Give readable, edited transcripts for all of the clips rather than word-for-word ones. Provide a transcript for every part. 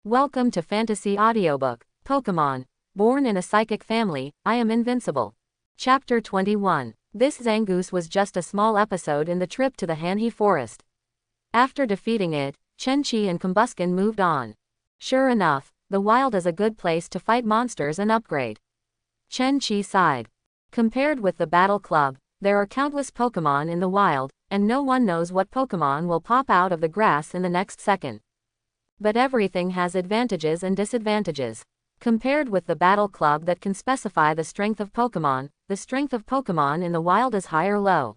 Welcome to Fantasy Audiobook, Pokemon. Born in a psychic family, I am invincible. Chapter 21. This Zangoose was just a small episode in the trip to the Hanhi Forest. After defeating it, Chen-Chi and Combusken moved on. Sure enough, the wild is a good place to fight monsters and upgrade. Chen-Chi sighed. Compared with the Battle Club, there are countless Pokemon in the wild, and no one knows what Pokemon will pop out of the grass in the next second. But everything has advantages and disadvantages. Compared with the Battle Club that can specify the strength of Pokemon, the strength of Pokemon in the wild is high or low.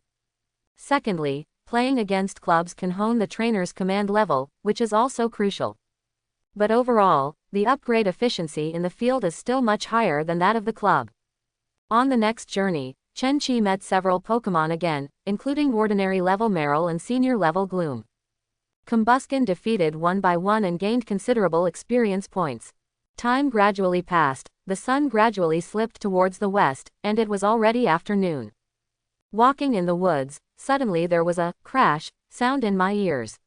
Secondly, playing against clubs can hone the trainer's command level, which is also crucial. But overall, the upgrade efficiency in the field is still much higher than that of the club. On the next journey, Chen-Chi met several Pokemon again, including ordinary level Meryl and senior level Gloom. Combusken defeated one by one and gained considerable experience points. Time gradually passed, the sun gradually slipped towards the west, and it was already afternoon. Walking in the woods, suddenly there was a crash sound in my ears.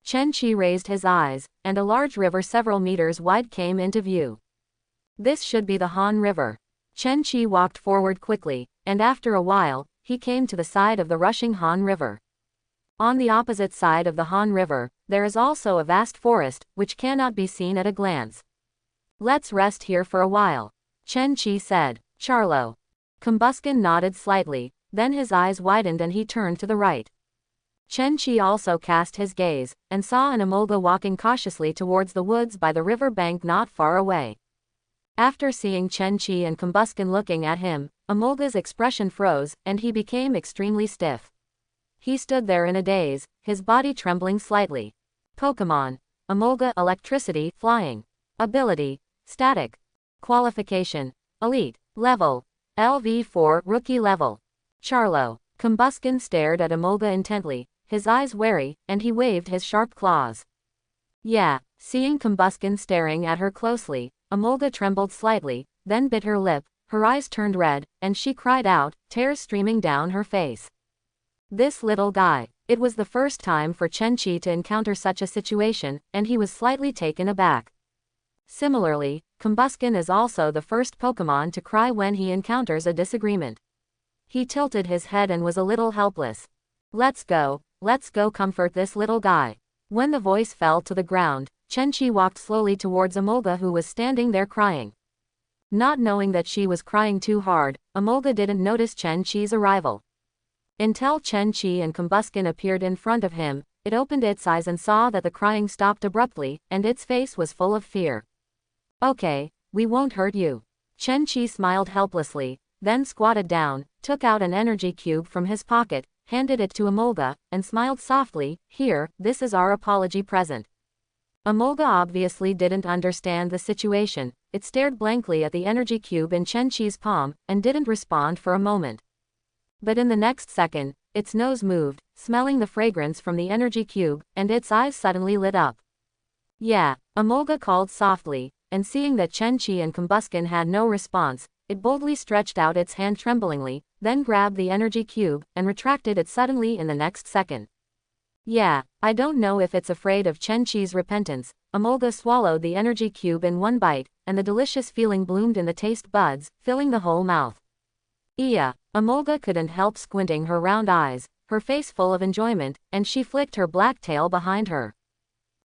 Chen-Chi raised his eyes, and a large river several meters wide came into view. This should be the Han River. Chen-Chi walked forward quickly, and after a while, he came to the side of the rushing Han River. On the opposite side of the Han River, there is also a vast forest, which cannot be seen at a glance. Let's rest here for a while, Chen-Chi said. Charlo. Combusken nodded slightly, then his eyes widened and he turned to the right. Chen-Chi also cast his gaze, and saw an Emolga walking cautiously towards the woods by the river bank not far away. After seeing Chen-Chi and Combusken looking at him, Emolga's expression froze, and he became extremely stiff. He stood there in a daze, his body trembling slightly. Pokemon. Emolga Electricity, Flying. Ability. Static. Qualification. Elite. Level. LV4 Rookie Level. Charlo. Combusken stared at Emolga intently, his eyes wary, and he waved his sharp claws. Yeah. Seeing Combusken staring at her closely, Emolga trembled slightly, then bit her lip, her eyes turned red, and she cried out, tears streaming down her face. This little guy. It was the first time for Chen-Chi to encounter such a situation, and he was slightly taken aback. Similarly, Combusken is also the first Pokemon to cry when he encounters a disagreement. He tilted his head and was a little helpless. Let's go comfort this little guy. When the voice fell to the ground, Chen-Chi walked slowly towards Emolga who was standing there crying. Not knowing that she was crying too hard, Emolga didn't notice Chen-Chi's arrival. Until Chen-Chi and Combusken appeared in front of him, it opened its eyes and saw that the crying stopped abruptly, and its face was full of fear. Okay, we won't hurt you. Chen-Chi smiled helplessly, then squatted down, took out an energy cube from his pocket, handed it to Emolga, and smiled softly, here, this is our apology present. Emolga obviously didn't understand the situation, it stared blankly at the energy cube in Chen-Chi's palm, and didn't respond for a moment. But in the next second, its nose moved, smelling the fragrance from the energy cube, and its eyes suddenly lit up. Yeah, Emolga called softly, and seeing that Chen-Chi and Combusken had no response, it boldly stretched out its hand tremblingly, then grabbed the energy cube, and retracted it suddenly in the next second. Yeah, I don't know if it's afraid of Chen-Chi's repentance. Emolga swallowed the energy cube in one bite, and the delicious feeling bloomed in the taste buds, filling the whole mouth. Yeah. Emolga couldn't help squinting her round eyes, her face full of enjoyment, and she flicked her black tail behind her.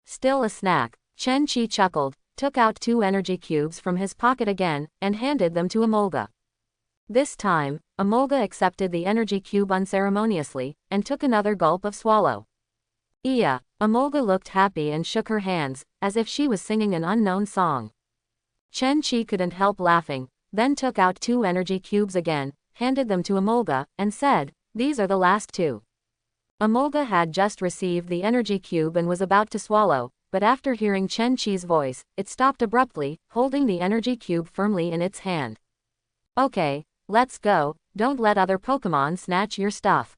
Still a snack. Chen-Chi chuckled, took out 2 energy cubes from his pocket again, and handed them to Emolga. This time, Emolga accepted the energy cube unceremoniously, and took another gulp of swallow. Yeah. Emolga looked happy and shook her hands, as if she was singing an unknown song. Chen-Chi couldn't help laughing, then took out 2 energy cubes again, handed them to Emolga, and said, these are the last 2. Emolga had just received the energy cube and was about to swallow, but after hearing Chen-Chi's voice, it stopped abruptly, holding the energy cube firmly in its hand. Okay, let's go, don't let other Pokemon snatch your stuff.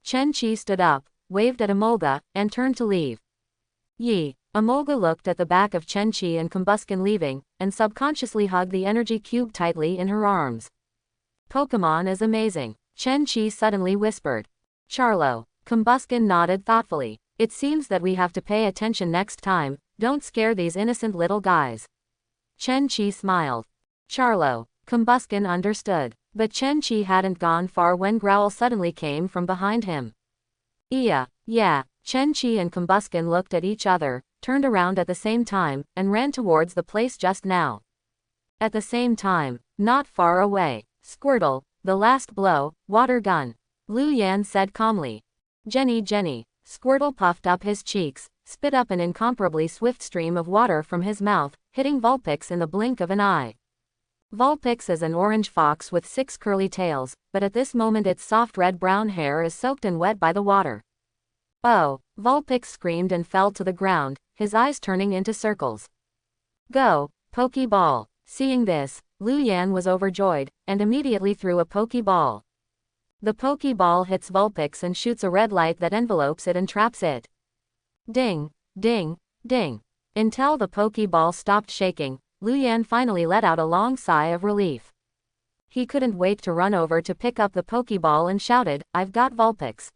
Chen-Chi stood up, waved at Emolga, and turned to leave. Yee. Emolga looked at the back of Chen-Chi and Combusken leaving, and subconsciously hugged the energy cube tightly in her arms. Pokemon is amazing, Chen-Chi suddenly whispered. Charlo. Combusken nodded thoughtfully. It seems that we have to pay attention next time, don't scare these innocent little guys. Chen Qi smiled. Charlo. Combuskin understood. But Chen Qi hadn't gone far when Growl suddenly came from behind him. Yeah. Chen Qi and Combuskin looked at each other, turned around at the same time, and ran towards the place just now. At the same time, not far away, Squirtle, the last blow, water gun. Lu Yan said calmly. Jenny. Squirtle puffed up his cheeks, spit up an incomparably swift stream of water from his mouth, hitting Vulpix in the blink of an eye. Vulpix is an orange fox with 6 curly tails, but at this moment its soft red-brown hair is soaked and wet by the water. Oh! Vulpix screamed and fell to the ground, his eyes turning into circles. Go, Pokeball! Seeing this, Lu Yan was overjoyed, and immediately threw a Pokeball. The Pokeball hits Vulpix and shoots a red light that envelopes it and traps it. Ding! Ding! Ding! Until the Pokeball stopped shaking, Lu Yan finally let out a long sigh of relief. He couldn't wait to run over to pick up the Pokeball and shouted, "I've got Vulpix."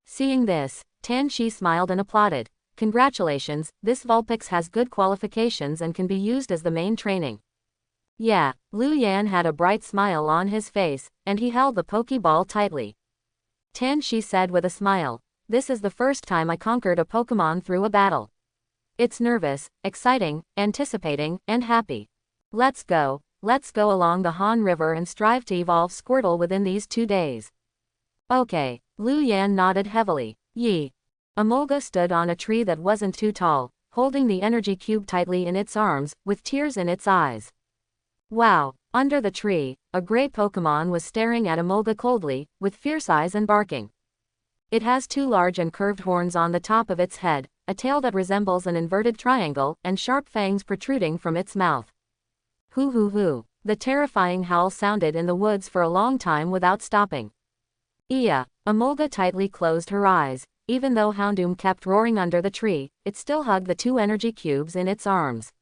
Seeing this, Tan Shi smiled and applauded. Congratulations, this Vulpix has good qualifications and can be used as the main training. Yeah, Lu Yan had a bright smile on his face, and he held the Pokeball tightly. Tan Shi said with a smile, "This is the first time I conquered a Pokemon through a battle. It's nervous, exciting, anticipating, and happy. Let's go along the Han River and strive to evolve Squirtle within these 2 days." Okay, Lu Yan nodded heavily. Yi. Emolga stood on a tree that wasn't too tall, holding the energy cube tightly in its arms, with tears in its eyes. Wow! Under the tree, a gray Pokemon was staring at Emolga coldly, with fierce eyes and barking. It has 2 large and curved horns on the top of its head, a tail that resembles an inverted triangle, and sharp fangs protruding from its mouth. Hoo! The terrifying howl sounded in the woods for a long time without stopping. Emolga tightly closed her eyes. Even though Houndoom kept roaring under the tree, it still hugged the 2 energy cubes in its arms.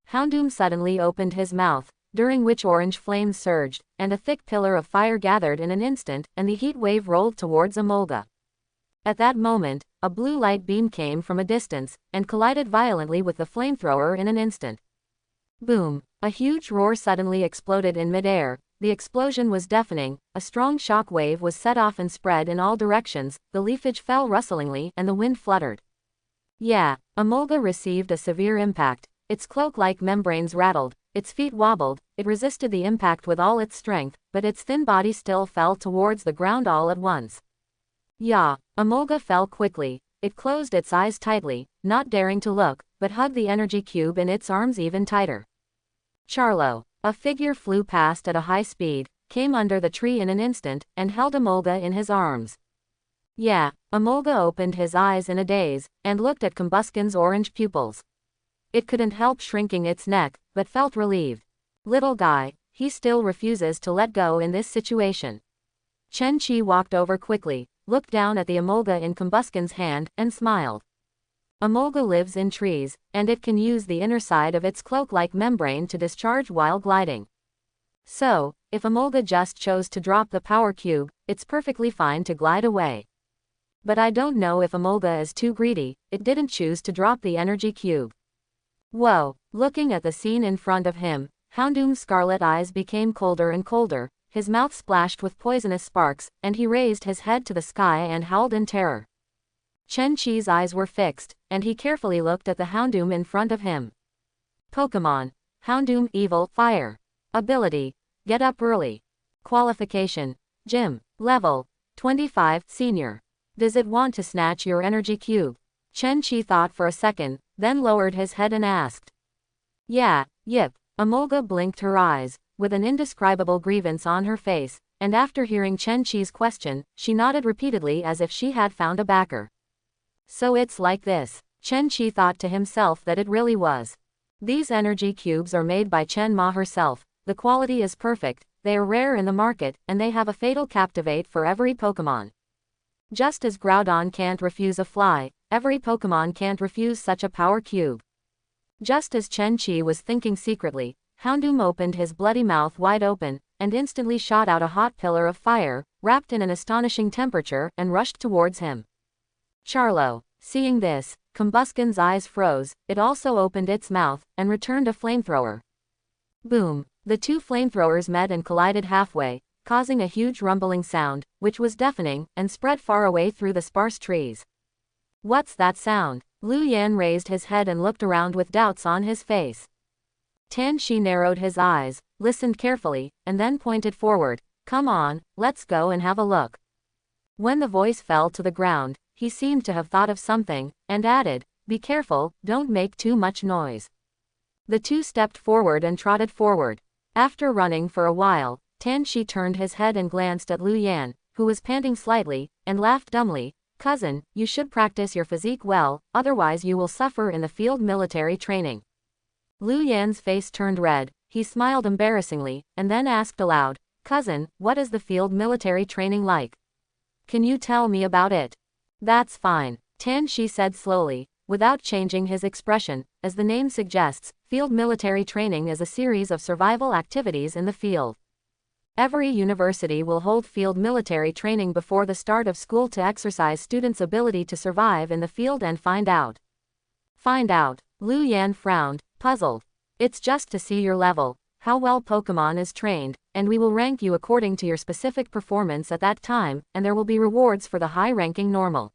Houndoom suddenly opened his mouth, during which orange flames surged, and a thick pillar of fire gathered in an instant, and the heat wave rolled towards Emolga. At that moment, a blue light beam came from a distance, and collided violently with the flamethrower in an instant. Boom! A huge roar suddenly exploded in midair. The explosion was deafening, a strong shock wave was set off and spread in all directions, the leafage fell rustlingly and the wind fluttered. Yeah, Emolga received a severe impact, its cloak-like membranes rattled, its feet wobbled, it resisted the impact with all its strength, but its thin body still fell towards the ground all at once. Yeah, Emolga fell quickly, it closed its eyes tightly, not daring to look, but hugged the energy cube in its arms even tighter. Charlo. A figure flew past at a high speed, came under the tree in an instant, and held Emolga in his arms. Yeah, Emolga opened his eyes in a daze, and looked at Combuskin's orange pupils. It couldn't help shrinking its neck, but felt relieved. Little guy, he still refuses to let go in this situation. Chen Qi walked over quickly, looked down at the Emolga in Combuskin's hand, and smiled. Emolga lives in trees, and it can use the inner side of its cloak-like membrane to discharge while gliding. So, if Emolga just chose to drop the power cube, it's perfectly fine to glide away. But I don't know if Emolga is too greedy, it didn't choose to drop the energy cube. Whoa! Looking at the scene in front of him, Houndoom's scarlet eyes became colder and colder, his mouth splashed with poisonous sparks, and he raised his head to the sky and howled in terror. Chen Qi's eyes were fixed, and he carefully looked at the Houndoom in front of him. Pokemon. Houndoom Evil Fire. Ability. Get up early. Qualification. Gym. Level. 25 Senior. Does it want to snatch your energy cube? Chen Qi thought for a second, then lowered his head and asked. Yeah, yip. Emolga blinked her eyes, with an indescribable grievance on her face, and after hearing Chen Qi's question, she nodded repeatedly as if she had found a backer. So it's like this. Chen Qi thought to himself that it really was. These energy cubes are made by Chen Ma herself, the quality is perfect, they are rare in the market, and they have a fatal captivate for every Pokemon. Just as Groudon can't refuse a fly, every Pokemon can't refuse such a power cube. Just as Chen Qi was thinking secretly, Houndoom opened his bloody mouth wide open, and instantly shot out a hot pillar of fire, wrapped in an astonishing temperature, and rushed towards him. Charlo. Seeing this, Combusken's eyes froze, it also opened its mouth, and returned a flamethrower. Boom! The two flamethrowers met and collided halfway, causing a huge rumbling sound, which was deafening, and spread far away through the sparse trees. What's that sound? Lu Yan raised his head and looked around with doubts on his face. Tan Shi narrowed his eyes, listened carefully, and then pointed forward. Come on, let's go and have a look. When the voice fell to the ground, he seemed to have thought of something, and added, be careful, don't make too much noise. The two stepped forward and trotted forward. After running for a while, Tan Shi turned his head and glanced at Lu Yan, who was panting slightly, and laughed dumbly. Cousin, you should practice your physique well, otherwise you will suffer in the field military training. Lu Yan's face turned red, he smiled embarrassingly, and then asked aloud, Cousin, what is the field military training like? Can you tell me about it? That's fine, Tan Shi said slowly, without changing his expression. As the name suggests, field military training is a series of survival activities in the field. Every university will hold field military training before the start of school to exercise students' ability to survive in the field and find out. Find out, Lu Yan frowned, puzzled. It's just to see your level, how well Pokemon is trained, and we will rank you according to your specific performance at that time, and there will be rewards for the high-ranking normal.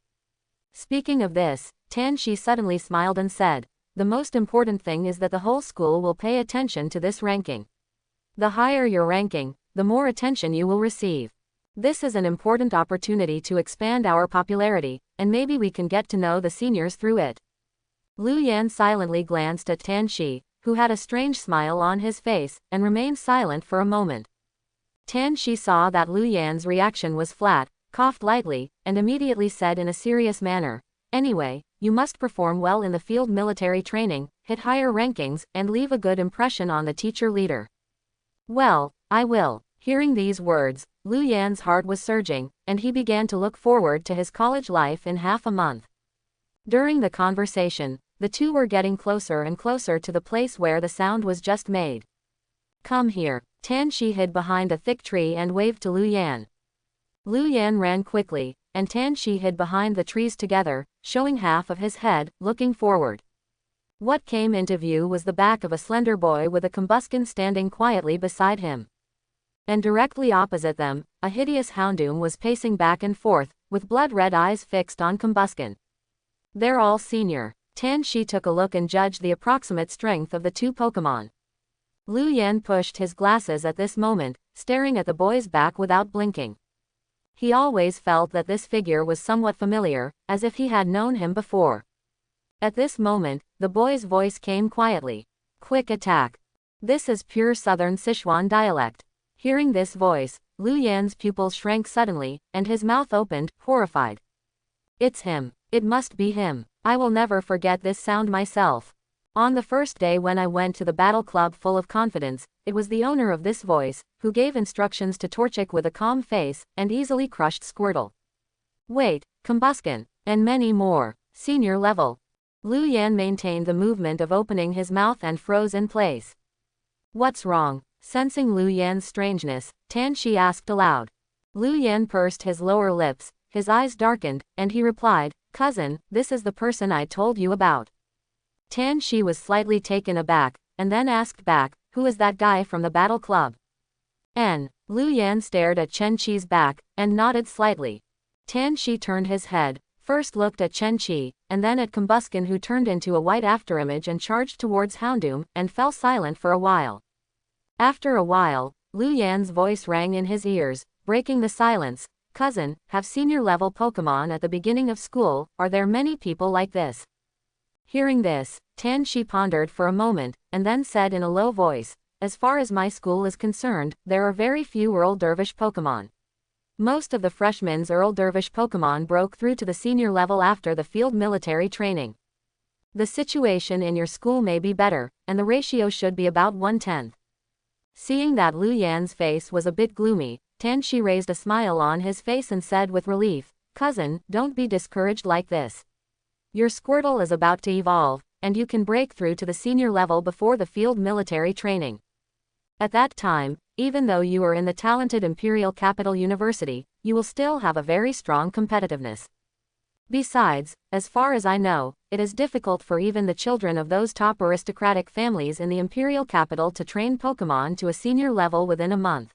Speaking of this, Tan Shi suddenly smiled and said, the most important thing is that the whole school will pay attention to this ranking. The higher your ranking, the more attention you will receive. This is an important opportunity to expand our popularity, and maybe we can get to know the seniors through it. Lu Yan silently glanced at Tan Shi, who had a strange smile on his face, and remained silent for a moment. Tan Shi saw that Lu Yan's reaction was flat, coughed lightly, and immediately said in a serious manner, anyway, you must perform well in the field military training, hit higher rankings, and leave a good impression on the teacher leader. Well, I will. Hearing these words, Lu Yan's heart was surging, and he began to look forward to his college life in half a month. During the conversation, the two were getting closer and closer to the place where the sound was just made. Come here. Tan Shi hid behind a thick tree and waved to Lu Yan. Lu Yan ran quickly, and Tan Shi hid behind the trees together, showing half of his head, looking forward. What came into view was the back of a slender boy with a Combusken standing quietly beside him. And directly opposite them, a hideous Houndoom was pacing back and forth, with blood-red eyes fixed on Combusken. They're all senior. Tan Shi took a look and judged the approximate strength of the two Pokemon. Lu Yan pushed his glasses at this moment, staring at the boy's back without blinking. He always felt that this figure was somewhat familiar, as if he had known him before. At this moment, the boy's voice came quietly. Quick attack. This is pure southern Sichuan dialect. Hearing this voice, Lu Yan's pupils shrank suddenly, and his mouth opened, horrified. It's him. It must be him. I will never forget this sound myself. On the first day when I went to the battle club full of confidence, it was the owner of this voice, who gave instructions to Torchic with a calm face, and easily crushed Squirtle. Wait, Combusken, and many more. Senior level. Lu Yan maintained the movement of opening his mouth and froze in place. What's wrong? Sensing Lu Yan's strangeness, Tan Shi asked aloud. Lu Yan pursed his lower lips, his eyes darkened, and he replied, Cousin, this is the person I told you about. Tan Shi was slightly taken aback, and then asked back, who is that guy from the battle club? Lu Yan stared at Chen Qi's back, and nodded slightly. Tan Shi turned his head, first looked at Chen Qi, and then at Combusken, who turned into a white afterimage and charged towards Houndoom, and fell silent for a while. After a while, Lu Yan's voice rang in his ears, breaking the silence. Cousin, have senior-level Pokemon at the beginning of school, are there many people like this? Hearing this, Tan Shi pondered for a moment, and then said in a low voice, as far as my school is concerned, there are very few Earl Dervish Pokemon. Most of the freshmen's Earl Dervish Pokemon broke through to the senior level after the field military training. The situation in your school may be better, and the ratio should be about 1/10. Seeing that Lu Yan's face was a bit gloomy, Tan Shi raised a smile on his face and said with relief, Cousin, don't be discouraged like this. Your Squirtle is about to evolve, and you can break through to the senior level before the field military training. At that time, even though you are in the talented Imperial Capital University, you will still have a very strong competitiveness. Besides, as far as I know, it is difficult for even the children of those top aristocratic families in the imperial capital to train Pokemon to a senior level within a month.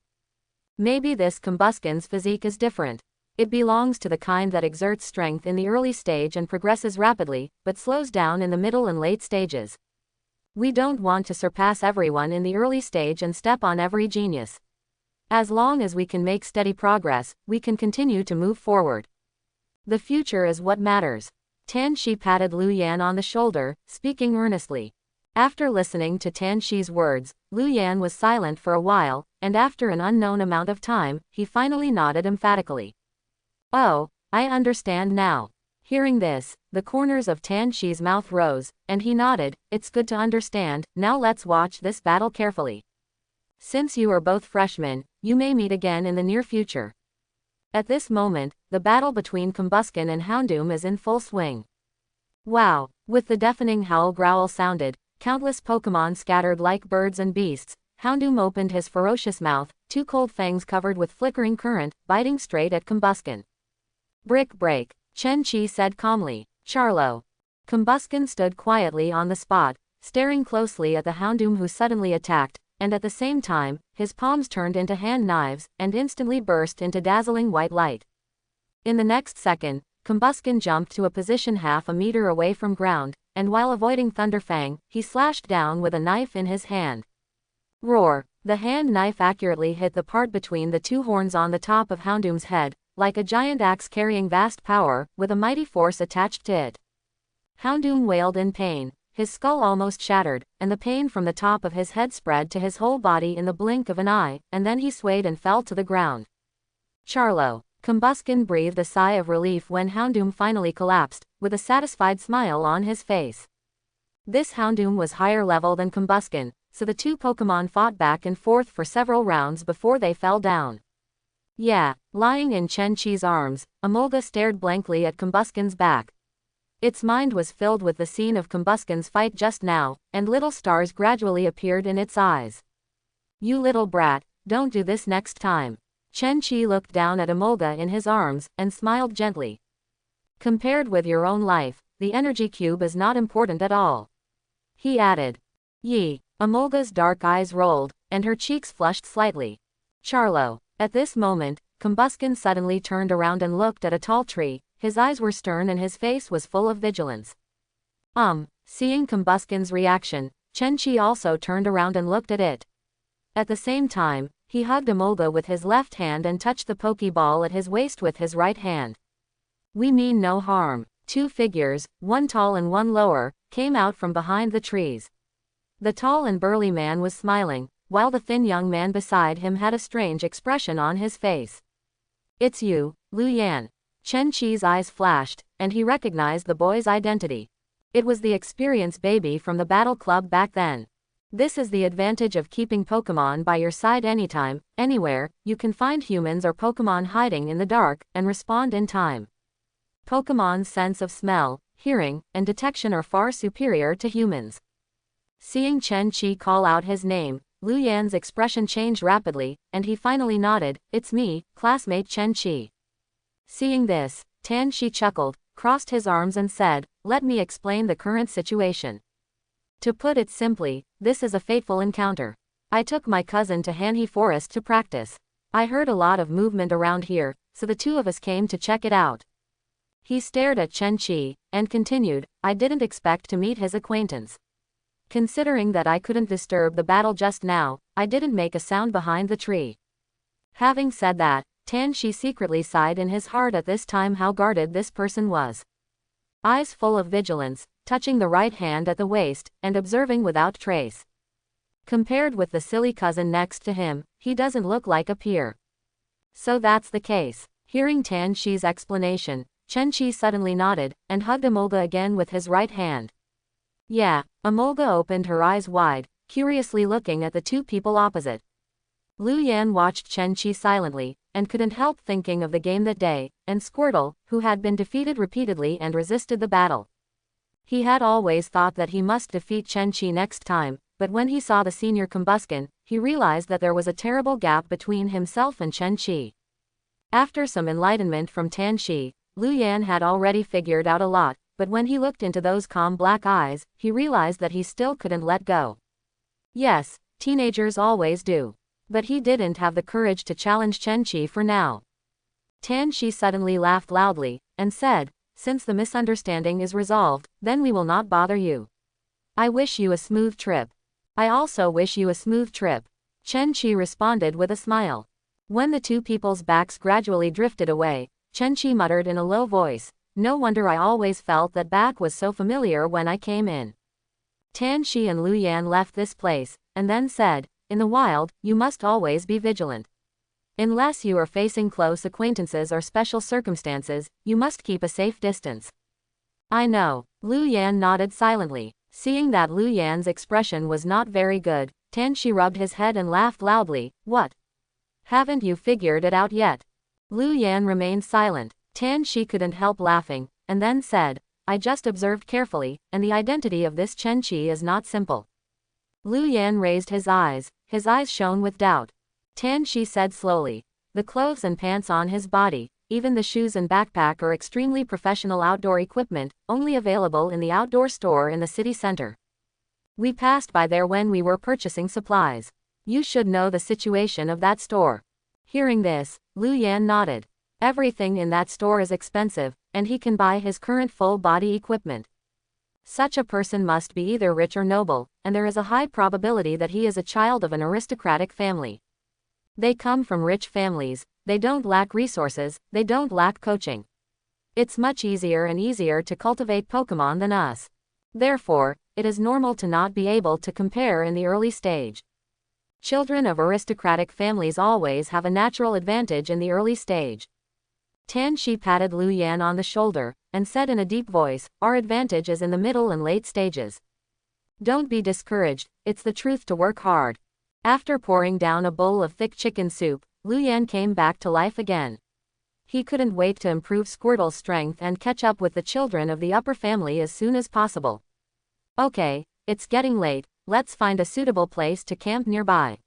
Maybe this Combusken's physique is different. It belongs to the kind that exerts strength in the early stage and progresses rapidly, but slows down in the middle and late stages. We don't want to surpass everyone in the early stage and step on every genius. As long as we can make steady progress, we can continue to move forward. The future is what matters. Tan Shi patted Lu Yan on the shoulder, speaking earnestly. After listening to Tan Shi's words, Lu Yan was silent for a while, and after an unknown amount of time, he finally nodded emphatically. Oh, I understand now. Hearing this, the corners of Tan Shi's mouth rose, and he nodded. It's good to understand. Now let's watch this battle carefully. Since you are both freshmen, you may meet again in the near future. At this moment, the battle between Combusken and Houndoom is in full swing. Wow! With the deafening howl-growl sounded, countless Pokemon scattered like birds and beasts. Houndoom opened his ferocious mouth, two cold fangs covered with flickering current, biting straight at Combusken. Brick break, Chen Qi said calmly. Charlo. Combusken stood quietly on the spot, staring closely at the Houndoom who suddenly attacked, and at the same time, his palms turned into hand knives, and instantly burst into dazzling white light. In the next second, Combusken jumped to a position half a meter away from ground, and while avoiding Thunderfang, he slashed down with a knife in his hand. Roar! The hand knife accurately hit the part between the two horns on the top of Houndoom's head, like a giant axe carrying vast power, with a mighty force attached to it. Houndoom wailed in pain. His skull almost shattered, and the pain from the top of his head spread to his whole body in the blink of an eye, and then he swayed and fell to the ground. Charlo. Combusken breathed a sigh of relief when Houndoom finally collapsed, with a satisfied smile on his face. This Houndoom was higher level than Combusken, so the two Pokemon fought back and forth for several rounds before they fell down. Yeah, lying in Chen Qi's arms, Emolga stared blankly at Combusken's back. Its mind was filled with the scene of Combusken's fight just now, and little stars gradually appeared in its eyes. You little brat, don't do this next time. Chen Qi looked down at Emolga in his arms, and smiled gently. Compared with your own life, the energy cube is not important at all. He added. Yi. Emolga's dark eyes rolled, and her cheeks flushed slightly. Charlo. At this moment, Combusken suddenly turned around and looked at a tall tree. His eyes were stern and his face was full of vigilance. Seeing Combusken's reaction, Chen Qi also turned around and looked at it. At the same time, he hugged Emolga with his left hand and touched the Pokeball at his waist with his right hand. We mean no harm. Two figures, one tall and one lower, came out from behind the trees. The tall and burly man was smiling, while the thin young man beside him had a strange expression on his face. It's you, Lu Yan. Chen Qi's eyes flashed, and he recognized the boy's identity. It was the experienced baby from the battle club back then. This is the advantage of keeping Pokemon by your side anytime, anywhere. You can find humans or Pokemon hiding in the dark, and respond in time. Pokemon's sense of smell, hearing, and detection are far superior to humans. Seeing Chen Qi call out his name, Lu Yan's expression changed rapidly, and he finally nodded. It's me, classmate Chen Qi. Seeing this, Tan Shi chuckled, crossed his arms and said, let me explain the current situation. To put it simply, this is a fateful encounter. I took my cousin to Hanhi Forest to practice. I heard a lot of movement around here, so the two of us came to check it out. He stared at Chen Qi, and continued, I didn't expect to meet his acquaintance. Considering that I couldn't disturb the battle just now, I didn't make a sound behind the tree. Having said that, Tan Shi secretly sighed in his heart at this time how guarded this person was. Eyes full of vigilance, touching the right hand at the waist, and observing without trace. Compared with the silly cousin next to him, he doesn't look like a peer. So that's the case. Hearing Tan Shi's explanation, Chen Qi suddenly nodded, and hugged Emolga again with his right hand. Yeah, Emolga opened her eyes wide, curiously looking at the two people opposite. Lu Yan watched Chen Qi silently, and couldn't help thinking of the game that day, and Squirtle, who had been defeated repeatedly and resisted the battle. He had always thought that he must defeat Chen Qi next time, but when he saw the senior Combusken, he realized that there was a terrible gap between himself and Chen Qi. After some enlightenment from Tan Shi, Lu Yan had already figured out a lot, but when he looked into those calm black eyes, he realized that he still couldn't let go. Yes, teenagers always do. But he didn't have the courage to challenge Chen Qi for now. Tan Shi suddenly laughed loudly, and said, "Since the misunderstanding is resolved, then we will not bother you. I wish you a smooth trip." "I also wish you a smooth trip," Chen Qi responded with a smile. When the two people's backs gradually drifted away, Chen Qi muttered in a low voice, "No wonder I always felt that back was so familiar when I came in." Tan Shi and Lu Yan left this place, and then said, "In the wild, you must always be vigilant. Unless you are facing close acquaintances or special circumstances, you must keep a safe distance." "I know." Lu Yan nodded silently. Seeing that Lu Yan's expression was not very good, Tan Shi rubbed his head and laughed loudly. "What? Haven't you figured it out yet?" Lu Yan remained silent. Tan Shi couldn't help laughing, and then said, "I just observed carefully, and the identity of this Chen Qi is not simple." Lu Yan raised his eyes shone with doubt. Tan Shi said slowly, "The clothes and pants on his body, even the shoes and backpack are extremely professional outdoor equipment, only available in the outdoor store in the city center. We passed by there when we were purchasing supplies. You should know the situation of that store." Hearing this, Lu Yan nodded. Everything in that store is expensive, and he can buy his current full-body equipment. Such a person must be either rich or noble, and there is a high probability that he is a child of an aristocratic family. They come from rich families, they don't lack resources, they don't lack coaching. It's much easier and easier to cultivate Pokemon than us. Therefore, it is normal to not be able to compare in the early stage. Children of aristocratic families always have a natural advantage in the early stage. Tan Shi patted Lu Yan on the shoulder, and said in a deep voice, "Our advantage is in the middle and late stages. Don't be discouraged, it's the truth to work hard." After pouring down a bowl of thick chicken soup, Lu Yan came back to life again. He couldn't wait to improve Squirtle's strength and catch up with the children of the upper family as soon as possible. "Okay, it's getting late, let's find a suitable place to camp nearby."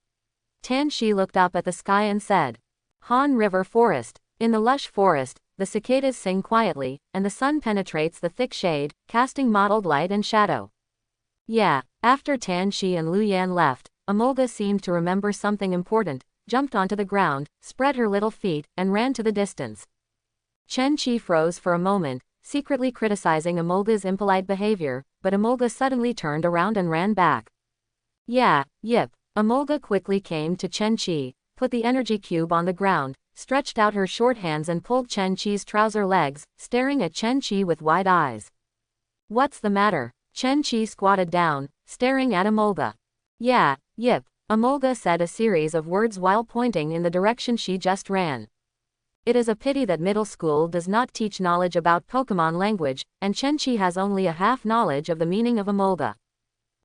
Tan Shi looked up at the sky and said, "Han River Forest." In the lush forest, the cicadas sing quietly, and the sun penetrates the thick shade, casting mottled light and shadow. Yeah, after Tan Shi and Lu Yan left, Amolga seemed to remember something important, jumped onto the ground, spread her little feet, and ran to the distance. Chen Qi froze for a moment, secretly criticizing Amolga's impolite behavior, but Amolga suddenly turned around and ran back. "Yeah, yip." Amolga quickly came to Chen Qi, put the energy cube on the ground, stretched out her short hands and pulled Chen Qi's trouser legs, staring at Chen Qi with wide eyes. "What's the matter?" Chen Qi squatted down, staring at Amolga. "Yeah, yip." Amolga said a series of words while pointing in the direction she just ran. It is a pity that middle school does not teach knowledge about Pokemon language, and Chen Qi has only a half knowledge of the meaning of Amolga.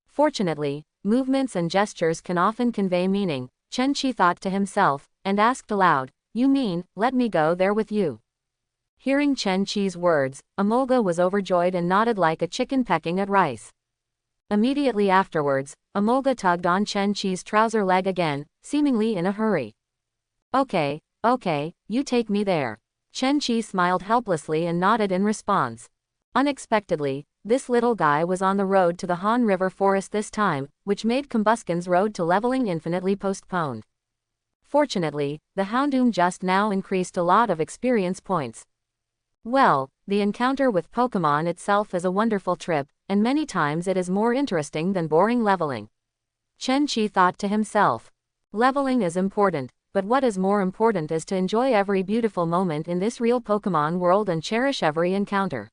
Fortunately, movements and gestures can often convey meaning, Chen Qi thought to himself, and asked aloud, "You mean, let me go there with you?" Hearing Chen Qi's words, Amolga was overjoyed and nodded like a chicken pecking at rice. Immediately afterwards, Amolga tugged on Chen Qi's trouser leg again, seemingly in a hurry. Okay, you take me there." Chen Qi smiled helplessly and nodded in response. Unexpectedly, this little guy was on the road to the Han River Forest this time, which made Combusken's road to leveling infinitely postponed. Fortunately, the Houndoom just now increased a lot of experience points. Well, the encounter with Pokemon itself is a wonderful trip, and many times it is more interesting than boring leveling. Chen Qi thought to himself. Leveling is important, but what is more important is to enjoy every beautiful moment in this real Pokemon world and cherish every encounter.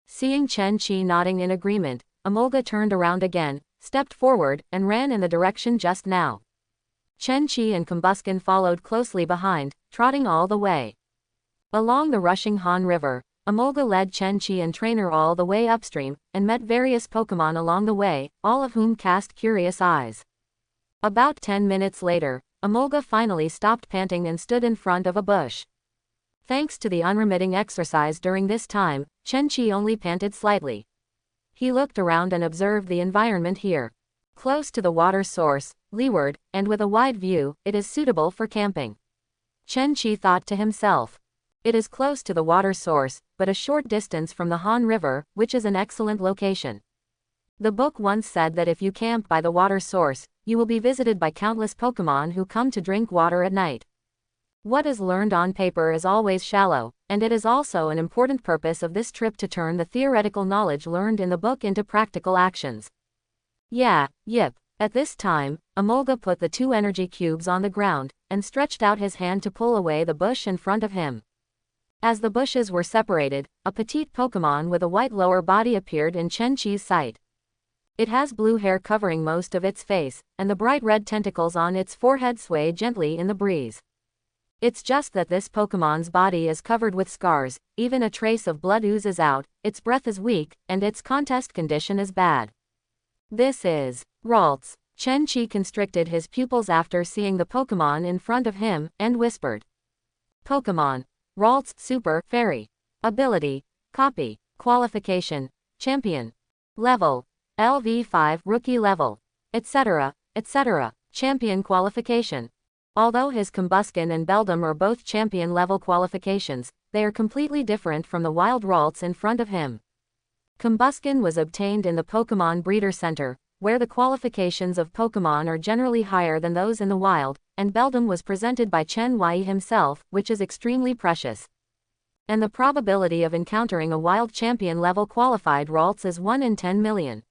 Seeing Chen Qi nodding in agreement, Amolga turned around again, stepped forward, and ran in the direction just now. Chen Qi and Combusken followed closely behind, trotting all the way. Along the rushing Han River, Amolga led Chen Qi and Trainer all the way upstream, and met various Pokemon along the way, all of whom cast curious eyes. About 10 minutes later, Amolga finally stopped panting and stood in front of a bush. Thanks to the unremitting exercise during this time, Chen Qi only panted slightly. He looked around and observed the environment here. Close to the water source, leeward, and with a wide view, it is suitable for camping. Chen Qi thought to himself. It is close to the water source, but a short distance from the Han River, which is an excellent location. The book once said that if you camp by the water source, you will be visited by countless Pokemon who come to drink water at night. What is learned on paper is always shallow, and it is also an important purpose of this trip to turn the theoretical knowledge learned in the book into practical actions. Yeah, yip. At this time, Emolga put the 2 energy cubes on the ground, and stretched out his hand to pull away the bush in front of him. As the bushes were separated, a petite Pokemon with a white lower body appeared in Chen-Chi's sight. It has blue hair covering most of its face, and the bright red tentacles on its forehead sway gently in the breeze. It's just that this Pokemon's body is covered with scars, even a trace of blood oozes out, its breath is weak, and its contest condition is bad. This is Ralts. Chen-Chi constricted his pupils after seeing the Pokemon in front of him, and whispered. Pokemon. Ralts, Super, Fairy. Ability. Copy. Qualification. Champion. Level. LV5, Rookie Level. Etc., etc. Champion Qualification. Although his Combusken and Beldum are both champion level qualifications, they are completely different from the wild Ralts in front of him. Combusken was obtained in the Pokemon Breeder Center, where the qualifications of Pokemon are generally higher than those in the wild, and Beldum was presented by Chen Wei himself, which is extremely precious. And the probability of encountering a wild champion level qualified Ralts is 1 in 10 million.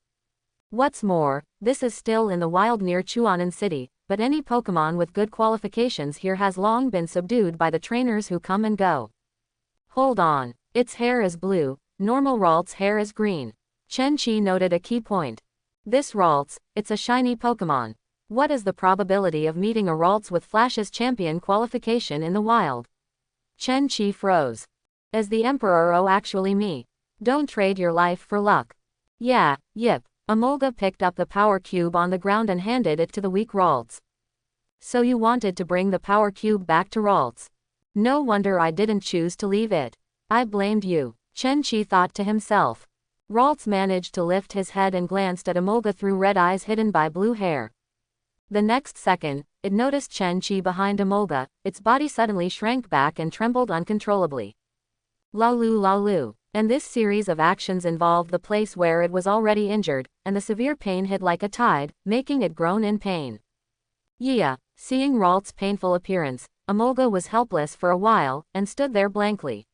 What's more, this is still in the wild near Chuanan City, but any Pokemon with good qualifications here has long been subdued by the trainers who come and go. Hold on, its hair is blue, normal Ralts' hair is green. Chen-Chi noted a key point. This Ralts, it's a shiny Pokemon. What is the probability of meeting a Ralts with Flash's champion qualification in the wild? Chen-Chi froze. Is the Emperor actually me? Don't trade your life for luck. Yeah, yip. Emolga picked up the power cube on the ground and handed it to the weak Ralts. So you wanted to bring the power cube back to Ralts. No wonder I didn't choose to leave it. I blamed you, Chen-Chi thought to himself. Ralts managed to lift his head and glanced at Emolga through red eyes hidden by blue hair. The next second, it noticed Chen-Chi behind Emolga, its body suddenly shrank back and trembled uncontrollably. Laulu laulu. And this series of actions involved the place where it was already injured, and the severe pain hit like a tide, making it groan in pain. Yeah, seeing Ralts' painful appearance, Emolga was helpless for a while, and stood there blankly.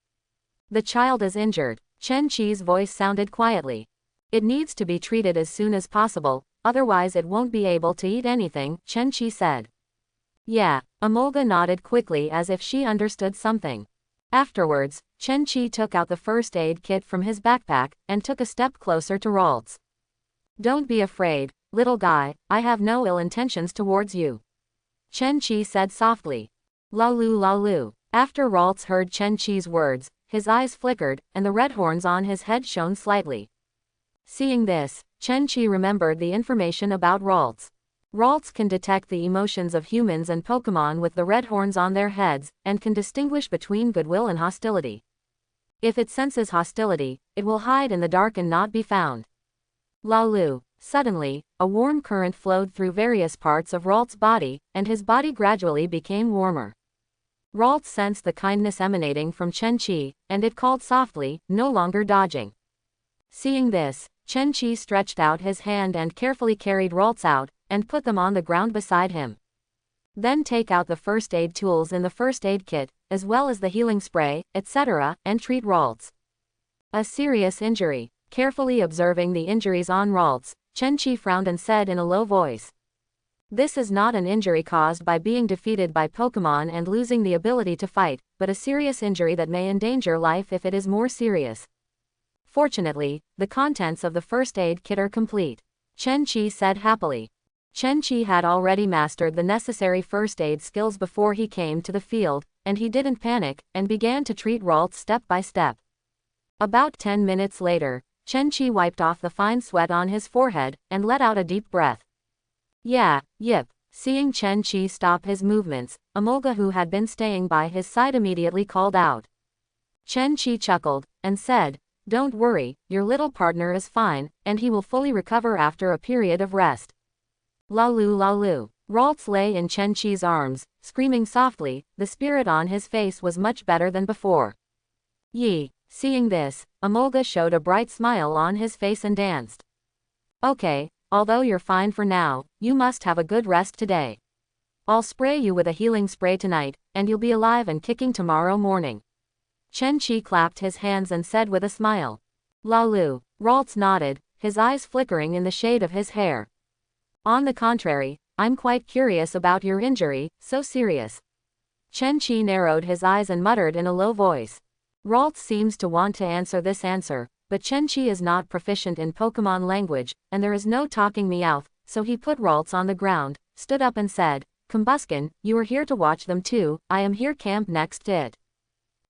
The child is injured. Chen-Chi's voice sounded quietly. It needs to be treated as soon as possible, otherwise it won't be able to eat anything, Chen-Chi said. Yeah, Emolga nodded quickly as if she understood something. Afterwards, Chen-Chi took out the first aid kit from his backpack, and took a step closer to Ralts. Don't be afraid, little guy, I have no ill intentions towards you. Chen-Chi said softly. Laulu laulu. After Ralts heard Chen-Chi's words, his eyes flickered, and the red horns on his head shone slightly. Seeing this, Chen-Chi remembered the information about Ralts. Ralts can detect the emotions of humans and Pokemon with the red horns on their heads, and can distinguish between goodwill and hostility. If it senses hostility, it will hide in the dark and not be found. Laulu. Suddenly, a warm current flowed through various parts of Ralts' body, and his body gradually became warmer. Ralts sensed the kindness emanating from Chen-Chi, and it called softly, no longer dodging. Seeing this, Chen-Chi stretched out his hand and carefully carried Ralts out, and put them on the ground beside him. Then take out the first aid tools in the first aid kit, as well as the healing spray, etc., and treat Ralts. A serious injury. Carefully observing the injuries on Ralts, Chen-Chi frowned and said in a low voice. This is not an injury caused by being defeated by Pokemon and losing the ability to fight, but a serious injury that may endanger life if it is more serious. Fortunately, the contents of the first aid kit are complete. Chen-Chi said happily. Chen-Chi had already mastered the necessary first aid skills before he came to the field, and he didn't panic, and began to treat Ralts step by step. About 10 minutes later, Chen-Chi wiped off the fine sweat on his forehead, and let out a deep breath. Yeah, yip. Seeing Chen-Chi stop his movements, Emolga, who had been staying by his side, immediately called out. Chen-Chi chuckled, and said, Don't worry, your little partner is fine, and he will fully recover after a period of rest. Laulu laulu. Ralts lay in Chen-Chi's arms, screaming softly. The spirit on his face was much better than before. Yi. Seeing this, Amolga showed a bright smile on his face and danced. Okay, although you're fine for now, you must have a good rest today. I'll spray you with a healing spray tonight, and you'll be alive and kicking tomorrow morning. Chen Qi clapped his hands and said with a smile. Lalu. Ralts nodded, his eyes flickering in the shade of his hair. On the contrary, I'm quite curious about your injury, so serious. Chen Qi narrowed his eyes and muttered in a low voice. Ralts seems to want to answer this answer, but Chen Qi is not proficient in Pokemon language, and there is no talking Meowth, so he put Ralts on the ground, stood up and said, Combuskin, you are here to watch them too, I am here camp next it.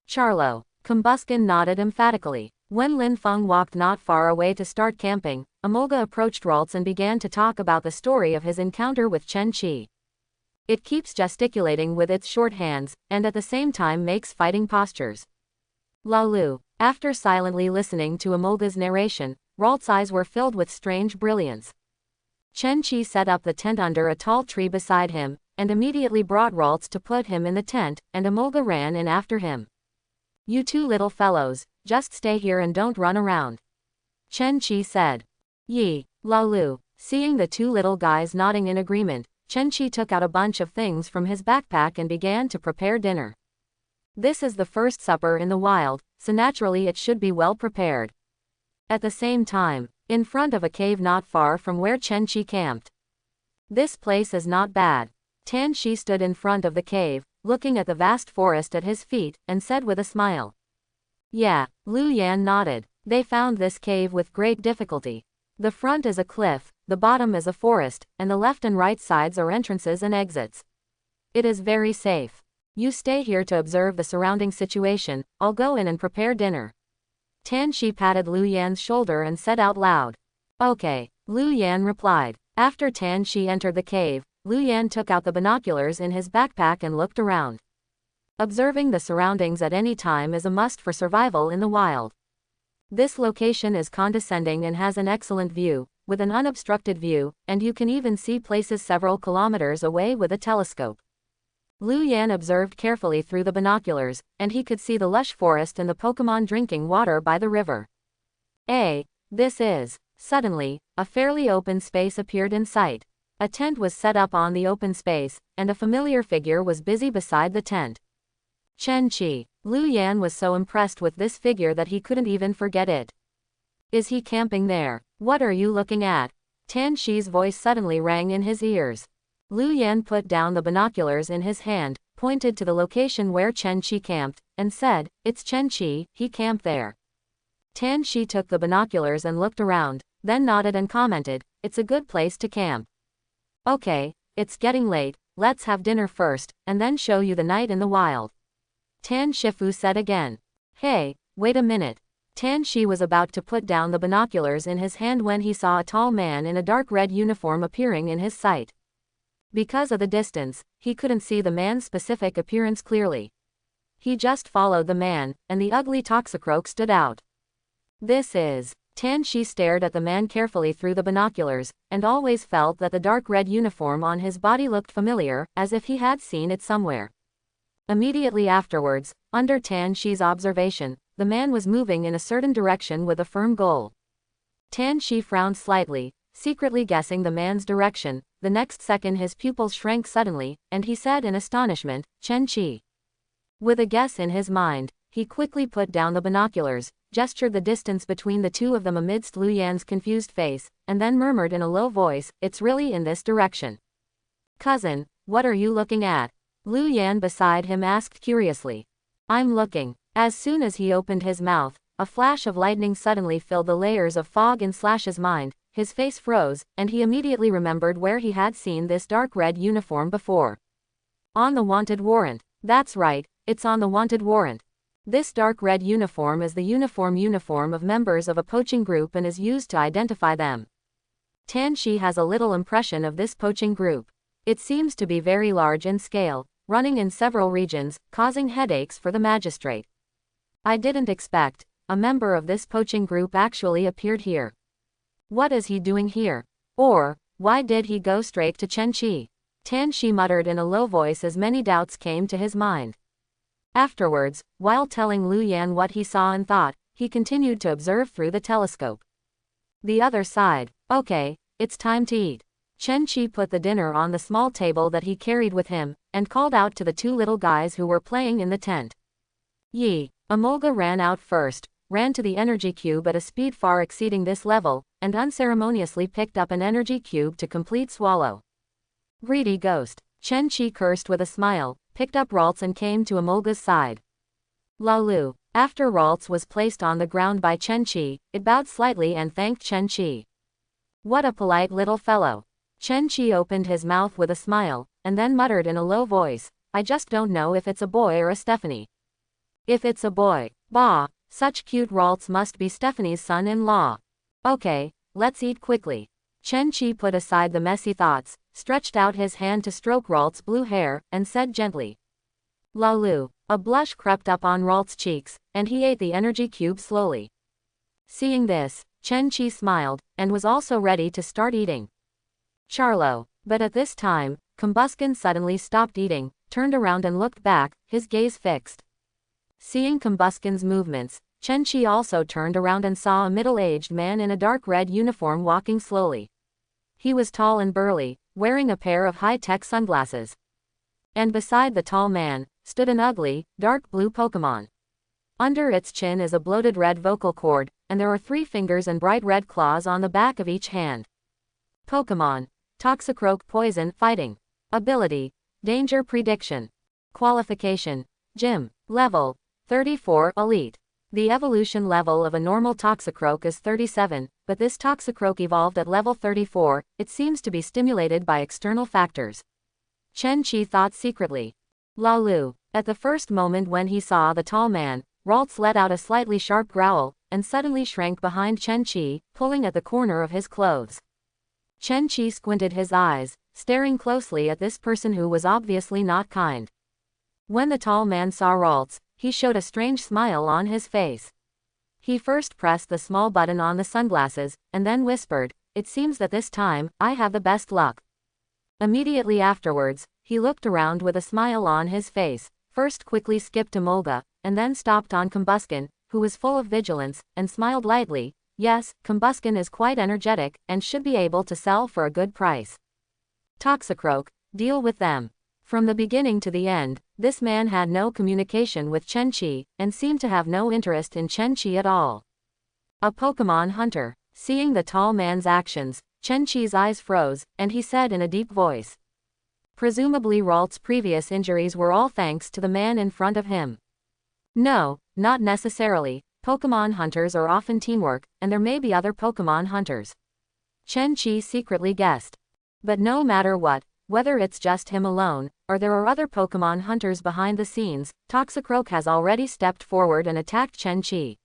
Charlo. Combuskin nodded emphatically. When Lin Feng walked not far away to start camping, Amolga approached Ralts and began to talk about the story of his encounter with Chen Qi. It keeps gesticulating with its short hands, and at the same time makes fighting postures. Lalu. After silently listening to Amolga's narration, Ralt's eyes were filled with strange brilliance. Chen Qi set up the tent under a tall tree beside him, and immediately brought Ralts to put him in the tent, and Amolga ran in after him. You two little fellows, just stay here and don't run around. Chen Qi said. Yi. Lalu. Seeing the two little guys nodding in agreement, Chen Qi took out a bunch of things from his backpack and began to prepare dinner. This is the first supper in the wild, so naturally it should be well prepared. At the same time, in front of a cave not far from where Chen Qi camped. This place is not bad. Tan Shi stood in front of the cave, looking at the vast forest at his feet, and said with a smile. Yeah, Lu Yan nodded. They found this cave with great difficulty. The front is a cliff, the bottom is a forest, and the left and right sides are entrances and exits. It is very safe. You stay here to observe the surrounding situation, I'll go in and prepare dinner. Tan Shi patted Lu Yan's shoulder and said out loud. Okay, Lu Yan replied. After Tan Shi entered the cave, Lu Yan took out the binoculars in his backpack and looked around. Observing the surroundings at any time is a must for survival in the wild. This location is condescending and has an excellent view, with an unobstructed view, and you can even see places several kilometers away with a telescope. Lu Yan observed carefully through the binoculars, and he could see the lush forest and the Pokemon drinking water by the river. This is. Suddenly, a fairly open space appeared in sight. A tent was set up on the open space, and a familiar figure was busy beside the tent. Chen Qi. Lu Yan was so impressed with this figure that he couldn't even forget it. Is he camping there? What are you looking at? Tan Shi's voice suddenly rang in his ears. Lu Yan put down the binoculars in his hand, pointed to the location where Chen Qi camped, and said, It's Chen Qi, he camped there. Tan Shi took the binoculars and looked around, then nodded and commented, It's a good place to camp. Okay, it's getting late, let's have dinner first, and then show you the night in the wild. Tan Shifu said again. Hey, wait a minute. Tan Shi was about to put down the binoculars in his hand when he saw a tall man in a dark red uniform appearing in his sight. Because of the distance, he couldn't see the man's specific appearance clearly. He just followed the man, and the ugly Toxicroak stood out. This is. Tan Shi stared at the man carefully through the binoculars, and always felt that the dark red uniform on his body looked familiar, as if he had seen it somewhere. Immediately afterwards, under Tan Shi's observation, the man was moving in a certain direction with a firm goal. Tan Shi frowned slightly, secretly guessing the man's direction. The next second his pupils shrank suddenly, and he said in astonishment, Chen Qi. With a guess in his mind, he quickly put down the binoculars, gestured the distance between the two of them amidst Lu Yan's confused face, and then murmured in a low voice, It's really in this direction. Cousin, what are you looking at? Lu Yan beside him asked curiously. I'm looking. As soon as he opened his mouth, a flash of lightning suddenly filled the layers of fog in Slash's mind, his face froze, and he immediately remembered where he had seen this dark red uniform before. On the wanted warrant. That's right, it's on the wanted warrant. This dark red uniform is the uniform of members of a poaching group and is used to identify them. Tan Shi has a little impression of this poaching group. It seems to be very large in scale, running in several regions, causing headaches for the magistrate. I didn't expect a member of this poaching group actually appeared here. What is he doing here? Or, why did he go straight to Chen Qi? Tanshi muttered in a low voice as many doubts came to his mind. Afterwards, while telling Lu Yan what he saw and thought, he continued to observe through the telescope. The other side. Okay, it's time to eat. Chen Qi put the dinner on the small table that he carried with him, and called out to the two little guys who were playing in the tent. Yi. Amolga ran out first, ran to the energy cube at a speed far exceeding this level, and unceremoniously picked up an energy cube to complete swallow. Greedy ghost. Chen Qi cursed with a smile, picked up Ralts and came to Amolga's side. Lalu. After Ralts was placed on the ground by Chen Qi, it bowed slightly and thanked Chen Qi. What a polite little fellow. Chen Qi opened his mouth with a smile, and then muttered in a low voice, I just don't know if it's a boy or a Stephanie. If it's a boy, bah, such cute Ralts must be Stephanie's son-in-law. Okay, let's eat quickly. Chen Qi put aside the messy thoughts, stretched out his hand to stroke Ralts' blue hair, and said gently. Lalu. A blush crept up on Ralts' cheeks, and he ate the energy cube slowly. Seeing this, Chen Qi smiled, and was also ready to start eating. Charlo. But at this time, Combuskin suddenly stopped eating, turned around and looked back, his gaze fixed. Seeing Combuskin's movements, Chen Qi also turned around and saw a middle-aged man in a dark red uniform walking slowly. He was tall and burly, wearing a pair of high-tech sunglasses. And beside the tall man, stood an ugly, dark blue Pokemon. Under its chin is a bloated red vocal cord, and there are 3 fingers and bright red claws on the back of each hand. Pokemon. Toxicroak Poison Fighting. Ability. Danger Prediction. Qualification. Gym. Level. 34 Elite. The evolution level of a normal Toxicroak is 37, but this Toxicroak evolved at level 34, it seems to be stimulated by external factors. Chen Qi thought secretly. Lalu. At the first moment when he saw the tall man, Ralts let out a slightly sharp growl, and suddenly shrank behind Chen Qi, pulling at the corner of his clothes. Chen Qi squinted his eyes, staring closely at this person who was obviously not kind. When the tall man saw Ralts, he showed a strange smile on his face. He first pressed the small button on the sunglasses, and then whispered, it seems that this time, I have the best luck. Immediately afterwards, he looked around with a smile on his face, first quickly skipped to Molga, and then stopped on Combuskin, who was full of vigilance, and smiled lightly. Yes, Combuskin is quite energetic, and should be able to sell for a good price. Toxicroak, deal with them. From the beginning to the end, this man had no communication with Chen Qi, and seemed to have no interest in Chen Qi at all. A Pokemon hunter. Seeing the tall man's actions, Chen Qi's eyes froze, and he said in a deep voice. Presumably Ralts' previous injuries were all thanks to the man in front of him. No, not necessarily. Pokemon hunters are often teamwork, and there may be other Pokemon hunters. Chen Qi secretly guessed. But no matter what, whether it's just him alone, or there are other Pokemon hunters behind the scenes, Toxicroak has already stepped forward and attacked Chen Qi.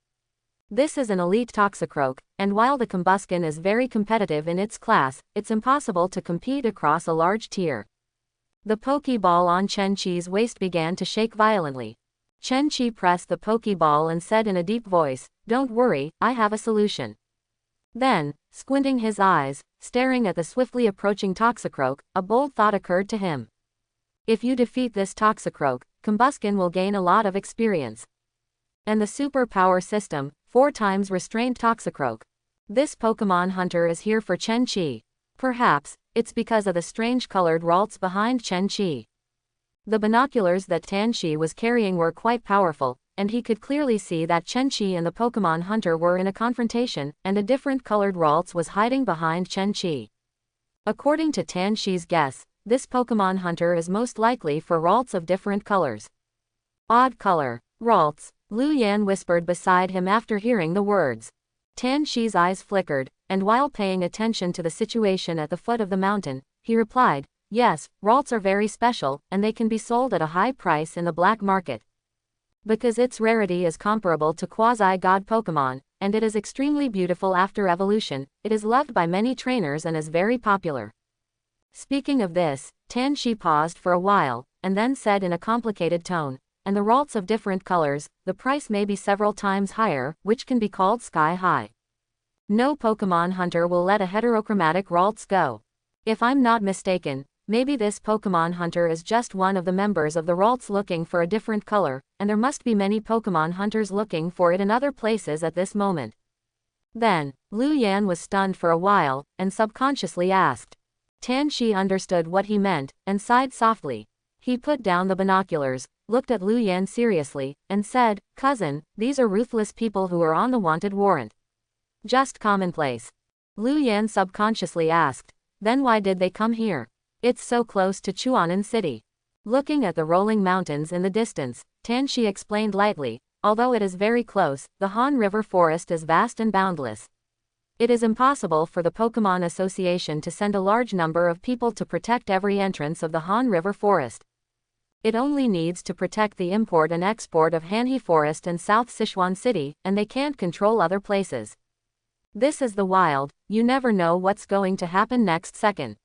This is an elite Toxicroak, and while the Combuskin is very competitive in its class, it's impossible to compete across a large tier. The Pokeball on Chen Qi's waist began to shake violently. Chen Qi pressed the Pokeball and said in a deep voice, don't worry, I have a solution. Then, squinting his eyes, staring at the swiftly approaching Toxicroak, a bold thought occurred to him. If you defeat this Toxicroak, Combuskin will gain a lot of experience. And the super power system, 4 times restrained Toxicroak. This Pokemon hunter is here for Chen Qi. Perhaps, it's because of the strange colored Ralts behind Chen Qi. The binoculars that Tanshi was carrying were quite powerful, and he could clearly see that Chen Qi and the Pokemon hunter were in a confrontation, and a different colored Ralts was hiding behind Chen Qi. According to Tanshi's guess, this Pokemon hunter is most likely for Ralts of different colors. Odd color. Ralts, Lu Yan whispered beside him after hearing the words. Tanshi's eyes flickered, and while paying attention to the situation at the foot of the mountain, he replied, yes, Ralts are very special, and they can be sold at a high price in the black market. Because its rarity is comparable to quasi-god Pokemon, and it is extremely beautiful after evolution, it is loved by many trainers and is very popular. Speaking of this, Tanshi paused for a while, and then said in a complicated tone, and the Ralts of different colors, the price may be several times higher, which can be called sky high. No Pokemon hunter will let a heterochromatic Ralts go. If I'm not mistaken, Maybe this Pokemon hunter is just one of the members of the Ralts looking for a different color, and there must be many Pokemon hunters looking for it in other places at this moment. Then, Liu Yan was stunned for a while, and subconsciously asked. Tan Shi understood what he meant, and sighed softly. He put down the binoculars, looked at Liu Yan seriously, and said, "Cousin, these are ruthless people who are on the wanted warrant." Just commonplace. Liu Yan subconsciously asked. Then why did they come here? It's so close to Chuanan City. Looking at the rolling mountains in the distance, Tan Shi explained lightly, although it is very close, the Han River forest is vast and boundless. It is impossible for the Pokemon Association to send a large number of people to protect every entrance of the Han River forest. It only needs to protect the import and export of Hanhe Forest and South Sichuan City, and they can't control other places. This is the wild, you never know what's going to happen next second.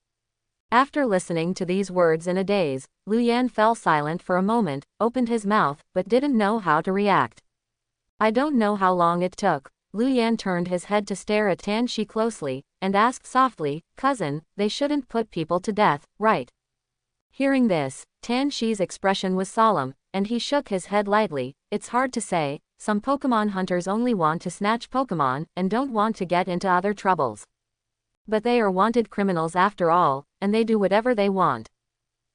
After listening to these words in a daze, Liu Yan fell silent for a moment, opened his mouth, but didn't know how to react. I don't know how long it took. Liu Yan turned his head to stare at Tan Shi closely, and asked softly, "Cousin, they shouldn't put people to death, right?" Hearing this, Tan Shi's expression was solemn, and he shook his head lightly. It's hard to say, some Pokemon hunters only want to snatch Pokemon, and don't want to get into other troubles. But they are wanted criminals after all, and they do whatever they want.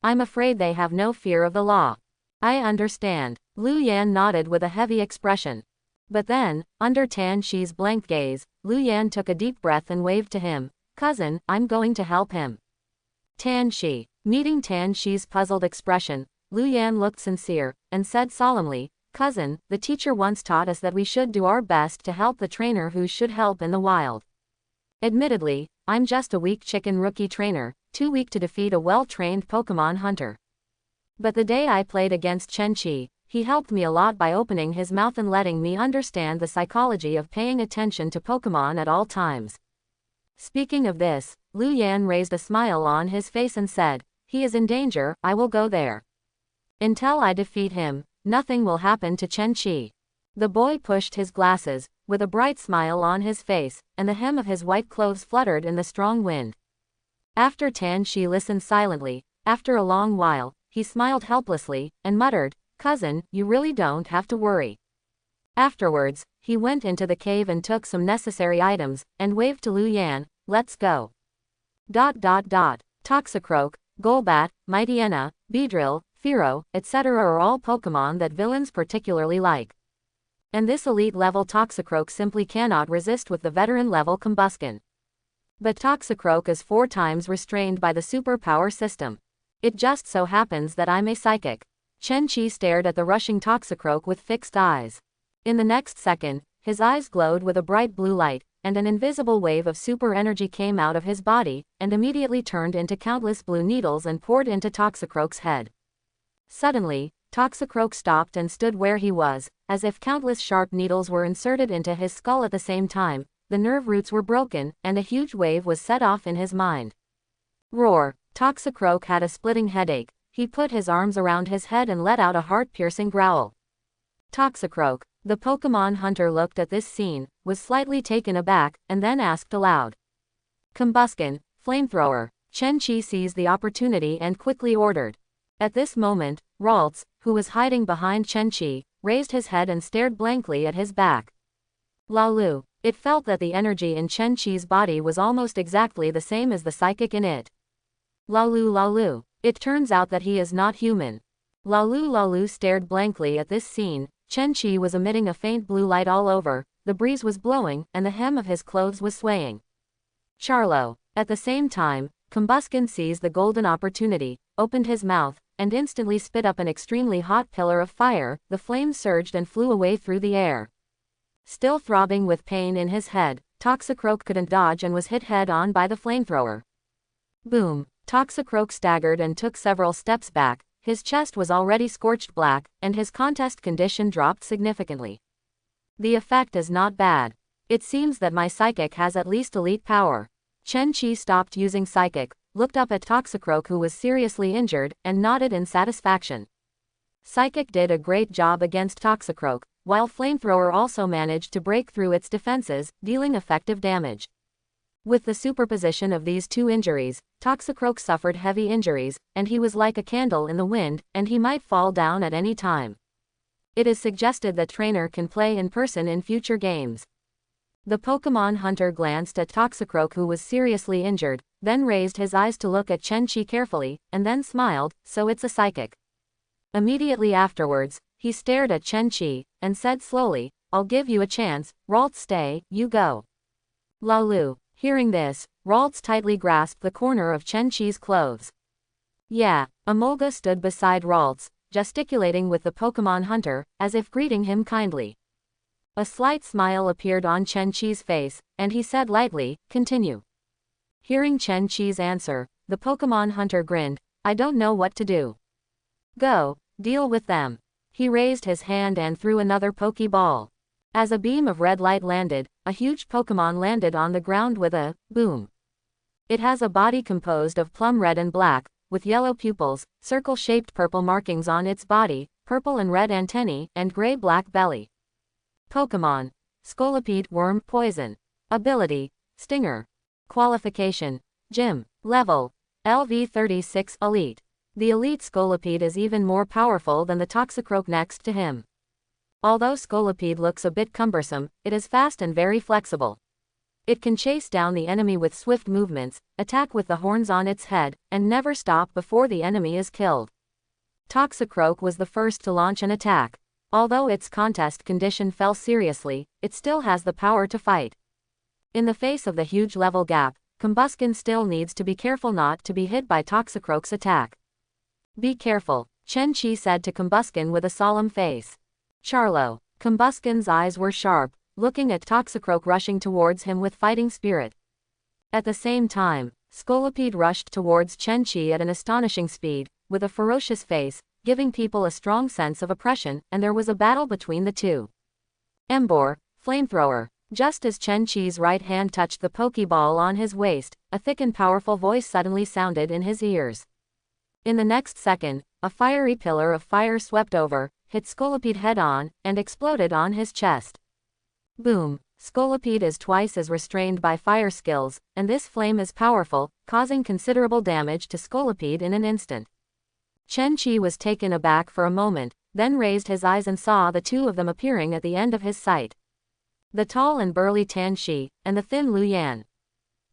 I'm afraid they have no fear of the law. I understand. Liu Yan nodded with a heavy expression. But then, under Tan Shi's blank gaze, Liu Yan took a deep breath and waved to him. "Cousin, I'm going to help him." Tan Shi. Meeting Tan Shi's puzzled expression, Liu Yan looked sincere, and said solemnly, "Cousin, the teacher once taught us that we should do our best to help the trainer who should help in the wild. Admittedly, I'm just a weak chicken rookie trainer, too weak to defeat a well-trained Pokemon hunter. But the day I played against Chen Qi, he helped me a lot by opening his mouth and letting me understand the psychology of paying attention to Pokemon at all times." Speaking of this, Liu Yan raised a smile on his face and said, "He is in danger, I will go there. Until I defeat him, nothing will happen to Chen Qi." The boy pushed his glasses, with a bright smile on his face, and the hem of his white clothes fluttered in the strong wind. After Tan Shi listened silently, after a long while, he smiled helplessly, and muttered, "Cousin, you really don't have to worry." Afterwards, he went into the cave and took some necessary items, and waved to Liu Yan, "Let's go." Toxicroak, Golbat, Mightyena, Beedrill, Fearow, etc. are all Pokemon that villains particularly like. And this elite-level Toxicroak simply cannot resist with the veteran-level Combusken. But Toxicroak is 4 times restrained by the superpower system. It just so happens that I'm a psychic. Chen Qi stared at the rushing Toxicroak with fixed eyes. In the next second, his eyes glowed with a bright blue light, and an invisible wave of super energy came out of his body, and immediately turned into countless blue needles and poured into Toxicroak's head. Suddenly, Toxicroak stopped and stood where he was, as if countless sharp needles were inserted into his skull at the same time. The nerve roots were broken, and a huge wave was set off in his mind. Roar! Toxicroak had a splitting headache. He put his arms around his head and let out a heart-piercing growl. Toxicroak. The Pokemon hunter looked at this scene, was slightly taken aback, and then asked aloud. Combusken, Flamethrower. Chen Qi seized the opportunity and quickly ordered. At this moment, Ralts, who was hiding behind Chen Qi, raised his head and stared blankly at his back. Lalu. It felt that the energy in Chen Qi's body was almost exactly the same as the psychic in it. Lalu. It turns out that he is not human. Lalu stared blankly at this scene. Chen Qi was emitting a faint blue light all over, the breeze was blowing, and the hem of his clothes was swaying. Charlo. At the same time, Combusken seized the golden opportunity, opened his mouth, and instantly spit up an extremely hot pillar of fire. The flames surged and flew away through the air. Still throbbing with pain in his head, Toxicroak couldn't dodge and was hit head-on by the flamethrower. Boom! Toxicroak staggered and took several steps back. His chest was already scorched black, and his contest condition dropped significantly. The effect is not bad. It seems that my psychic has at least elite power. Chen Qi stopped using psychic, looked up at Toxicroak who was seriously injured, and nodded in satisfaction. Psychic did a great job against Toxicroak, while Flamethrower also managed to break through its defenses, dealing effective damage. With the superposition of these two injuries, Toxicroak suffered heavy injuries, and he was like a candle in the wind, and he might fall down at any time. It is suggested that trainer can play in person in future games. The Pokemon hunter glanced at Toxicroak, who was seriously injured, then raised his eyes to look at Chen-Chi carefully, and then smiled, so it's a psychic. Immediately afterwards, he stared at Chen-Chi, and said slowly, I'll give you a chance, Ralts, stay, you go. Lalu. Hearing this, Ralts tightly grasped the corner of Chen-Chi's clothes. Yeah, Emolga stood beside Ralts, gesticulating with the Pokemon hunter, as if greeting him kindly. A slight smile appeared on Chen-Chi's face, and he said lightly, continue. Hearing Chen-Chi's answer, the Pokemon hunter grinned, I don't know what to do. Go, deal with them. He raised his hand and threw another Pokeball. As a beam of red light landed, a huge Pokemon landed on the ground with a boom. It has a body composed of plum red and black, with yellow pupils, circle-shaped purple markings on its body, purple and red antennae, and gray-black belly. Pokemon. Scolipede, Worm, Poison. Ability, Stinger. Qualification, Gym. Level, LV36 Elite. The Elite Scolipede is even more powerful than the Toxicroak next to him. Although Scolipede looks a bit cumbersome, it is fast and very flexible. It can chase down the enemy with swift movements, attack with the horns on its head, and never stop before the enemy is killed. Toxicroak was the first to launch an attack. Although its contest condition fell seriously, it still has the power to fight. In the face of the huge level gap, Combuskin still needs to be careful not to be hit by Toxicroak's attack. Be careful, Chen-Chi said to Combuskin with a solemn face. Charlo. Combuskin's eyes were sharp, looking at Toxicroak rushing towards him with fighting spirit. At the same time, Scolipede rushed towards Chen-Chi at an astonishing speed, with a ferocious face, giving people a strong sense of oppression, and there was a battle between the two. Embor, Flamethrower. Just as Chen-Chi's right hand touched the Pokeball on his waist, a thick and powerful voice suddenly sounded in his ears. In the next second, a fiery pillar of fire swept over, hit Scolipede head-on, and exploded on his chest. Boom! Scolipede is twice as restrained by fire skills, and this flame is powerful, causing considerable damage to Scolipede in an instant. Chen-Chi was taken aback for a moment, then raised his eyes and saw the two of them appearing at the end of his sight. The tall and burly Tan-Shi, and the thin Lu Yan.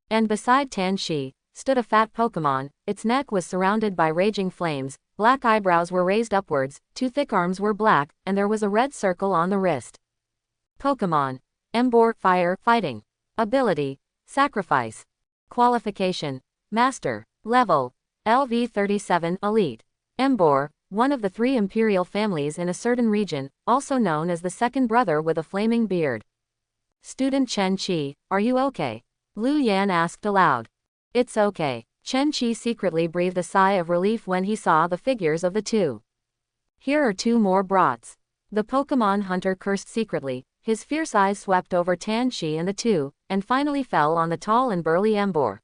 And beside Tan-Shi, stood a fat Pokemon, its neck was surrounded by raging flames, black eyebrows were raised upwards, two thick arms were black, and there was a red circle on the wrist. Pokemon. Embor, Fire, Fighting. Ability, Sacrifice. Qualification, Master. Level, LV37 Elite. Embor, one of the 3 imperial families in a certain region, also known as the second brother with a flaming beard. Student Chen-Chi, are you okay? Lu Yan asked aloud. It's okay. Chen-Chi secretly breathed a sigh of relief when he saw the figures of the two. Here are 2 more brats. The Pokemon hunter cursed secretly, his fierce eyes swept over Tan-Shi and the two, and finally fell on the tall and burly Embor.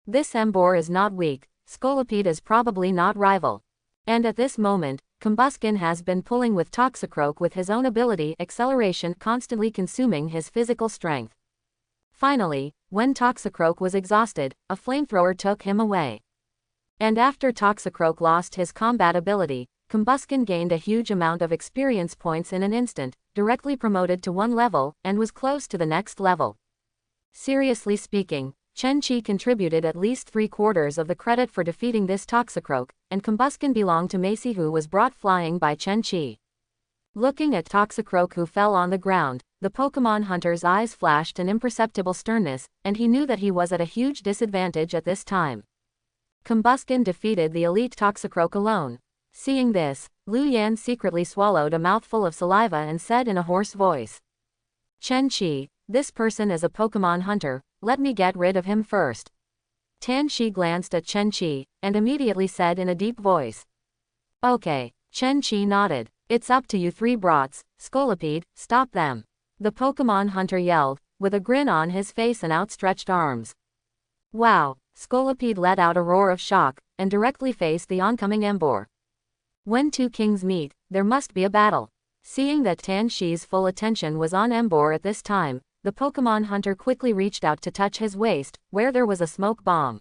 This Embor is not weak, Scolipede is probably not rival. And at this moment, Combuskin has been pulling with Toxicroak with his own ability Acceleration, constantly consuming his physical strength. Finally, when Toxicroak was exhausted, a flamethrower took him away. And after Toxicroak lost his combat ability, Combuskin gained a huge amount of experience points in an instant, directly promoted to 1 level, and was close to the next level. Seriously speaking, Chen-Chi contributed at least 3/4 of the credit for defeating this Toxicroak, and Combuskin belonged to Macy, who was brought flying by Chen-Chi. Looking at Toxicroak, who fell on the ground, the Pokemon hunter's eyes flashed an imperceptible sternness, and he knew that he was at a huge disadvantage at this time. Combuskin defeated the elite Toxicroak alone. Seeing this, Lu Yan secretly swallowed a mouthful of saliva and said in a hoarse voice, Chen-Chi, this person is a Pokemon hunter, let me get rid of him first. Tan-Shi glanced at Chen-Chi, and immediately said in a deep voice, Okay. Chen-Chi nodded. It's up to you 3 brats, Scolipede, stop them. The Pokemon hunter yelled, with a grin on his face and outstretched arms. Wow! Scolipede let out a roar of shock, and directly faced the oncoming Embor. When 2 kings meet, there must be a battle. Seeing that Tan-Shi's full attention was on Embor at this time, the Pokemon hunter quickly reached out to touch his waist, where there was a smoke bomb.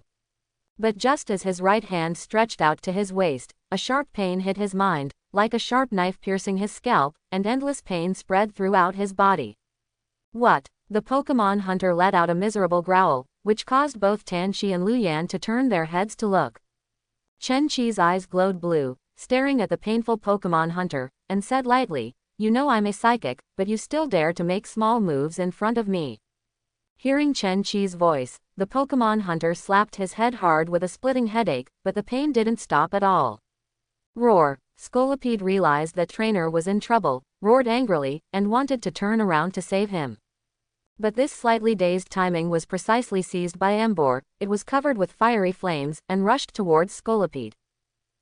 But just as his right hand stretched out to his waist, a sharp pain hit his mind, like a sharp knife piercing his scalp, and endless pain spread throughout his body. What? The Pokemon hunter let out a miserable growl, which caused both Tianqi and Luyan to turn their heads to look. Chen-Chi's eyes glowed blue, staring at the painful Pokemon hunter, and said lightly, "You know I'm a psychic, but you still dare to make small moves in front of me." Hearing Chen-Chi's voice, the Pokemon hunter slapped his head hard with a splitting headache, but the pain didn't stop at all. Roar! Scolipede realized that Trainer was in trouble, roared angrily, and wanted to turn around to save him. But this slightly dazed timing was precisely seized by Ambor. It was covered with fiery flames, and rushed towards Scolipede.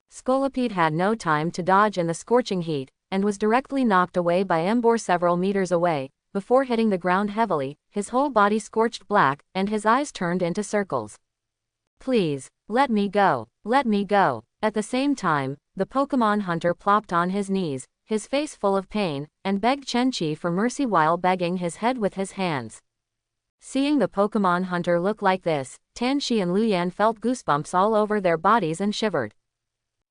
Scolipede had no time to dodge in the scorching heat, and was directly knocked away by Ambor several meters away, before hitting the ground heavily, his whole body scorched black, and his eyes turned into circles. "Please, let me go, let me go." At the same time, the Pokemon hunter plopped on his knees, his face full of pain, and begged Chen-Chi for mercy while begging his head with his hands. Seeing the Pokemon hunter look like this, Tianqi and Luyan felt goosebumps all over their bodies and shivered.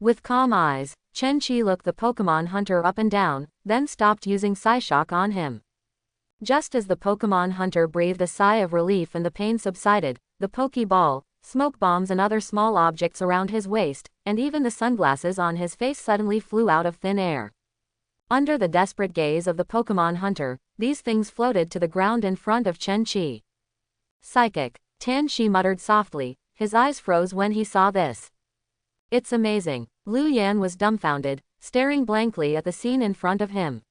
With calm eyes, Chen-Chi looked the Pokemon hunter up and down, then stopped using Psyshock on him. Just as the Pokemon hunter breathed a sigh of relief and the pain subsided, the Pokeball, smoke bombs and other small objects around his waist, and even the sunglasses on his face suddenly flew out of thin air. Under the desperate gaze of the Pokemon hunter, these things floated to the ground in front of Chen-Chi. "Psychic," Tianqi muttered softly, his eyes froze when he saw this. "It's amazing." Luyan was dumbfounded, staring blankly at the scene in front of him.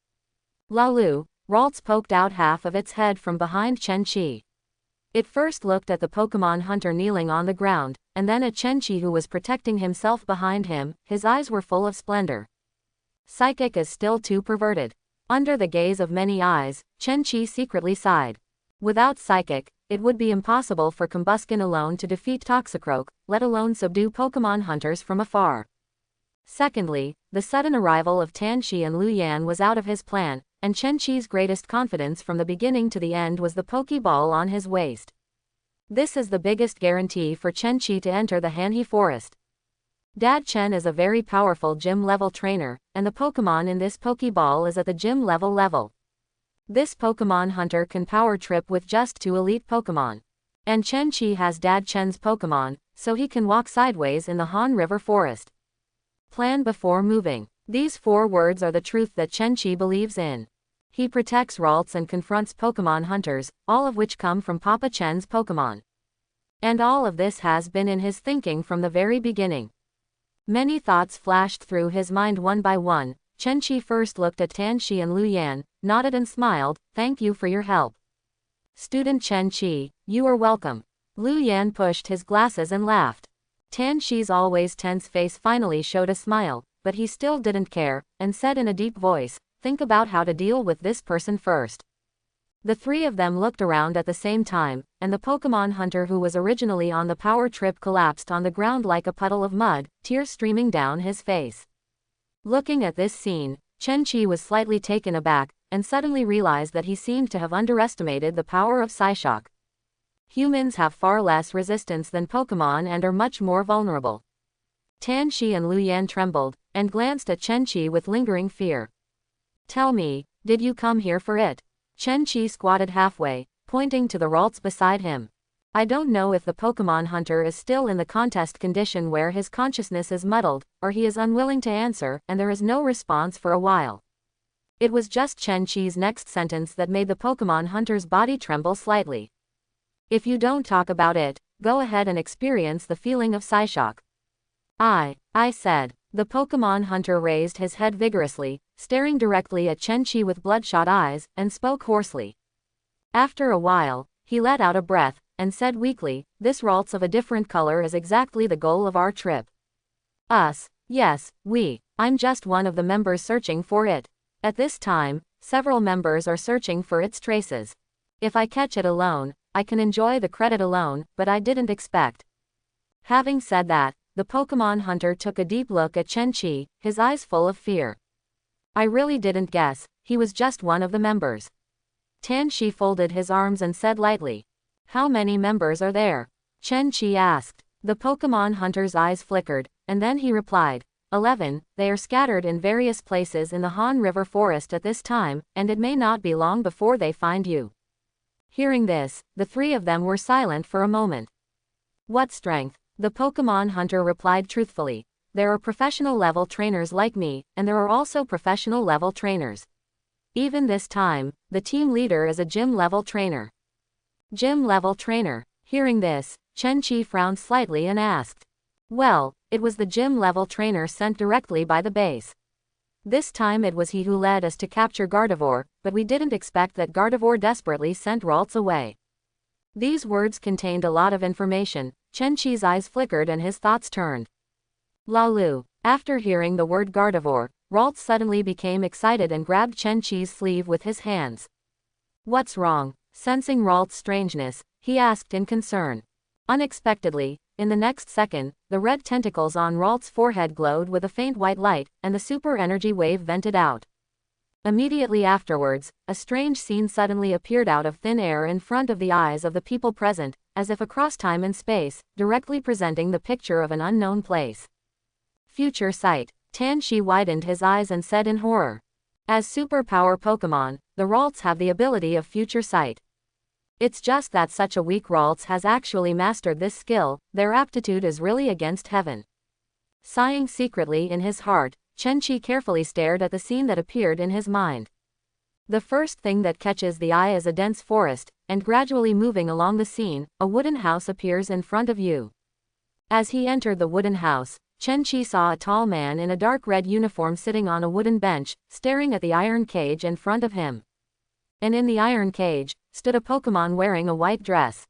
"Lalu," Ralts poked out half of its head from behind Chen-Chi. It first looked at the Pokemon hunter kneeling on the ground, and then at Chen-Chi who was protecting himself behind him. His eyes were full of splendor. "Psychic is still too perverted." Under the gaze of many eyes, Chen-Chi secretly sighed. Without Psychic, it would be impossible for Combuskin alone to defeat Toxicroak, let alone subdue Pokemon hunters from afar. Secondly, the sudden arrival of Tianqi and Luyan was out of his plan, and Chen-Chi's greatest confidence from the beginning to the end was the Pokeball on his waist. This is the biggest guarantee for Chen-Chi to enter the Hanhi Forest. Dad Chen is a very powerful gym-level trainer, and the Pokemon in this Pokeball is at the gym-level level. This Pokemon hunter can power trip with just 2 elite Pokemon. And Chen-Chi has Dad Chen's Pokemon, so he can walk sideways in the Han River Forest. Plan before moving. These 4 words are the truth that Chen-Chi believes in. He protects Ralts and confronts Pokemon hunters, all of which come from Papa Chen's Pokemon. And all of this has been in his thinking from the very beginning. Many thoughts flashed through his mind one by one. Chen-Chi first looked at Tianqi and Luyan, nodded and smiled, "Thank you for your help." "Student Chen-Chi, you are welcome." Luyan pushed his glasses and laughed. Tianqi's always tense face finally showed a smile, but he still didn't care, and said in a deep voice, "Think about how to deal with this person first." The 3 of them looked around at the same time, and the Pokemon hunter who was originally on the power trip collapsed on the ground like a puddle of mud, tears streaming down his face. Looking at this scene, Chen-Chi was slightly taken aback, and suddenly realized that he seemed to have underestimated the power of Psyshock. Humans have far less resistance than Pokemon and are much more vulnerable. Tianqi and Luyan trembled, and glanced at Chen-Chi with lingering fear. "Tell me, did you come here for it?" Chen-Chi squatted halfway, pointing to the Ralts beside him. "I don't know if the Pokemon hunter is still in the contest condition where his consciousness is muddled, or he is unwilling to answer, and there is no response for a while." It was just Chen-Chi's next sentence that made the Pokemon hunter's body tremble slightly. "If you don't talk about it, go ahead and experience the feeling of Psyshock." I said. The Pokemon hunter raised his head vigorously, staring directly at Chen-Chi with bloodshot eyes, and spoke hoarsely. After a while, he let out a breath, and said weakly, "This Ralts of a different color is exactly the goal of our trip." "Us? Yes, we. I'm just one of the members searching for it. At this time, several members are searching for its traces. If I catch it alone, I can enjoy the credit alone, but I didn't expect." Having said that, the Pokemon hunter took a deep look at Chen-Chi, his eyes full of fear. "I really didn't guess, he was just one of the members." Tan Shi folded his arms and said lightly. How many members are there? Chen Qi asked. The Pokemon hunter's eyes flickered, and then he replied. 11, they are scattered in various places in the Han River Forest at this time, and it may not be long before they find you. Hearing this, the three of them were silent for a moment. What strength? The Pokemon hunter replied truthfully. There are professional level trainers like me, and there are also professional level trainers. Even this time, the team leader is a gym level trainer. Gym level trainer. Hearing this, Chen Qi frowned slightly and asked. Well, it was the gym level trainer sent directly by the base. This time it was he who led us to capture Gardevoir, but we didn't expect that Gardevoir desperately sent Ralts away. These words contained a lot of information. Chen Qi's eyes flickered and his thoughts turned. Lalu. After hearing the word Gardevoir, Ralts suddenly became excited and grabbed Chen Qi's sleeve with his hands. What's wrong? Sensing Ralts' strangeness, he asked in concern. Unexpectedly, in the next second, the red tentacles on Ralts' forehead glowed with a faint white light, and the super energy wave vented out. Immediately afterwards, a strange scene suddenly appeared out of thin air in front of the eyes of the people present, as if across time and space, directly presenting the picture of an unknown place. Future sight. Tan Shi widened his eyes and said in horror. As superpower Pokemon, the Ralts have the ability of future sight. It's just that such a weak Ralts has actually mastered this skill, their aptitude is really against heaven. Sighing secretly in his heart, Chen Qi carefully stared at the scene that appeared in his mind. The first thing that catches the eye is a dense forest, and gradually moving along the scene, a wooden house appears in front of you. As he entered the wooden house, Chen Qi saw a tall man in a dark red uniform sitting on a wooden bench, staring at the iron cage in front of him. And in the iron cage, stood a Pokemon wearing a white dress.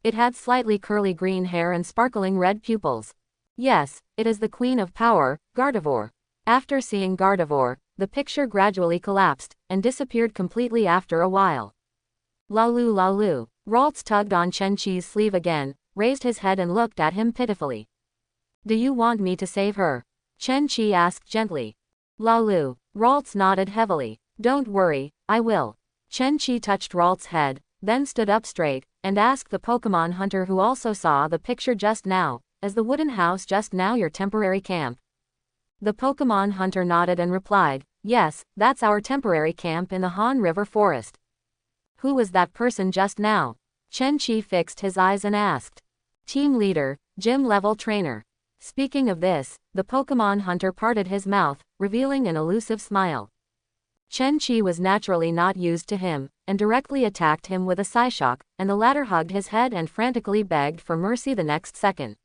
It had slightly curly green hair and sparkling red pupils. Yes, it is the Queen of Power, Gardevoir. After seeing Gardevoir, the picture gradually collapsed, and disappeared completely after a while. Lalu Lalu. Ralts tugged on Chen Qi's sleeve again, raised his head and looked at him pitifully. Do you want me to save her? Chen Qi asked gently. Lalu. Ralts nodded heavily. Don't worry, I will. Chen Qi touched Ralts' head, then stood up straight, and asked the Pokemon hunter who also saw the picture just now, is the wooden house just now your temporary camp? The Pokemon hunter nodded and replied, yes, that's our temporary camp in the Han River Forest. Who was that person just now? Chen Qi fixed his eyes and asked. Team leader, gym level trainer. Speaking of this, the Pokemon hunter parted his mouth, revealing an elusive smile. Chen Qi was naturally not used to him, and directly attacked him with a Psyshock, and the latter hugged his head and frantically begged for mercy the next second.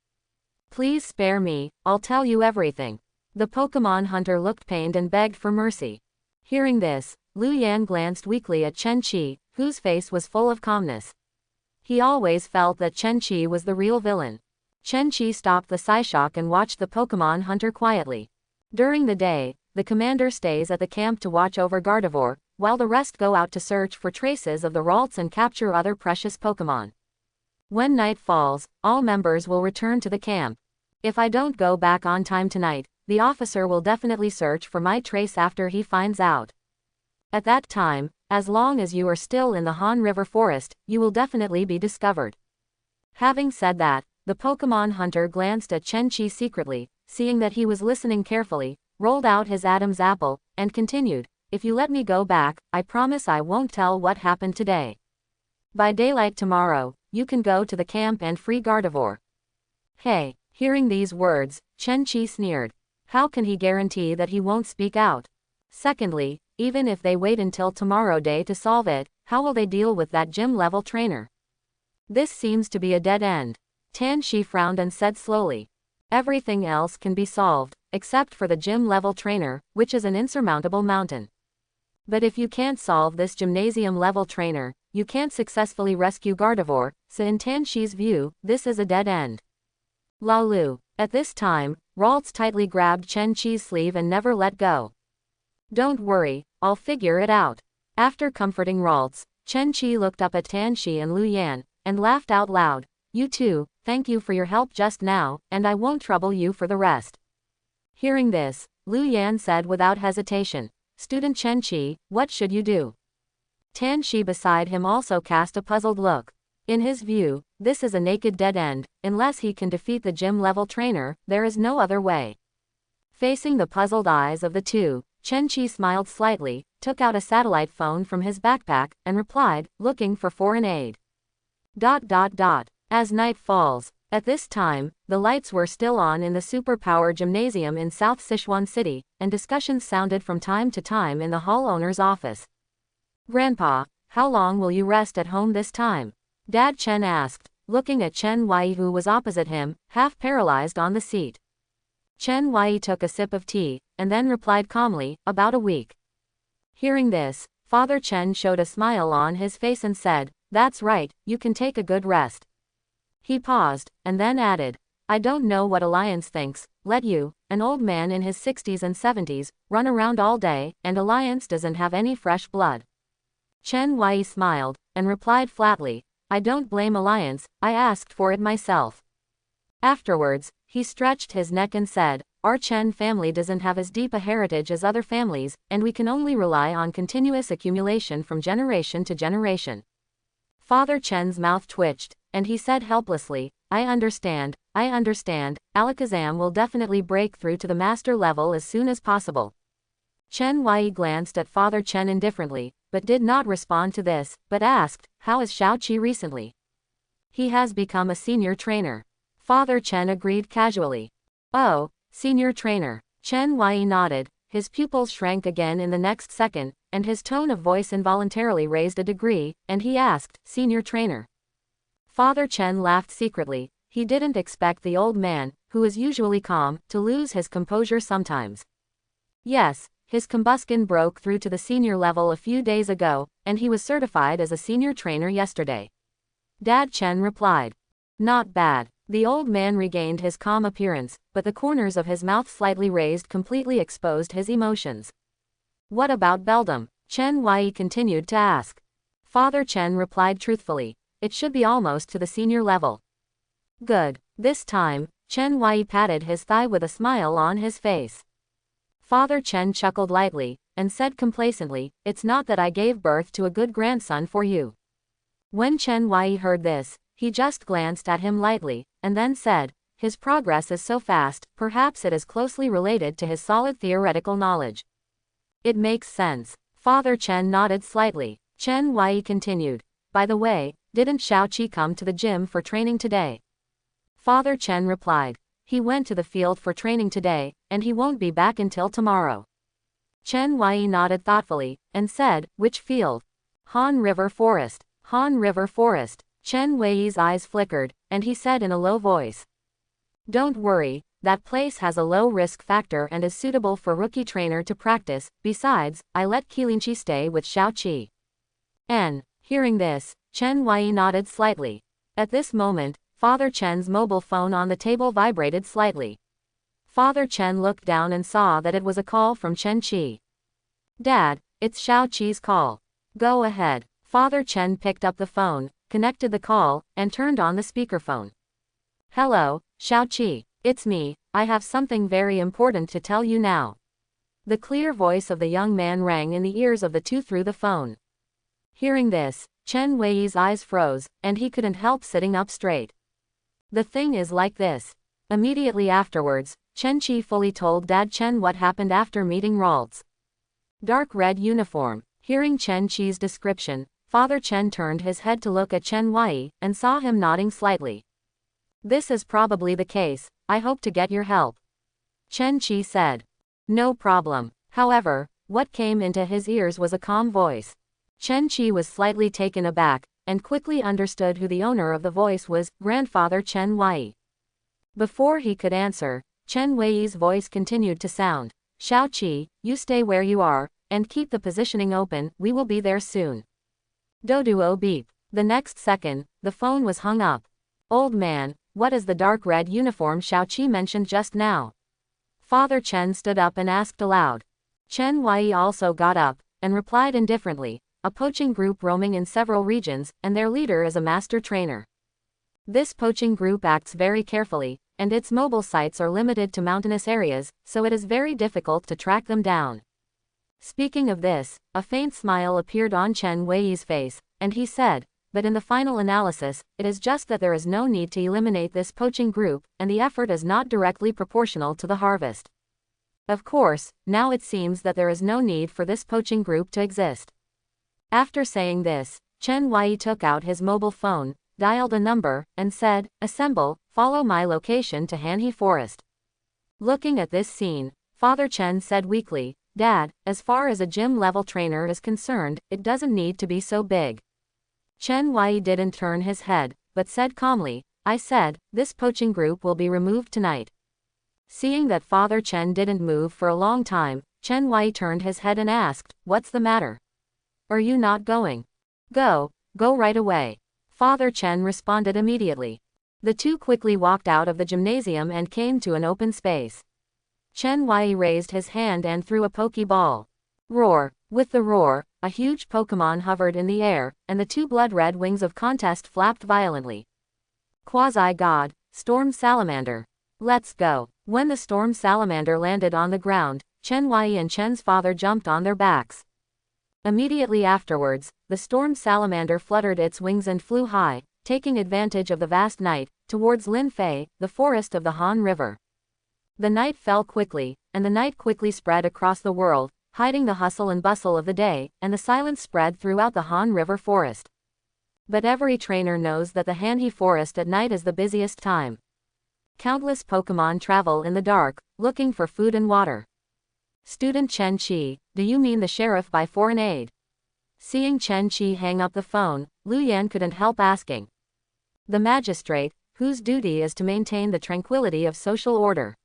Please spare me, I'll tell you everything. The Pokemon hunter looked pained and begged for mercy. Hearing this, Lu Yan glanced weakly at Chen Qi, whose face was full of calmness. He always felt that Chen Qi was the real villain. Chen Qi stopped the Psyshock and watched the Pokemon hunter quietly. During the day, the commander stays at the camp to watch over Gardevoir, while the rest go out to search for traces of the Ralts and capture other precious Pokemon. When night falls, all members will return to the camp. If I don't go back on time tonight, the officer will definitely search for my trace after he finds out. At that time, as long as you are still in the Han River Forest, you will definitely be discovered. Having said that, the Pokemon hunter glanced at Chen Qi secretly, seeing that he was listening carefully, rolled out his Adam's apple, and continued, if you let me go back, I promise I won't tell what happened today. By daylight tomorrow, you can go to the camp and free Gardevoir. Hey, hearing these words, Chen Qi sneered. How can he guarantee that he won't speak out? Secondly, even if they wait until tomorrow day to solve it, how will they deal with that gym-level trainer? This seems to be a dead end. Tan Shi frowned and said slowly. Everything else can be solved, except for the gym-level trainer, which is an insurmountable mountain. But if you can't solve this gymnasium-level trainer, you can't successfully rescue Gardevoir, so in Tan Shi's view, this is a dead end. Lalu. At this time, Ralts tightly grabbed Chen Qi's sleeve and never let go. Don't worry, I'll figure it out. After comforting Ralts, Chen Qi looked up at Tan Shi and Lu Yan, and laughed out loud. You too, thank you for your help just now, and I won't trouble you for the rest. Hearing this, Lu Yan said without hesitation, Student Chen Qi, what should you do? Tan Shi beside him also cast a puzzled look. In his view, this is a naked dead end. Unless he can defeat the gym-level trainer, there is no other way. Facing the puzzled eyes of the two, Chen Qi smiled slightly, took out a satellite phone from his backpack, and replied, looking for foreign aid. As night falls. At this time, the lights were still on in the Superpower Gymnasium in South Sichuan City, and discussions sounded from time to time in the hall owner's office. Grandpa, how long will you rest at home this time? Dad Chen asked, looking at Chen Wei who was opposite him, half paralyzed on the seat. Chen Wei took a sip of tea, and then replied calmly, about a week. Hearing this, Father Chen showed a smile on his face and said, that's right, you can take a good rest. He paused, and then added, I don't know what Alliance thinks, let you, an old man in his 60s and 70s, run around all day, and Alliance doesn't have any fresh blood. Chen Wei smiled, and replied flatly, I don't blame Alliance, I asked for it myself. Afterwards, he stretched his neck and said, our Chen family doesn't have as deep a heritage as other families, and we can only rely on continuous accumulation from generation to generation. Father Chen's mouth twitched, and he said helplessly, I understand, Alakazam will definitely break through to the master level as soon as possible. Chen Wei glanced at Father Chen indifferently, but did not respond to this, but asked, how is Xiao Qi recently? He has become a senior trainer. Father Chen agreed casually. Oh, senior trainer. Chen Wei nodded, his pupils shrank again in the next second, and his tone of voice involuntarily raised a degree, and he asked, senior trainer. Father Chen laughed secretly. He didn't expect the old man, who is usually calm, to lose his composure sometimes. Yes, his combustion broke through to the senior level a few days ago, and he was certified as a senior trainer yesterday. Dad Chen replied. Not bad. The old man regained his calm appearance, but the corners of his mouth slightly raised completely exposed his emotions. What about Beldam? Chen Wei continued to ask. Father Chen replied truthfully. It should be almost to the senior level. Good. This time, Chen Wei patted his thigh with a smile on his face. Father Chen chuckled lightly, and said complacently, it's not that I gave birth to a good grandson for you. When Chen Wei heard this, he just glanced at him lightly, and then said, his progress is so fast, perhaps it is closely related to his solid theoretical knowledge. It makes sense. Father Chen nodded slightly. Chen Wei continued. By the way, didn't Xiao Qi come to the gym for training today? Father Chen replied. He went to the field for training today, and he won't be back until tomorrow. Chen Wei nodded thoughtfully, and said, which field? Han River Forest. Han River Forest. Chen Wei's eyes flickered, and he said in a low voice. Don't worry, that place has a low risk factor and is suitable for rookie trainer to practice, besides, I let Qilinqi stay with Xiao Qi. Hearing this, Chen Wei nodded slightly. At this moment, Father Chen's mobile phone on the table vibrated slightly. Father Chen looked down and saw that it was a call from Chen Qi. Dad, it's Xiao Qi's call. Go ahead. Father Chen picked up the phone, connected the call, and turned on the speakerphone. Hello, Xiao Qi, it's me, I have something very important to tell you now. The clear voice of the young man rang in the ears of the two through the phone. Hearing this, Chen Wei's eyes froze, and he couldn't help sitting up straight. The thing is like this. Immediately afterwards, Chen Qi fully told Dad Chen what happened after meeting Ralts. Dark red uniform. Hearing Chen Qi's description, Father Chen turned his head to look at Chen Wei, and saw him nodding slightly. This is probably the case, I hope to get your help. Chen Qi said. No problem. However, what came into his ears was a calm voice. Chen Qi was slightly taken aback, and quickly understood who the owner of the voice was, Grandfather Chen Wei. Before he could answer, Chen Wei's voice continued to sound. Xiao Qi, you stay where you are, and keep the positioning open, we will be there soon. Doduo beep. The next second, the phone was hung up. Old man, what is the dark red uniform Xiao Qi mentioned just now? Father Chen stood up and asked aloud. Chen Wei also got up, and replied indifferently, a poaching group roaming in several regions, and their leader is a master trainer. This poaching group acts very carefully, and its mobile sites are limited to mountainous areas, so it is very difficult to track them down. Speaking of this, a faint smile appeared on Chen Wei's face, and he said, but in the final analysis, it is just that there is no need to eliminate this poaching group, and the effort is not directly proportional to the harvest. Of course, now it seems that there is no need for this poaching group to exist. After saying this, Chen Wei took out his mobile phone, dialed a number, and said, "Assemble, follow my location to Hanhe Forest." Looking at this scene, Father Chen said weakly, "Dad, as far as a gym-level trainer is concerned, it doesn't need to be so big." Chen Wei didn't turn his head, but said calmly, "I said, this poaching group will be removed tonight." Seeing that Father Chen didn't move for a long time, Chen Wei turned his head and asked, "What's the matter? Are you not going?" Go right away." Father Chen responded immediately. The two quickly walked out of the gymnasium and came to an open space. Chen Wei raised his hand and threw a Pokeball. Roar! With the roar, a huge Pokemon hovered in the air, and the two blood-red wings of Contest flapped violently. Quasi-God, Storm Salamander. Let's go. When the Storm Salamander landed on the ground, Chen Wei and Chen's father jumped on their backs. Immediately afterwards, the Storm Salamander fluttered its wings and flew high, taking advantage of the vast night, towards Linfei, the forest of the Han River. The night fell quickly, and the night quickly spread across the world, hiding the hustle and bustle of the day, and the silence spread throughout the Han River forest. But every trainer knows that the Hanhe Forest at night is the busiest time. Countless Pokemon travel in the dark, looking for food and water. Student Chen Qi, do you mean the sheriff by foreign aid? Seeing Chen Qi hang up the phone, Lu Yan couldn't help asking. The magistrate, whose duty is to maintain the tranquility of social order.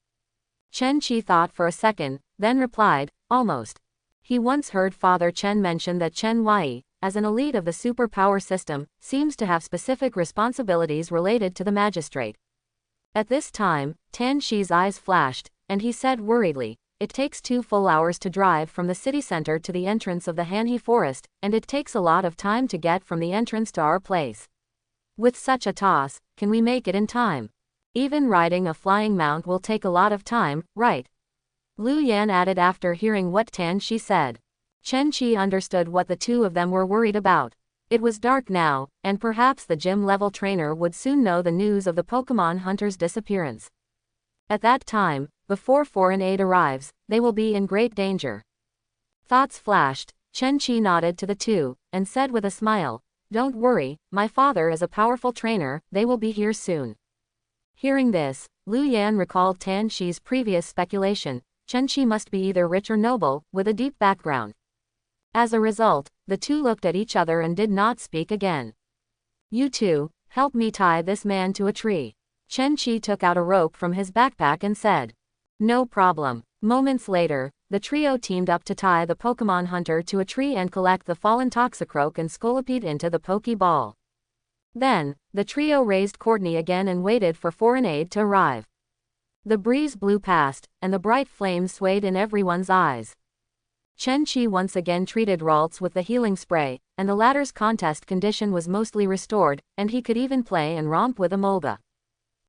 Chen Qi thought for a second, then replied, almost. He once heard Father Chen mention that Chen Wei, as an elite of the superpower system, seems to have specific responsibilities related to the magistrate. At this time, Tan Shi's eyes flashed, and he said worriedly, "It takes 2 full hours to drive from the city center to the entrance of the Hanhe Forest, and it takes a lot of time to get from the entrance to our place. With such a toss, can we make it in time? Even riding a flying mount will take a lot of time, right?" Lu Yan added after hearing what Tan Shi said. Chen Qi understood what the two of them were worried about. It was dark now, and perhaps the gym-level trainer would soon know the news of the Pokemon hunter's disappearance. At that time, before foreign aid arrives, they will be in great danger. Thoughts flashed. Chen Qi nodded to the two, and said with a smile, "Don't worry, my father is a powerful trainer, they will be here soon." Hearing this, Lu Yan recalled Tan Shi's previous speculation. Chen Qi must be either rich or noble, with a deep background. As a result, the two looked at each other and did not speak again. "You two, help me tie this man to a tree." Chen Qi took out a rope from his backpack and said, "No problem." Moments later, the trio teamed up to tie the Pokemon hunter to a tree and collect the fallen Toxicroak and Scolipede into the Pokeball. Then, the trio raised Courtney again and waited for foreign aid to arrive. The breeze blew past, and the bright flames swayed in everyone's eyes. Chen Qi once again treated Ralts with the healing spray, and the latter's contest condition was mostly restored, and he could even play and romp with Emolga.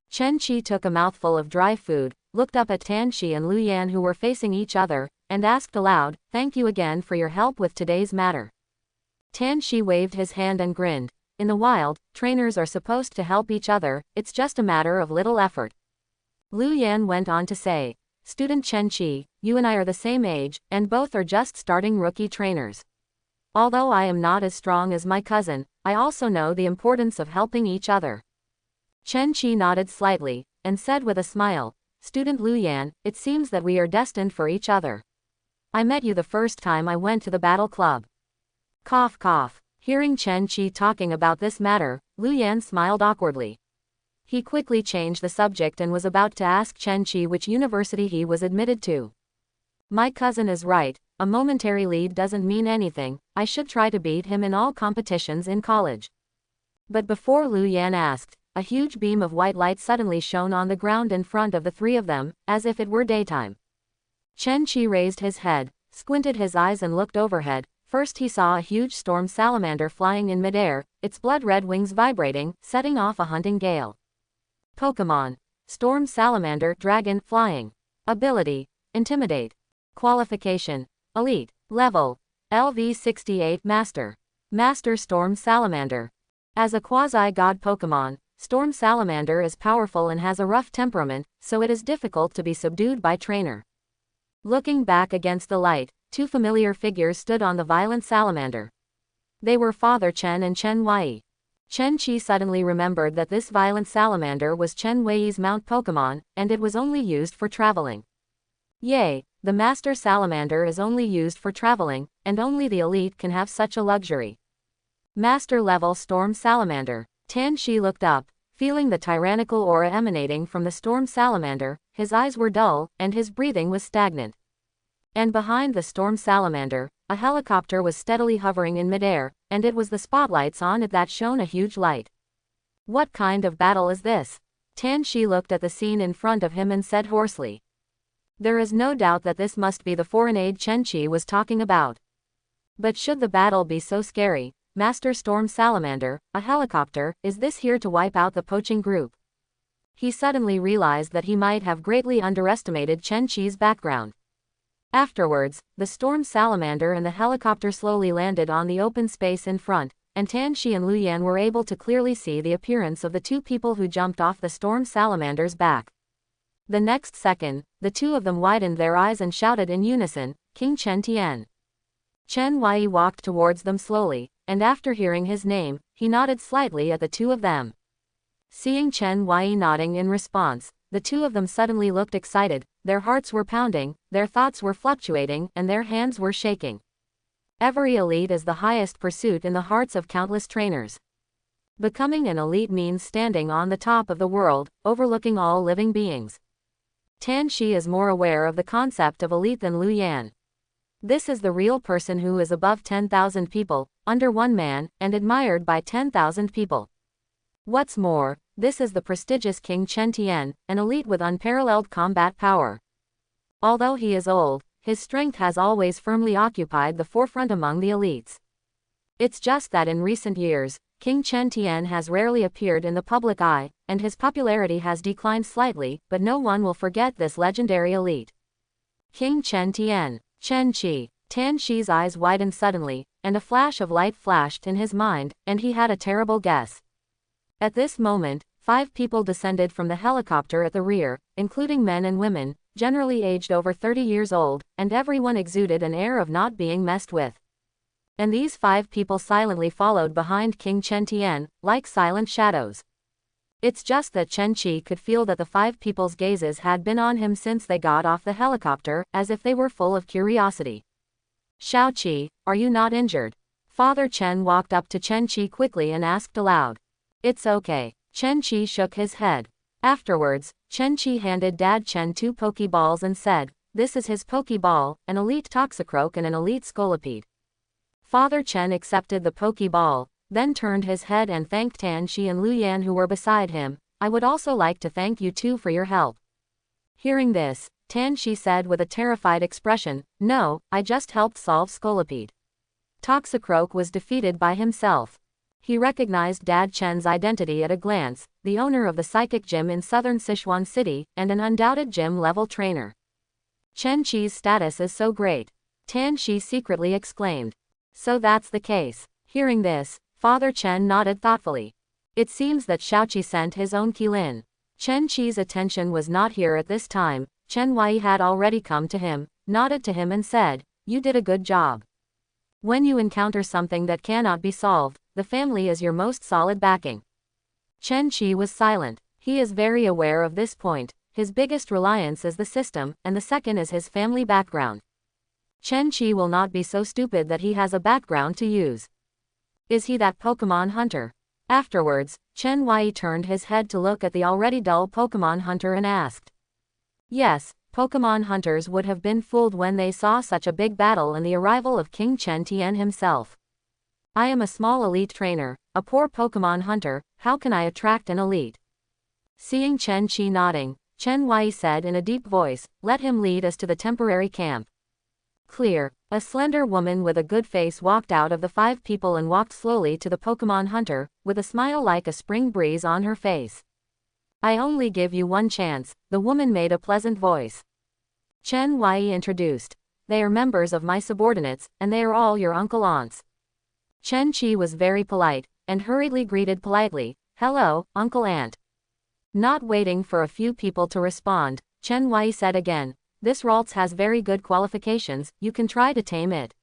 Chen Qi took a mouthful of dry food, looked up at Tan Shi and Lu Yan who were facing each other, and asked aloud, "Thank you again for your help with today's matter." Tan Shi waved his hand and grinned. In the wild, trainers are supposed to help each other, it's just a matter of little effort. Lu Yan went on to say, "Student Chen Qi, you and I are the same age, and both are just starting rookie trainers. Although I am not as strong as my cousin, I also know the importance of helping each other." Chen Qi nodded slightly, and said with a smile, "Student Lu Yan, it seems that we are destined for each other. I met you the first time I went to the battle club." Cough cough. Hearing Chen Qi talking about this matter, Lu Yan smiled awkwardly. He quickly changed the subject and was about to ask Chen Qi which university he was admitted to. "My cousin is right, a momentary lead doesn't mean anything, I should try to beat him in all competitions in college." But before Lu Yan asked, a huge beam of white light suddenly shone on the ground in front of the three of them, as if it were daytime. Chen Qi raised his head, squinted his eyes and looked overhead. First he saw a huge storm salamander flying in midair, its blood-red wings vibrating, setting off a hunting gale. Pokemon. Storm Salamander Dragon Flying. Ability. Intimidate. Qualification. Elite. Level: LV68 Master. Master Storm Salamander. As a quasi-god Pokemon, Storm Salamander is powerful and has a rough temperament, so it is difficult to be subdued by trainer. Looking back against the light, two familiar figures stood on the violent salamander. They were Father Chen and Chen Wei. Chen Qi suddenly remembered that this violent salamander was Chen Wei's mount Pokemon, and it was only used for traveling. Yay, the Master Salamander is only used for traveling, and only the elite can have such a luxury. Master level Storm Salamander. Tan Shi looked up, feeling the tyrannical aura emanating from the Storm Salamander. His eyes were dull, and his breathing was stagnant. And behind the Storm Salamander, a helicopter was steadily hovering in midair, and it was the spotlights on it that shone a huge light. What kind of battle is this? Tan Shi looked at the scene in front of him and said hoarsely. There is no doubt that this must be the foreign aid Chen Qi was talking about. But should the battle be so scary, Master Storm Salamander, a helicopter, is this here to wipe out the poaching group? He suddenly realized that he might have greatly underestimated Chen Qi's background. Afterwards, the Storm Salamander and the helicopter slowly landed on the open space in front, and Tan Shi and Lu Yan were able to clearly see the appearance of the two people who jumped off the Storm Salamander's back. The next second, the two of them widened their eyes and shouted in unison, "King Chen Tian." Chen Wei walked towards them slowly, and after hearing his name, he nodded slightly at the two of them. Seeing Chen Wei nodding in response, the two of them suddenly looked excited, their hearts were pounding, their thoughts were fluctuating, and their hands were shaking. Every elite is the highest pursuit in the hearts of countless trainers. Becoming an elite means standing on the top of the world, overlooking all living beings. Tan Shi is more aware of the concept of elite than Lu Yan. This is the real person who is above 10,000 people, under one man, and admired by 10,000 people. What's more, this is the prestigious King Chen Tian, an elite with unparalleled combat power. Although he is old, his strength has always firmly occupied the forefront among the elites. It's just that in recent years, King Chen Tian has rarely appeared in the public eye, and his popularity has declined slightly, but no one will forget this legendary elite. King Chen Tian. Chen Qi. Tan Shi's eyes widened suddenly, and a flash of light flashed in his mind, and he had a terrible guess. At this moment, 5 people descended from the helicopter at the rear, including men and women, generally aged over 30 years old, and everyone exuded an air of not being messed with. And these 5 people silently followed behind King Chen Tian, like silent shadows. It's just that Chen Qi could feel that the 5 people's gazes had been on him since they got off the helicopter, as if they were full of curiosity. "Xiao Qi, are you not injured?" Father Chen walked up to Chen Qi quickly and asked aloud. "It's okay." Chen Qi shook his head. Afterwards, Chen Qi handed Dad Chen 2 Pokeballs and said, "This is his Pokeball, an elite Toxicroak and an elite Scolipede." Father Chen accepted the Pokeball, then turned his head and thanked Tan Shi and Lu Yan who were beside him. "I would also like to thank you too for your help." Hearing this, Tan Shi said with a terrified expression, "No, I just helped solve Scolipede." Toxicroak was defeated by himself. He recognized Dad Chen's identity at a glance, the owner of the psychic gym in southern Sichuan City, and an undoubted gym-level trainer. Chen Qi's status is so great. Tan Shi secretly exclaimed. So that's the case. Hearing this, Father Chen nodded thoughtfully. It seems that Xiaoqi sent his own Qilin. Chen Qi's attention was not here at this time. Chen Wei had already come to him, nodded to him and said, "You did a good job. When you encounter something that cannot be solved, the family is your most solid backing." Chen Qi was silent. He is very aware of this point. His biggest reliance is the system, and the second is his family background. Chen Qi will not be so stupid that he has a background to use. Is he that Pokemon hunter? Afterwards, Chen Wei turned his head to look at the already dull Pokemon hunter and asked. Yes, Pokemon hunters would have been fooled when they saw such a big battle and the arrival of King Chen Tian himself. I am a small elite trainer, a poor Pokemon hunter, how can I attract an elite? Seeing Chen Qi nodding, Chen Wei said in a deep voice, "Let him lead us to the temporary camp." Clear. A slender woman with a good face walked out of the 5 people and walked slowly to the Pokemon hunter, with a smile like a spring breeze on her face. "I only give you one chance," the woman made a pleasant voice. Chen Wei introduced. they are members of my subordinates, and they are all your uncle aunts. Chen Qi was very polite, and hurriedly greeted politely, "Hello, Uncle Aunt." Not waiting for a few people to respond, Chen Wei said again, "This Ralts has very good qualifications, you can try to tame it."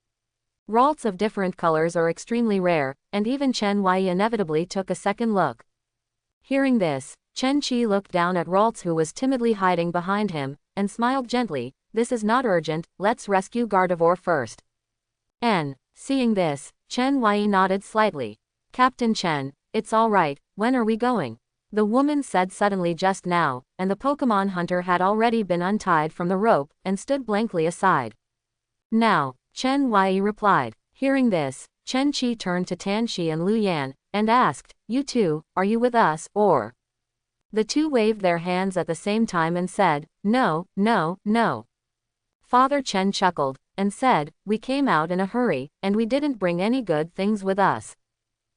Ralts of different colors are extremely rare, and even Chen Wei inevitably took a second look. Hearing this, Chen Qi looked down at Ralts, who was timidly hiding behind him, and smiled gently, "This is not urgent, let's rescue Gardevoir first." Seeing this, Chen Wei nodded slightly. "Captain Chen, it's all right, when are we going?" the woman said suddenly just now, and the Pokemon hunter had already been untied from the rope, and stood blankly aside. "Now," Chen Wei replied. Hearing this, Chen Qi turned to Tan Shi and Lu Yan, and asked, "You two, are you with us, or?" The two waved their hands at the same time and said, "No, no, no." Father Chen chuckled, and said, "We came out in a hurry, and we didn't bring any good things with us.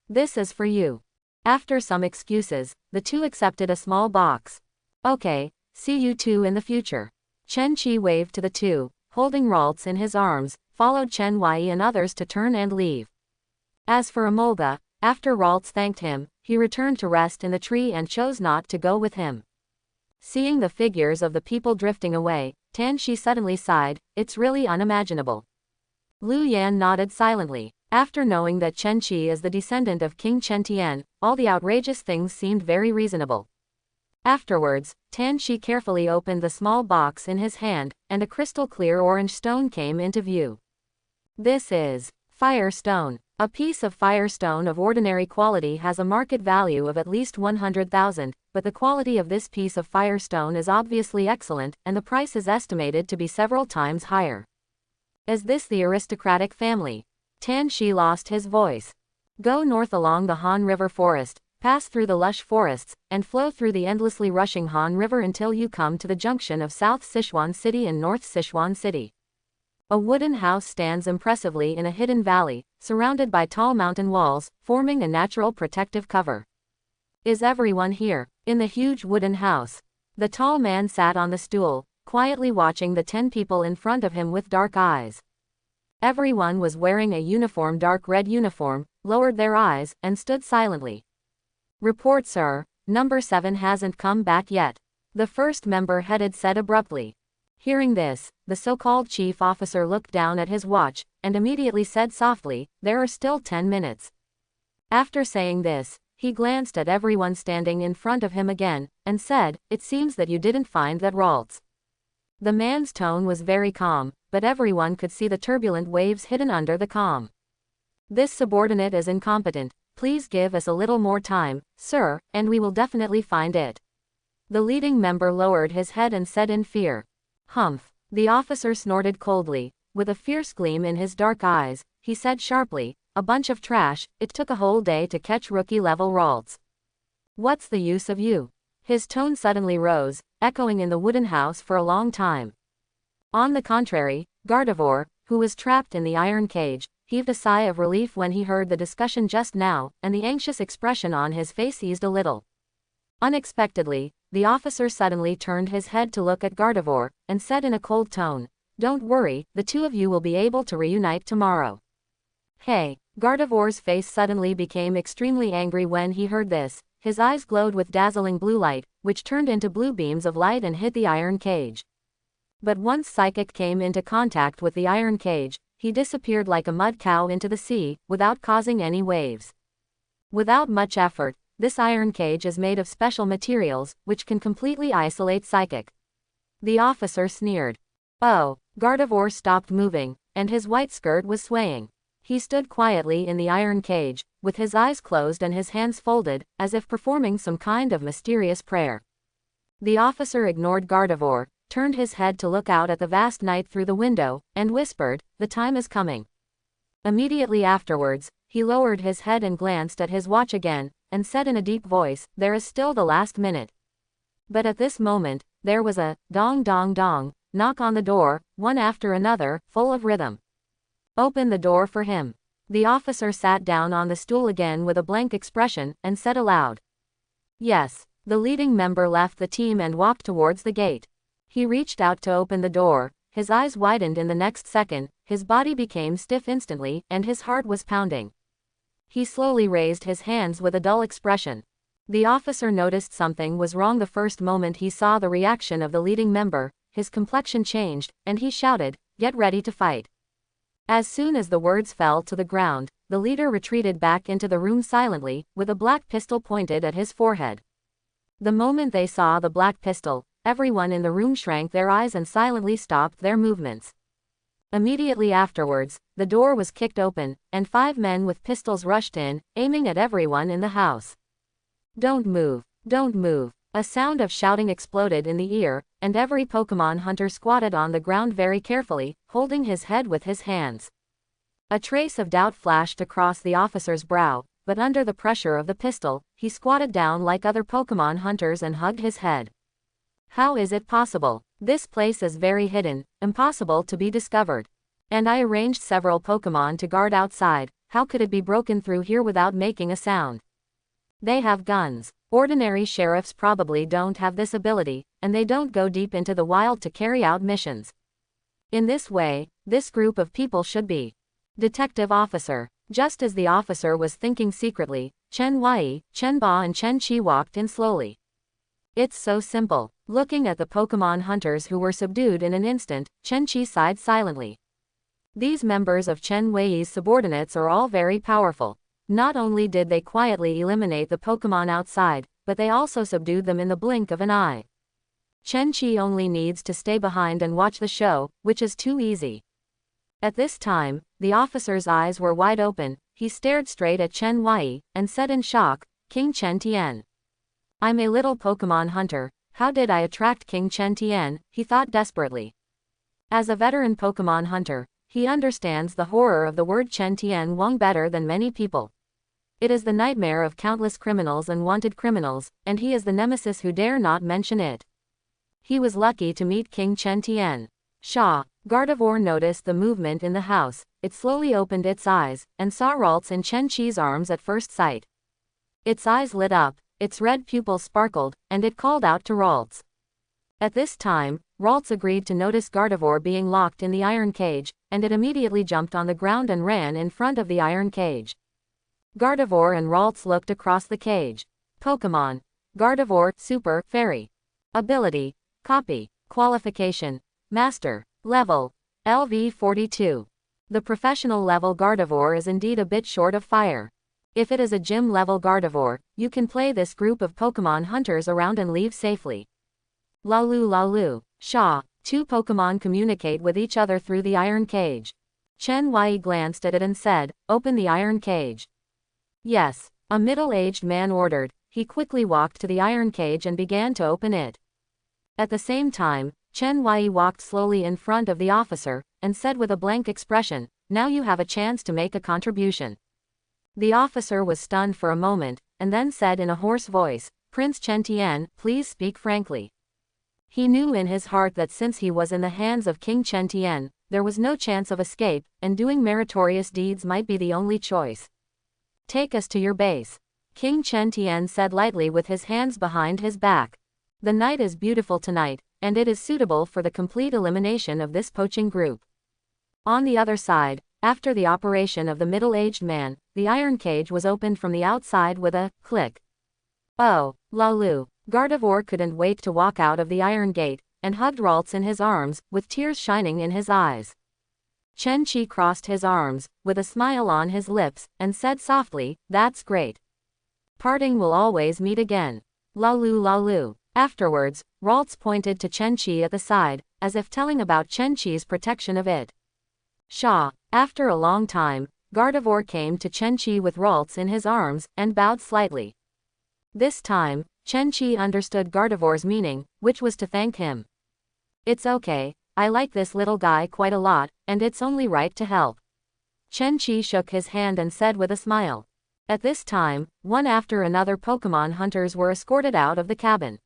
This is for you." After some excuses, the two accepted a small box. "Okay, see you two in the future." Chen Qi waved to the two, holding Ralts in his arms, followed Chen Wei and others to turn and leave. As for Emolga, after Ralts thanked him, he returned to rest in the tree and chose not to go with him. Seeing the figures of the people drifting away, Tan Shi suddenly sighed, "It's really unimaginable." Lu Yan nodded silently. After knowing that Chen Qi is the descendant of King Chen Tian, all the outrageous things seemed very reasonable. Afterwards, Tan Shi carefully opened the small box in his hand, and a crystal-clear orange stone came into view. This is Fire Stone. A piece of firestone of ordinary quality has a market value of at least 100,000, but the quality of this piece of firestone is obviously excellent, and the price is estimated to be several times higher. Is this the aristocratic family? Tan Shi lost his voice. Go north along the Han River forest, pass through the lush forests, and flow through the endlessly rushing Han River until you come to the junction of South Sichuan City and North Sichuan City. A wooden house stands impressively in a hidden valley, surrounded by tall mountain walls, forming a natural protective cover. Is everyone here? In the huge wooden house. The tall man sat on the stool, quietly watching the 10 people in front of him with dark eyes. Everyone was wearing a uniform, dark red uniform, lowered their eyes, and stood silently. "Report, sir, number 7 hasn't come back yet," the first member headed said abruptly. Hearing this, the so-called chief officer looked down at his watch, and immediately said softly, "There are still 10 minutes. After saying this, he glanced at everyone standing in front of him again, and said, "It seems that you didn't find that Ralts." The man's tone was very calm, but everyone could see the turbulent waves hidden under the calm. "This subordinate is incompetent. Please give us a little more time, sir, and we will definitely find it." The leading member lowered his head and said in fear. "Humph." The officer snorted coldly. With a fierce gleam in his dark eyes, he said sharply, "A bunch of trash, it took a whole day to catch rookie-level Ralts. What's the use of you?" His tone suddenly rose, echoing in the wooden house for a long time. On the contrary, Gardevoir, who was trapped in the iron cage, heaved a sigh of relief when he heard the discussion just now, and the anxious expression on his face eased a little. Unexpectedly, the officer suddenly turned his head to look at Gardevoir, and said in a cold tone, "Don't worry, the two of you will be able to reunite tomorrow." Hey! Gardevoir's face suddenly became extremely angry when he heard this. His eyes glowed with dazzling blue light, which turned into blue beams of light and hit the iron cage. But once Psychic came into contact with the iron cage, he disappeared like a mud cow into the sea, without causing any waves. Without much effort, this iron cage is made of special materials, which can completely isolate Psychic. The officer sneered. Oh! Gardevoir stopped moving, and his white skirt was swaying. He stood quietly in the iron cage, with his eyes closed and his hands folded, as if performing some kind of mysterious prayer. The officer ignored Gardevoir, turned his head to look out at the vast night through the window, and whispered, "The time is coming." Immediately afterwards, he lowered his head and glanced at his watch again, and said in a deep voice, "There is still the last minute." But at this moment, there was a dong dong dong knock on the door, one after another, full of rhythm. "Open the door for him." The officer sat down on the stool again with a blank expression, and said aloud. "Yes." The leading member left the team and walked towards the gate. He reached out to open the door, his eyes widened in the next second, his body became stiff instantly, and his heart was pounding. He slowly raised his hands with a dull expression. The officer noticed something was wrong the first moment he saw the reaction of the leading member. His complexion changed, and he shouted, "Get ready to fight." As soon as the words fell to the ground, the leader retreated back into the room silently, with a black pistol pointed at his forehead. The moment they saw the black pistol, everyone in the room shrank their eyes and silently stopped their movements. Immediately afterwards, the door was kicked open, and 5 men with pistols rushed in, aiming at everyone in the house. "Don't move! Don't move!" A sound of shouting exploded in the ear, and every Pokemon hunter squatted on the ground very carefully, holding his head with his hands. A trace of doubt flashed across the officer's brow, but under the pressure of the pistol, he squatted down like other Pokemon hunters and hugged his head. How is it possible? This place is very hidden, impossible to be discovered. And I arranged several Pokemon to guard outside. How could it be broken through here without making a sound? They have guns. Ordinary sheriffs probably don't have this ability, and they don't go deep into the wild to carry out missions. In this way, this group of people should be. Detective officer. Just as the officer was thinking secretly, Chen Wei, Chen Ba and Chen Qi walked in slowly. It's so simple. Looking at the Pokemon hunters who were subdued in an instant, Chen Qi sighed silently. These members of Chen Wei's subordinates are all very powerful. Not only did they quietly eliminate the Pokemon outside, but they also subdued them in the blink of an eye. Chen Qi only needs to stay behind and watch the show, which is too easy. At this time, the officer's eyes were wide open. He stared straight at Chen Wei, and said in shock, "King Chen Tian. I'm a little Pokemon hunter. How did I attract King Chen Tian?" he thought desperately. As a veteran Pokemon hunter, he understands the horror of the word Chen Tian Wang better than many people. It is the nightmare of countless criminals and wanted criminals, and he is the nemesis who dare not mention it. He was lucky to meet King Chen Tian. Shaw. Gardevoir noticed the movement in the house. It slowly opened its eyes, and saw Ralts in Chen Qi's arms at first sight. Its eyes lit up, its red pupils sparkled, and it called out to Ralts. At this time, Ralts agreed to notice Gardevoir being locked in the iron cage, and it immediately jumped on the ground and ran in front of the iron cage. Gardevoir and Ralts looked across the cage. Pokemon. Gardevoir, Super, Fairy. Ability. Copy. Qualification. Master. Level. LV42. The professional level Gardevoir is indeed a bit short of fire. If it is a gym level Gardevoir, you can play this group of Pokemon hunters around and leave safely. Lalu Lalu. Shaw. 2 Pokemon communicate with each other through the iron cage. Chen Wei glanced at it and said, "Open the iron cage." Yes. A middle-aged man ordered. He quickly walked to the iron cage and began to open it. At the same time, Chen Wei walked slowly in front of the officer, and said with a blank expression, "Now you have a chance to make a contribution." The officer was stunned for a moment, and then said in a hoarse voice, "Prince Chen Tian, please speak frankly." He knew in his heart that since he was in the hands of King Chen Tian, there was no chance of escape, and doing meritorious deeds might be the only choice. "Take us to your base," King Chen Tian said lightly with his hands behind his back. "The night is beautiful tonight, and it is suitable for the complete elimination of this poaching group." On the other side, after the operation of the middle-aged man, the iron cage was opened from the outside with a click. "Oh, Lalu." Gardevoir couldn't wait to walk out of the iron gate, and hugged Ralts in his arms, with tears shining in his eyes. Chen Qi crossed his arms, with a smile on his lips, and said softly, "That's great. Parting will always meet again. Lalu Lalu." Afterwards, Ralts pointed to Chen Qi at the side, as if telling about Chen Qi's protection of it. Shaw. After a long time, Gardevoir came to Chen Qi with Ralts in his arms, and bowed slightly. This time, Chen Qi understood Gardevoir's meaning, which was to thank him. "It's okay, I like this little guy quite a lot, and it's only right to help." Chen Qi shook his hand and said with a smile. At this time, one after another Pokemon hunters were escorted out of the cabin.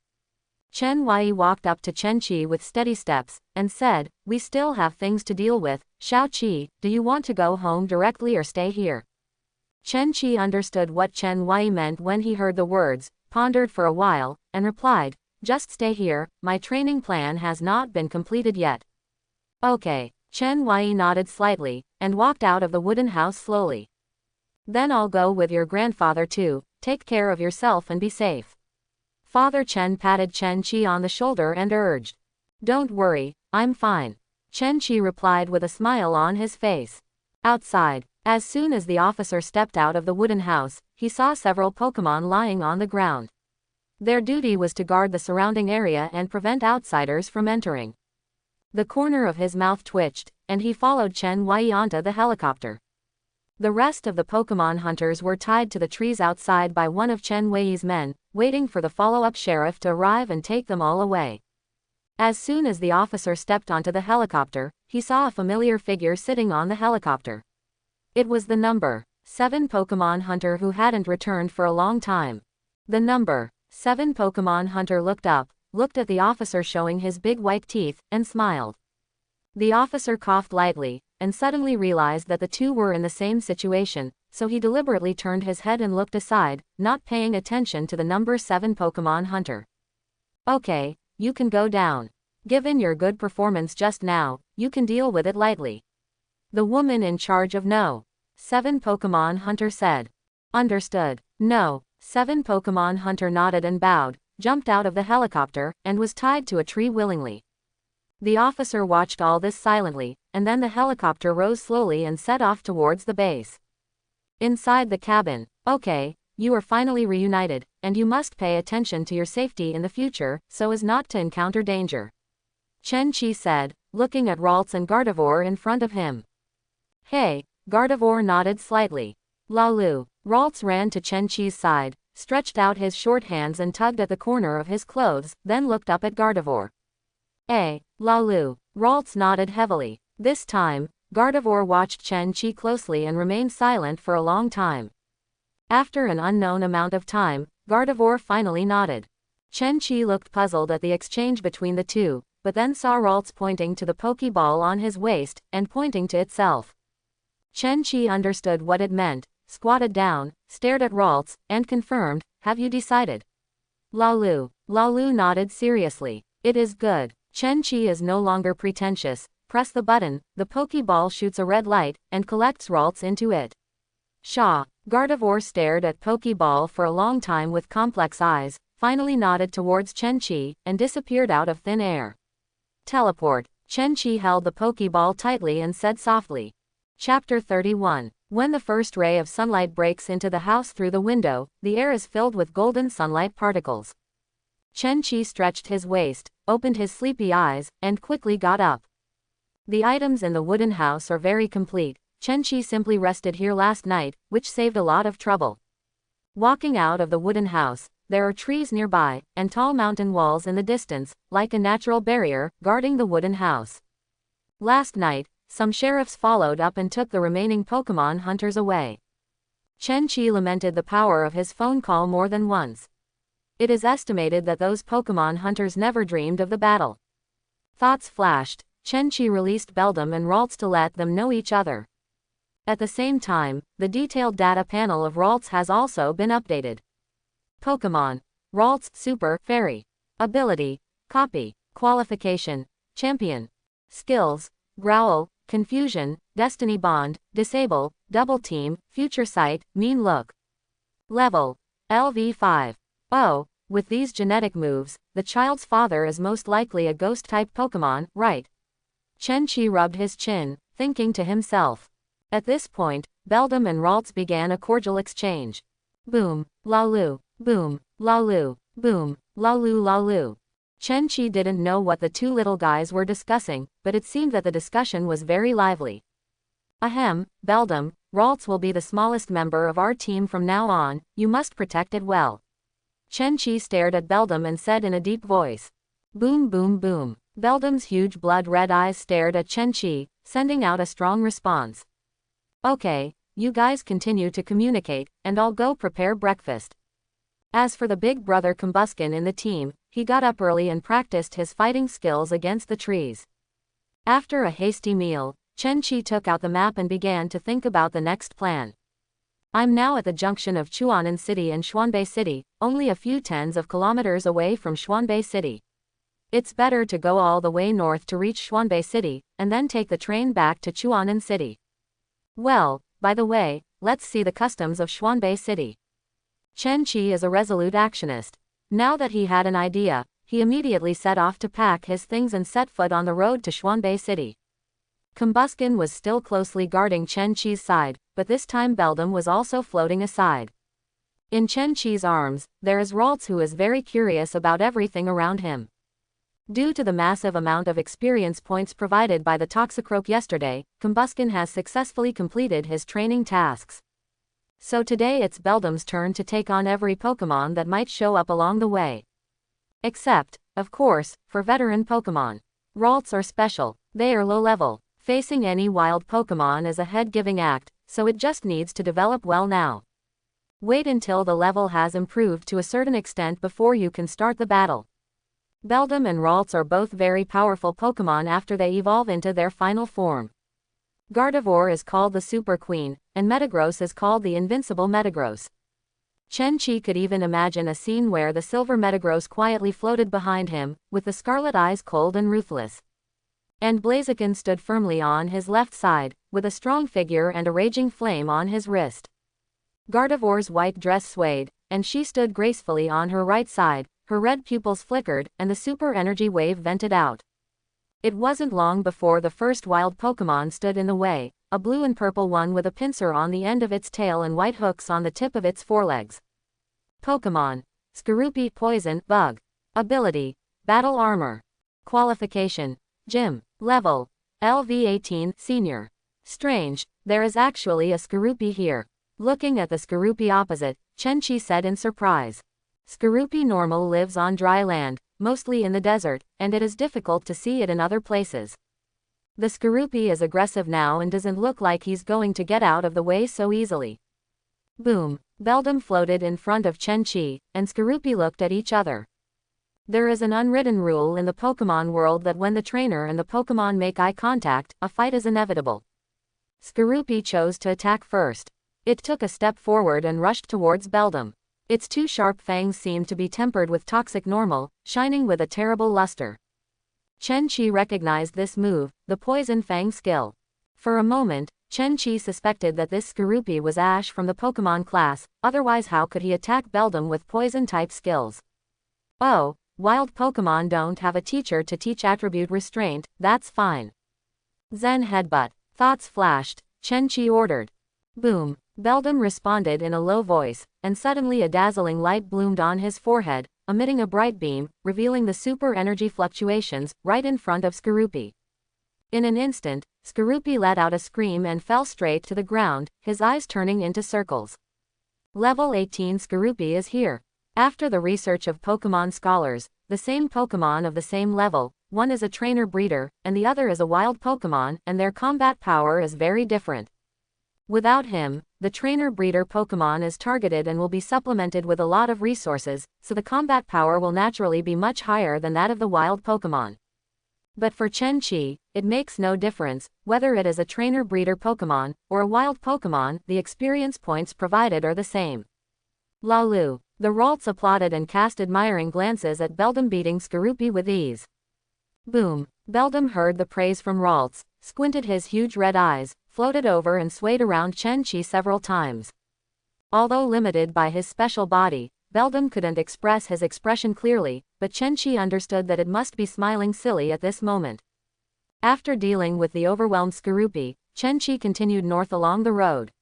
Chen Wei walked up to Chen Qi with steady steps, and said, "We still have things to deal with. Xiao Qi, do you want to go home directly or stay here?" Chen Qi understood what Chen Wei meant when he heard the words, pondered for a while, and replied, "Just stay here, my training plan has not been completed yet." Okay. Chen Wei nodded slightly, and walked out of the wooden house slowly. Then I'll go with your grandfather too. Take care of yourself and be safe. Father Chen patted Chen Qi on the shoulder and urged. Don't worry, I'm fine. Chen Qi replied with a smile on his face. Outside, as soon as the officer stepped out of the wooden house, he saw several Pokemon lying on the ground. Their duty was to guard the surrounding area and prevent outsiders from entering. The corner of his mouth twitched, and he followed Chen Wei onto the helicopter. The rest of the Pokemon hunters were tied to the trees outside by one of Chen Wei's men, waiting for the follow-up sheriff to arrive and take them all away. As soon as the officer stepped onto the helicopter, he saw a familiar figure sitting on the helicopter. It was the number 7 Pokemon hunter who hadn't returned for a long time. The number 7 Pokemon hunter looked up, looked at the officer showing his big white teeth, and smiled. The officer coughed lightly, and suddenly realized that the two were in the same situation, so he deliberately turned his head and looked aside, not paying attention to the number 7 Pokemon hunter. Okay, you can go down. Given your good performance just now, you can deal with it lightly. The woman in charge of No. 7 Pokemon hunter said. Understood. No. 7 Pokemon hunter nodded and bowed, jumped out of the helicopter, and was tied to a tree willingly. The officer watched all this silently, and then the helicopter rose slowly and set off towards the base. Inside the cabin, okay, you are finally reunited, and you must pay attention to your safety in the future, so as not to encounter danger. Chen Qi said, looking at Ralts and Gardevoir in front of him. Hey, Gardevoir nodded slightly. Lalu. Ralts ran to Chen Qi's side, stretched out his short hands and tugged at the corner of his clothes, then looked up at Gardevoir. Lalu. Ralts nodded heavily. This time, Gardevoir watched Chen Qi closely and remained silent for a long time. After an unknown amount of time, Gardevoir finally nodded. Chen Qi looked puzzled at the exchange between the two, but then saw Ralts pointing to the Pokeball on his waist, and pointing to itself. Chen Qi understood what it meant, squatted down, stared at Ralts, and confirmed, have you decided? Lalu. Lalu nodded seriously. It is good. Chen Qi is no longer pretentious. Press the button, the Pokeball shoots a red light, and collects Ralts into it. Shaw. Gardevoir stared at Pokeball for a long time with complex eyes, finally nodded towards Chen Qi, and disappeared out of thin air. Teleport. Chen Qi held the Pokeball tightly and said softly. Chapter 31. When the first ray of sunlight breaks into the house through the window, the air is filled with golden sunlight particles. Chen Qi stretched his waist, opened his sleepy eyes, and quickly got up. The items in the wooden house are very complete. Chen Qi simply rested here last night, which saved a lot of trouble. Walking out of the wooden house, there are trees nearby, and tall mountain walls in the distance, like a natural barrier, guarding the wooden house. Last night, some sheriffs followed up and took the remaining Pokemon hunters away. Chen Qi lamented the power of his phone call more than once. It is estimated that those Pokemon hunters never dreamed of the battle. Thoughts flashed. Chen Qi released Beldum and Ralts to let them know each other. At the same time, the detailed data panel of Ralts has also been updated. Pokemon. Ralts, Super, Fairy. Ability, Copy. Qualification, Champion. Skills, Growl, Confusion, Destiny Bond, Disable, Double Team, Future Sight, Mean Look. Level, LV5. Oh, with these genetic moves, the child's father is most likely a ghost-type Pokemon, right? Chen Qi rubbed his chin, thinking to himself. At this point, Beldum and Ralts began a cordial exchange. Boom, Lalu, boom, Lalu, boom, Lalu Lalu. Chen Qi didn't know what the two little guys were discussing, but it seemed that the discussion was very lively. Ahem, Beldum, Ralts will be the smallest member of our team from now on, you must protect it well. Chen Qi stared at Beldum and said in a deep voice. Boom boom boom. Beldum's huge blood-red eyes stared at Chen Qi, sending out a strong response. Okay, you guys continue to communicate, and I'll go prepare breakfast. As for the big brother Combuskin in the team, he got up early and practiced his fighting skills against the trees. After a hasty meal, Chen Qi took out the map and began to think about the next plan. I'm now at the junction of Chuanan City and Xuanbei City, only a few tens of kilometers away from Xuanbei City. It's better to go all the way north to reach Xuanbei City, and then take the train back to Chuanan City. Well, by the way, let's see the customs of Xuanbei City. Chen Qi is a resolute actionist. Now that he had an idea, he immediately set off to pack his things and set foot on the road to Xuanbei City. Combuskin was still closely guarding Chen Qi's side, but this time Beldam was also floating aside. In Chen Qi's arms, there is Raltz, who is very curious about everything around him. Due to the massive amount of experience points provided by the Toxicroak yesterday, Combuskin has successfully completed his training tasks. So today it's Beldam's turn to take on every Pokémon that might show up along the way. Except, of course, for veteran Pokémon. Ralts are special, they are low level. Facing any wild Pokémon is a head-giving act, so it just needs to develop well now. Wait until the level has improved to a certain extent before you can start the battle. Beldam and Ralts are both very powerful Pokémon after they evolve into their final form. Gardevoir is called the Super Queen, and Metagross is called the Invincible Metagross. Chen Qi could even imagine a scene where the silver Metagross quietly floated behind him, with the scarlet eyes cold and ruthless. And Blaziken stood firmly on his left side, with a strong figure and a raging flame on his wrist. Gardevoir's white dress swayed, and she stood gracefully on her right side. Her red pupils flickered, and the super energy wave vented out. It wasn't long before the first wild Pokémon stood in the way, a blue and purple one with a pincer on the end of its tail and white hooks on the tip of its forelegs. Pokémon. Skorupi Poison Bug. Ability. Battle Armor. Qualification. Gym. Level. LV18 Senior. Strange, there is actually a Skorupi here. Looking at the Skorupi opposite, Chen Qi said in surprise. Skorupi normal lives on dry land, mostly in the desert, and it is difficult to see it in other places. The Skorupi is aggressive now and doesn't look like he's going to get out of the way so easily. Boom! Beldam floated in front of Chen Qi, and Skorupi looked at each other. There is an unwritten rule in the Pokémon world that when the trainer and the Pokémon make eye contact, a fight is inevitable. Skorupi chose to attack first. It took a step forward and rushed towards Beldam. Its two sharp fangs seemed to be tempered with toxic normal, shining with a terrible luster. Chen Qi recognized this move, the Poison Fang skill. For a moment, Chen Qi suspected that this Skorupi was Ash from the Pokémon class, otherwise how could he attack Beldam with Poison-type skills? Oh, wild Pokémon don't have a teacher to teach attribute restraint, that's fine. Zen Headbutt. Thoughts flashed, Chen Qi ordered. Boom! Beldam responded in a low voice, and suddenly a dazzling light bloomed on his forehead, emitting a bright beam, revealing the super energy fluctuations, right in front of Skorupi. In an instant, Skorupi let out a scream and fell straight to the ground, his eyes turning into circles. Level 18 Skorupi is here. After the research of Pokémon scholars, the same Pokémon of the same level, one is a trainer breeder, and the other is a wild Pokémon, and their combat power is very different. Without him, the trainer-breeder Pokémon is targeted and will be supplemented with a lot of resources, so the combat power will naturally be much higher than that of the wild Pokémon. But for Chen Qi, it makes no difference, whether it is a trainer-breeder Pokémon, or a wild Pokémon, the experience points provided are the same. Lalu. The Ralts applauded and cast admiring glances at Beldam beating Skorupi with ease. Boom! Beldam heard the praise from Ralts, squinted his huge red eyes, floated over and swayed around Chen Qi several times. Although limited by his special body, Beldam couldn't express his expression clearly, but Chen Qi understood that it must be smiling silly at this moment. After dealing with the overwhelmed Skorupi, Chen Qi continued north along the road.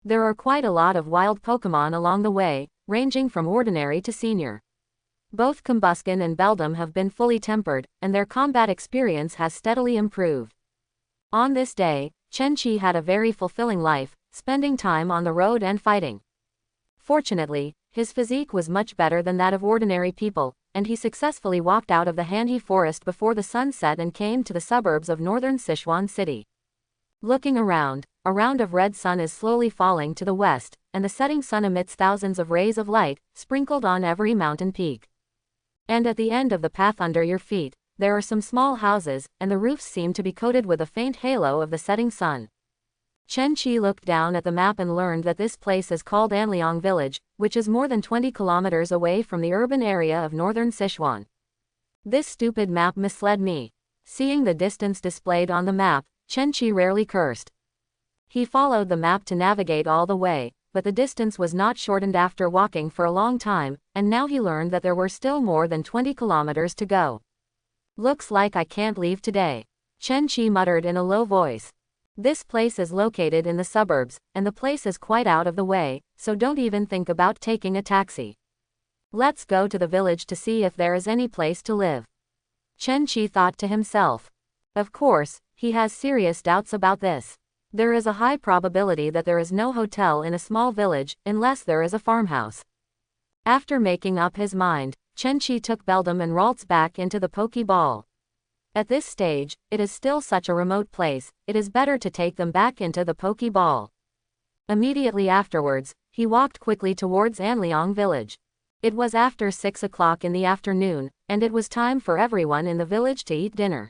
There are quite a lot of wild Pokémon along the way, ranging from ordinary to senior. Both Combuskin and Beldam have been fully tempered, and their combat experience has steadily improved. On this day, Chen Qi had a very fulfilling life, spending time on the road and fighting. Fortunately, his physique was much better than that of ordinary people, and he successfully walked out of the Hanhe forest before the sun set and came to the suburbs of northern Sichuan City. Looking around, a round of red sun is slowly falling to the west, and the setting sun emits thousands of rays of light, sprinkled on every mountain peak. And at the end of the path under your feet, there are some small houses, and the roofs seem to be coated with a faint halo of the setting sun. Chen Qi looked down at the map and learned that this place is called Anliang Village, which is more than 20 kilometers away from the urban area of northern Sichuan. This stupid map misled me. Seeing the distance displayed on the map, Chen Qi rarely cursed. He followed the map to navigate all the way, but the distance was not shortened after walking for a long time, and now he learned that there were still more than 20 kilometers to go. Looks like I can't leave today, Chen Qi muttered in a low voice. This place is located in the suburbs, and the place is quite out of the way, so don't even think about taking a taxi. Let's go to the village to see if there is any place to live, Chen Qi thought to himself. Of course, he has serious doubts about this. There is a high probability that there is no hotel in a small village, unless there is a farmhouse. After making up his mind, Chen Qi took Beldam and Ralts back into the Pokeball. At this stage, it is still such a remote place, it is better to take them back into the Pokeball. Immediately afterwards, he walked quickly towards Anliang village. It was after 6 o'clock in the afternoon, and it was time for everyone in the village to eat dinner.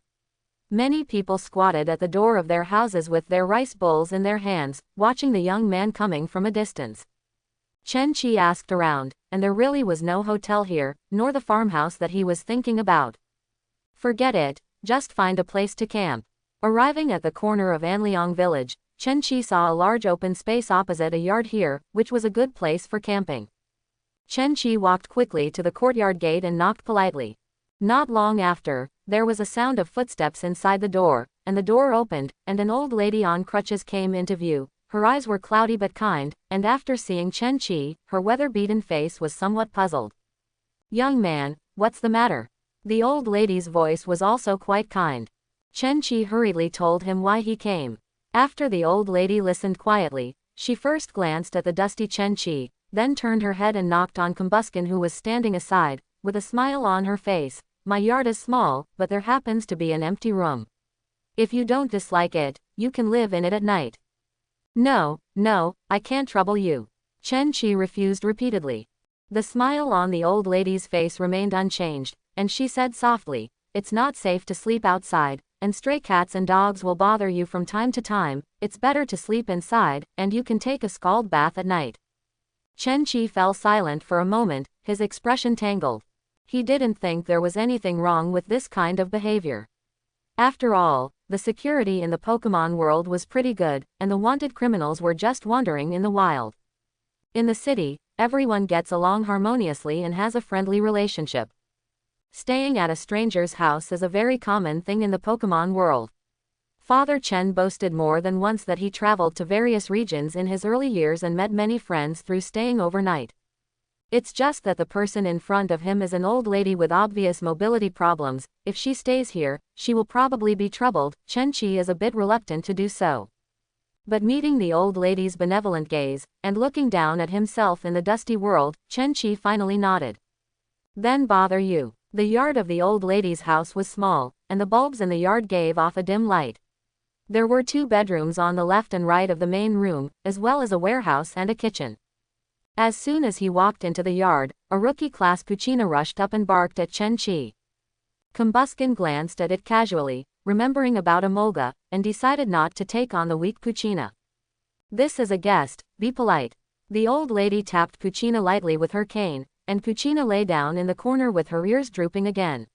Many people squatted at the door of their houses with their rice bowls in their hands, watching the young man coming from a distance. Chen Qi asked around, and there really was no hotel here, nor the farmhouse that he was thinking about. Forget it, just find a place to camp. Arriving at the corner of Anliang village, Chen Qi saw a large open space opposite a yard here, which was a good place for camping. Chen Qi walked quickly to the courtyard gate and knocked politely. Not long after, there was a sound of footsteps inside the door, and the door opened, and an old lady on crutches came into view. Her eyes were cloudy but kind, and after seeing Chen Qi, her weather-beaten face was somewhat puzzled. "Young man, what's the matter?" The old lady's voice was also quite kind. Chen Qi hurriedly told him why he came. After the old lady listened quietly, she first glanced at the dusty Chen Qi, then turned her head and knocked on Combuskin, who was standing aside, with a smile on her face. "My yard is small, but there happens to be an empty room. If you don't dislike it, you can live in it at night." No, I can't trouble you," Chen Qi refused repeatedly. The smile on the old lady's face remained unchanged, and she said softly, "It's not safe to sleep outside, and stray cats and dogs will bother you from time to time. It's better to sleep inside, and you can take a scald bath at night." Chen Qi fell silent for a moment, his expression tangled. He didn't think there was anything wrong with this kind of behavior. After all, the security in the Pokemon world was pretty good, and the wanted criminals were just wandering in the wild. In the city, everyone gets along harmoniously and has a friendly relationship. Staying at a stranger's house is a very common thing in the Pokemon world. Father Chen boasted more than once that he traveled to various regions in his early years and met many friends through staying overnight. It's just that the person in front of him is an old lady with obvious mobility problems. If she stays here, she will probably be troubled. Chen Qi is a bit reluctant to do so. But meeting the old lady's benevolent gaze, and looking down at himself in the dusty world, Chen Qi finally nodded. "Then bother you." The yard of the old lady's house was small, and the bulbs in the yard gave off a dim light. There were 2 bedrooms on the left and right of the main room, as well as a warehouse and a kitchen. As soon as he walked into the yard, a rookie-class Puccina rushed up and barked at Chen Qi. Combuskin glanced at it casually, remembering about Emolga, and decided not to take on the weak Puccina. "This is a guest, be polite." The old lady tapped Puccina lightly with her cane, and Puccina lay down in the corner with her ears drooping again.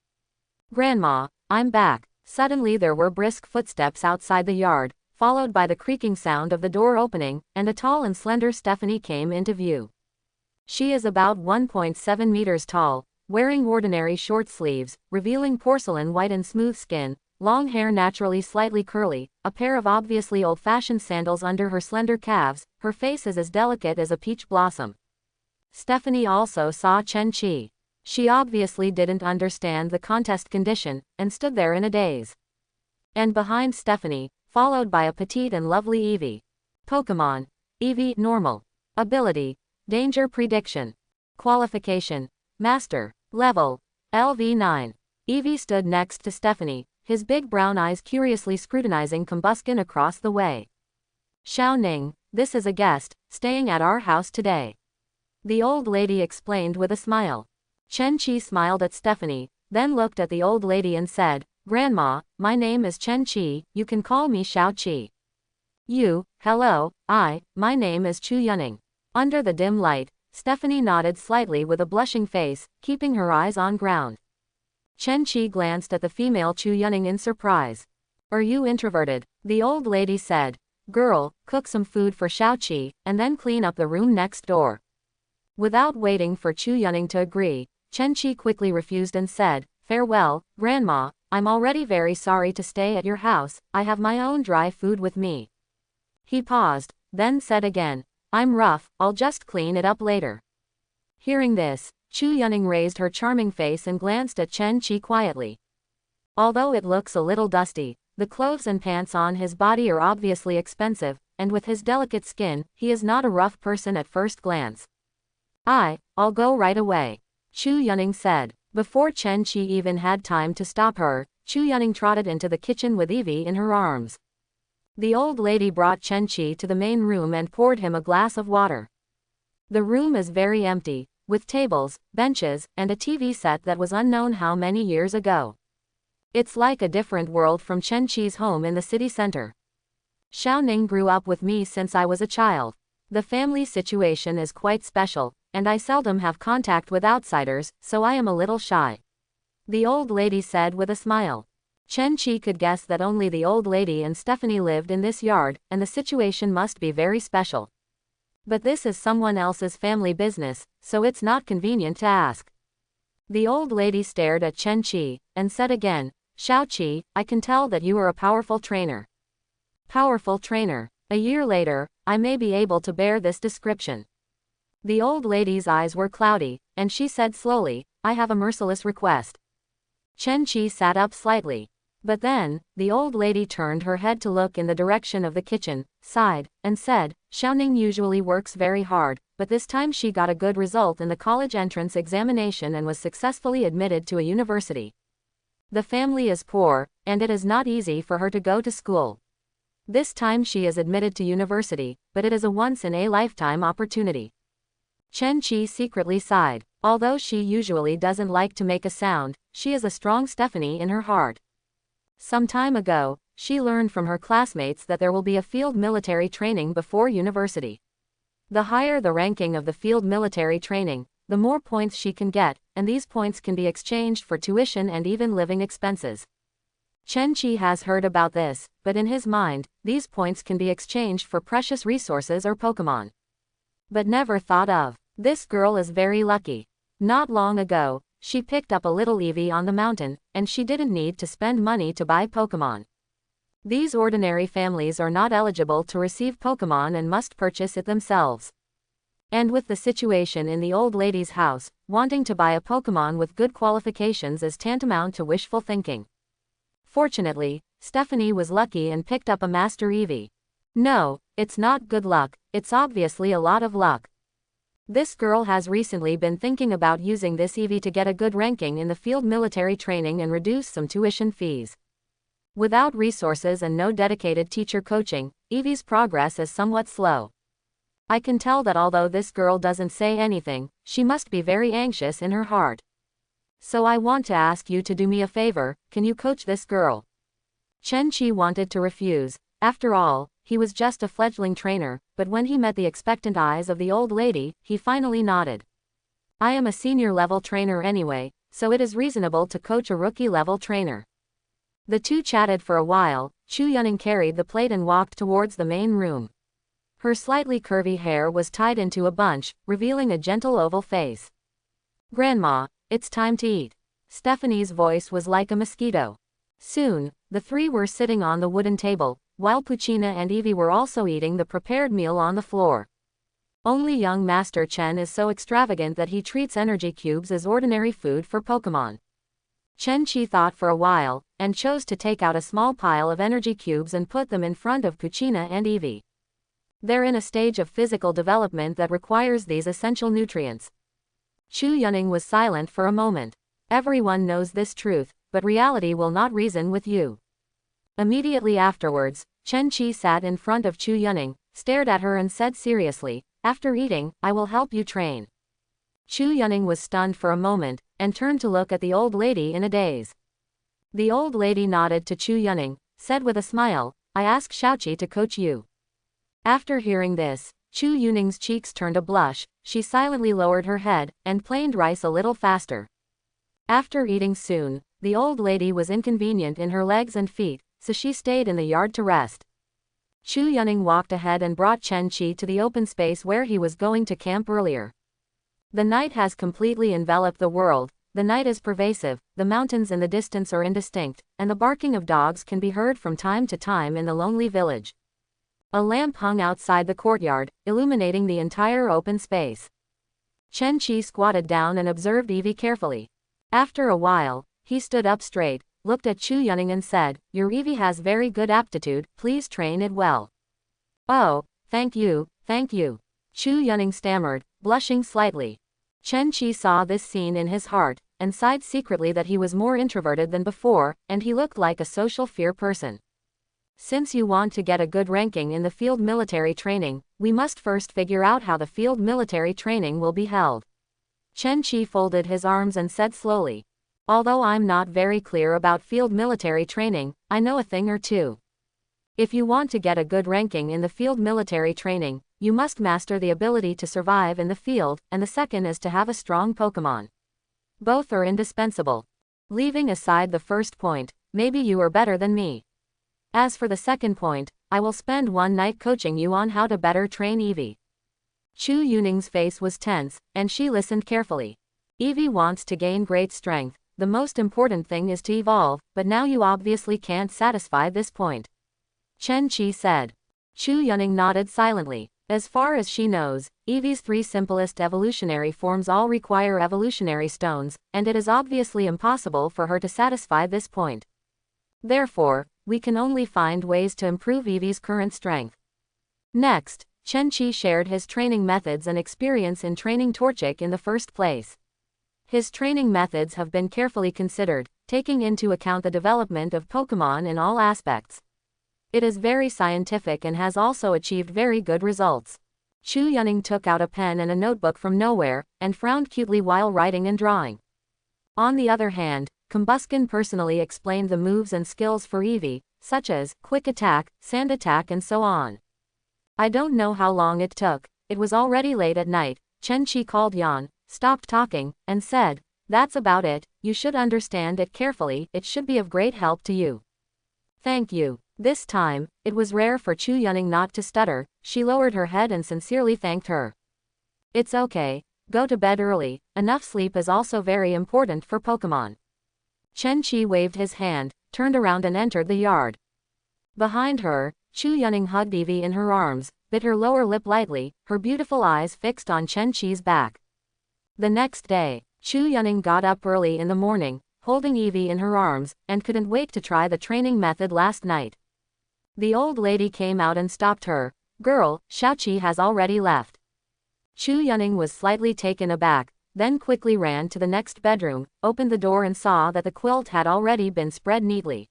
"Grandma, I'm back." Suddenly there were brisk footsteps outside the yard, followed by the creaking sound of the door opening, and a tall and slender Stephanie came into view. She is about 1.7 meters tall, wearing ordinary short sleeves, revealing porcelain white and smooth skin, long hair naturally slightly curly, a pair of obviously old-fashioned sandals under her slender calves. Her face is as delicate as a peach blossom. Stephanie also saw Chen Qi. She obviously didn't understand the contest condition, and stood there in a daze. And behind Stephanie, followed by a petite and lovely Eevee. Pokemon. Eevee Normal. Ability. Danger Prediction. Qualification. Master. Level. LV9. Eevee stood next to Stephanie, his big brown eyes curiously scrutinizing Combuskin across the way. "Xiao Ning, this is a guest, staying at our house today," the old lady explained with a smile. Chen Qi smiled at Stephanie, then looked at the old lady and said, "Grandma, my name is Chen Qi, you can call me Xiao Qi." Hello, my name is Chu Yuning." Under the dim light, Stephanie nodded slightly with a blushing face, keeping her eyes on ground. Chen Qi glanced at the female Chu Yuning in surprise. Are you introverted? The old lady said. Girl, cook some food for Xiaoqi, and then clean up the room next door. Without waiting for Chu Yuning to agree, Chen Qi quickly refused and said, Farewell, Grandma, I'm already very sorry to stay at your house, I have my own dry food with me. He paused, then said again, I'm rough, I'll just clean it up later. Hearing this, Chu Yuning raised her charming face and glanced at Chen Qi quietly. Although it looks a little dusty, the clothes and pants on his body are obviously expensive, and with his delicate skin, he is not a rough person at first glance. I'll go right away. Chu Yuning said. Before Chen Qi even had time to stop her, Chu Yuning trotted into the kitchen with Evie in her arms. The old lady brought Chen Qi to the main room and poured him a glass of water. The room is very empty, with tables, benches, and a TV set that was unknown how many years ago. It's like a different world from Chen Qi's home in the city center. Xiaoning grew up with me since I was a child. The family situation is quite special, and I seldom have contact with outsiders, so I am a little shy. The old lady said with a smile. Chen Qi could guess that only the old lady and Stephanie lived in this yard, and the situation must be very special. But this is someone else's family business, so it's not convenient to ask. The old lady stared at Chen Qi, and said again, Xiaoqi, I can tell that you are a powerful trainer. Powerful trainer. A year later, I may be able to bear this description. The old lady's eyes were cloudy, and she said slowly, I have a merciless request. Chen Qi sat up slightly. But then, the old lady turned her head to look in the direction of the kitchen, sighed, and said, Xiaoning usually works very hard, but this time she got a good result in the college entrance examination and was successfully admitted to a university. The family is poor, and it is not easy for her to go to school. This time she is admitted to university, but it is a once-in-a-lifetime opportunity. Chen Qi secretly sighed. Although she usually doesn't like to make a sound, she is a strong Stephanie in her heart. Some time ago, she learned from her classmates that there will be a field military training before university. The higher the ranking of the field military training, the more points she can get, and these points can be exchanged for tuition and even living expenses. Chen Qi has heard about this, but in his mind, these points can be exchanged for precious resources or Pokemon. But never thought of. This girl is very lucky. Not long ago, she picked up a little Eevee on the mountain, and she didn't need to spend money to buy Pokemon. These ordinary families are not eligible to receive Pokemon and must purchase it themselves. And with the situation in the old lady's house, wanting to buy a Pokemon with good qualifications is tantamount to wishful thinking. Fortunately, Stephanie was lucky and picked up a Master Eevee. No, it's not good luck, it's obviously a lot of luck. This girl has recently been thinking about using this Eevee to get a good ranking in the field military training and reduce some tuition fees. Without resources and no dedicated teacher coaching, Eevee's progress is somewhat slow. I can tell that although this girl doesn't say anything, she must be very anxious in her heart. So I want to ask you to do me a favor, can you coach this girl? Chen Qi wanted to refuse. After all, he was just a fledgling trainer, but when he met the expectant eyes of the old lady, he finally nodded. I am a senior-level trainer anyway, so it is reasonable to coach a rookie-level trainer. The two chatted for a while. Chu Yuning carried the plate and walked towards the main room. Her slightly curvy hair was tied into a bunch, revealing a gentle oval face. Grandma, it's time to eat. Stephanie's voice was like a mosquito. Soon, the three were sitting on the wooden table, while Puccina and Eevee were also eating the prepared meal on the floor. Only young Master Chen is so extravagant that he treats energy cubes as ordinary food for Pokemon. Chen Qi thought for a while, and chose to take out a small pile of energy cubes and put them in front of Puccina and Eevee. They're in a stage of physical development that requires these essential nutrients. Chu Yuning was silent for a moment. Everyone knows this truth, but reality will not reason with you. Immediately afterwards, Chen Qi sat in front of Chu Yuning, stared at her and said seriously, after eating, I will help you train. Chu Yuning was stunned for a moment, and turned to look at the old lady in a daze. The old lady nodded to Chu Yuning, said with a smile, I ask Xiaoqi to coach you. After hearing this, Chu Yuning's cheeks turned a blush, she silently lowered her head, and planed rice a little faster. After eating soon, The old lady was inconvenient in her legs and feet, so she stayed in the yard to rest. Chu Yuning walked ahead and brought Chen Qi to the open space where he was going to camp earlier. The night has completely enveloped the world. The night is pervasive, the mountains in the distance are indistinct, and the barking of dogs can be heard from time to time in the lonely village. A lamp hung outside the courtyard, illuminating the entire open space. Chen Qi squatted down and observed Evie carefully. After a while, he stood up straight, looked at Chu Yuning and said, "Your Evie has very good aptitude, please train it well." "Oh, thank you, thank you," Chu Yuning stammered, blushing slightly. Chen Qi saw this scene in his heart, and sighed secretly that he was more introverted than before, and he looked like a social fear person. "Since you want to get a good ranking in the field military training, we must first figure out how the field military training will be held." Chen Qi folded his arms and said slowly, "Although I'm not very clear about field military training, I know a thing or two. If you want to get a good ranking in the field military training, you must master the ability to survive in the field, and the second is to have a strong Pokemon. Both are indispensable. Leaving aside the first point, maybe you are better than me. As for the second point, I will spend one night coaching you on how to better train Evie." Chu Yuning's face was tense, and she listened carefully. "Evie wants to gain great strength. The most important thing is to evolve, but now you obviously can't satisfy this point," Chen Qi said. Chu Yuning nodded silently. As far as she knows, Evie's 3 simplest evolutionary forms all require evolutionary stones, and it is obviously impossible for her to satisfy this point. Therefore, we can only find ways to improve Evie's current strength. Next, Chen Qi shared his training methods and experience in training Torchic in the first place. His training methods have been carefully considered, taking into account the development of Pokemon in all aspects. It is very scientific and has also achieved very good results. Chu Yuning took out a pen and a notebook from nowhere, and frowned cutely while writing and drawing. On the other hand, Combuskin personally explained the moves and skills for Evie, such as Quick Attack, Sand Attack and so on. I don't know how long it took. It was already late at night. Chen Qi called Yan, stopped talking, and said, "That's about it, you should understand it carefully, it should be of great help to you." "Thank you." This time, it was rare for Chu Yuning not to stutter. She lowered her head and sincerely thanked her. "It's okay, go to bed early, enough sleep is also very important for Pokemon." Chen Qi waved his hand, turned around and entered the yard. Behind her, Chu Yuning hugged Evie in her arms, bit her lower lip lightly, her beautiful eyes fixed on Chen Qi's back. The next day, Chu Yuning got up early in the morning, holding Evie in her arms, and couldn't wait to try the training method last night. The old lady came out and stopped her. "Girl, Xiaoqi has already left." Chu Yuning was slightly taken aback, then quickly ran to the next bedroom, opened the door and saw that the quilt had already been spread neatly.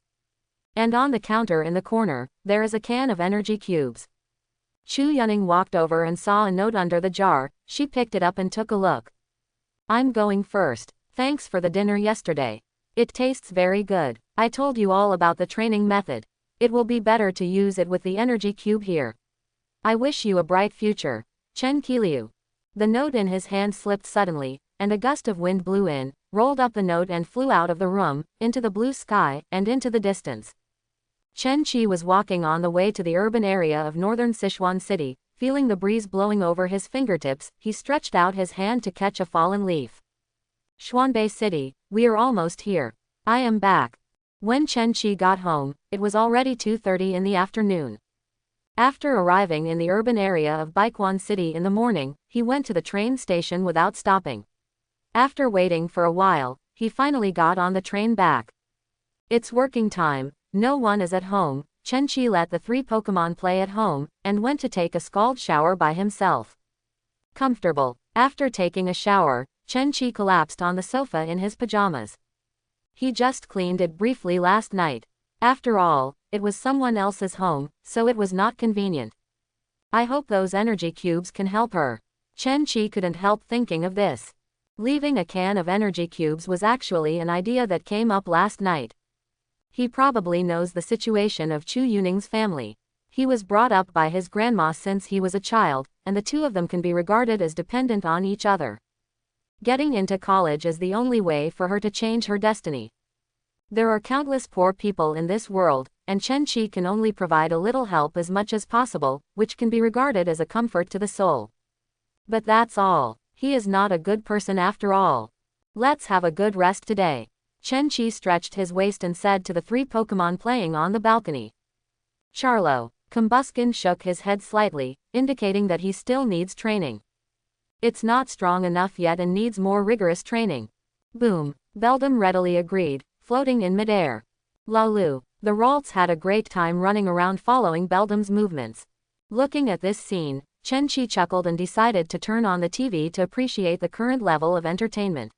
And on the counter in the corner, there is a can of energy cubes. Chu Yuning walked over and saw a note under the jar. She picked it up and took a look. "I'm going first. Thanks for the dinner yesterday. It tastes very good. I told you all about the training method. It will be better to use it with the energy cube here. I wish you a bright future. Chen Qiliu." The note in his hand slipped suddenly, and a gust of wind blew in, rolled up the note and flew out of the room, into the blue sky, and into the distance. Chen Qi was walking on the way to the urban area of northern Sichuan City. Feeling the breeze blowing over his fingertips, he stretched out his hand to catch a fallen leaf. "Xuanbei City, we are almost here. I am back." When Chen Qi got home, it was already 2:30 in the afternoon. After arriving in the urban area of Baiquan City in the morning, he went to the train station without stopping. After waiting for a while, he finally got on the train back. It's working time, no one is at home. Chen Qi let the 3 Pokemon play at home, and went to take a scald shower by himself. Comfortable. After taking a shower, Chen Qi collapsed on the sofa in his pajamas. He just cleaned it briefly last night. After all, it was someone else's home, so it was not convenient. I hope those energy cubes can help her. Chen Qi couldn't help thinking of this. Leaving a can of energy cubes was actually an idea that came up last night. He probably knows the situation of Chu Yuning's family. He was brought up by his grandma since he was a child, and the two of them can be regarded as dependent on each other. Getting into college is the only way for her to change her destiny. There are countless poor people in this world, and Chen Qi can only provide a little help as much as possible, which can be regarded as a comfort to the soul. But that's all. He is not a good person after all. Let's have a good rest today. Chen Qi stretched his waist and said to the 3 Pokemon playing on the balcony. Charlo. Combuskin shook his head slightly, indicating that he still needs training. It's not strong enough yet and needs more rigorous training. Boom. Beldum readily agreed, floating in midair. Lalu. The Ralts had a great time running around following Beldum's movements. Looking at this scene, Chen Qi chuckled and decided to turn on the TV to appreciate the current level of entertainment.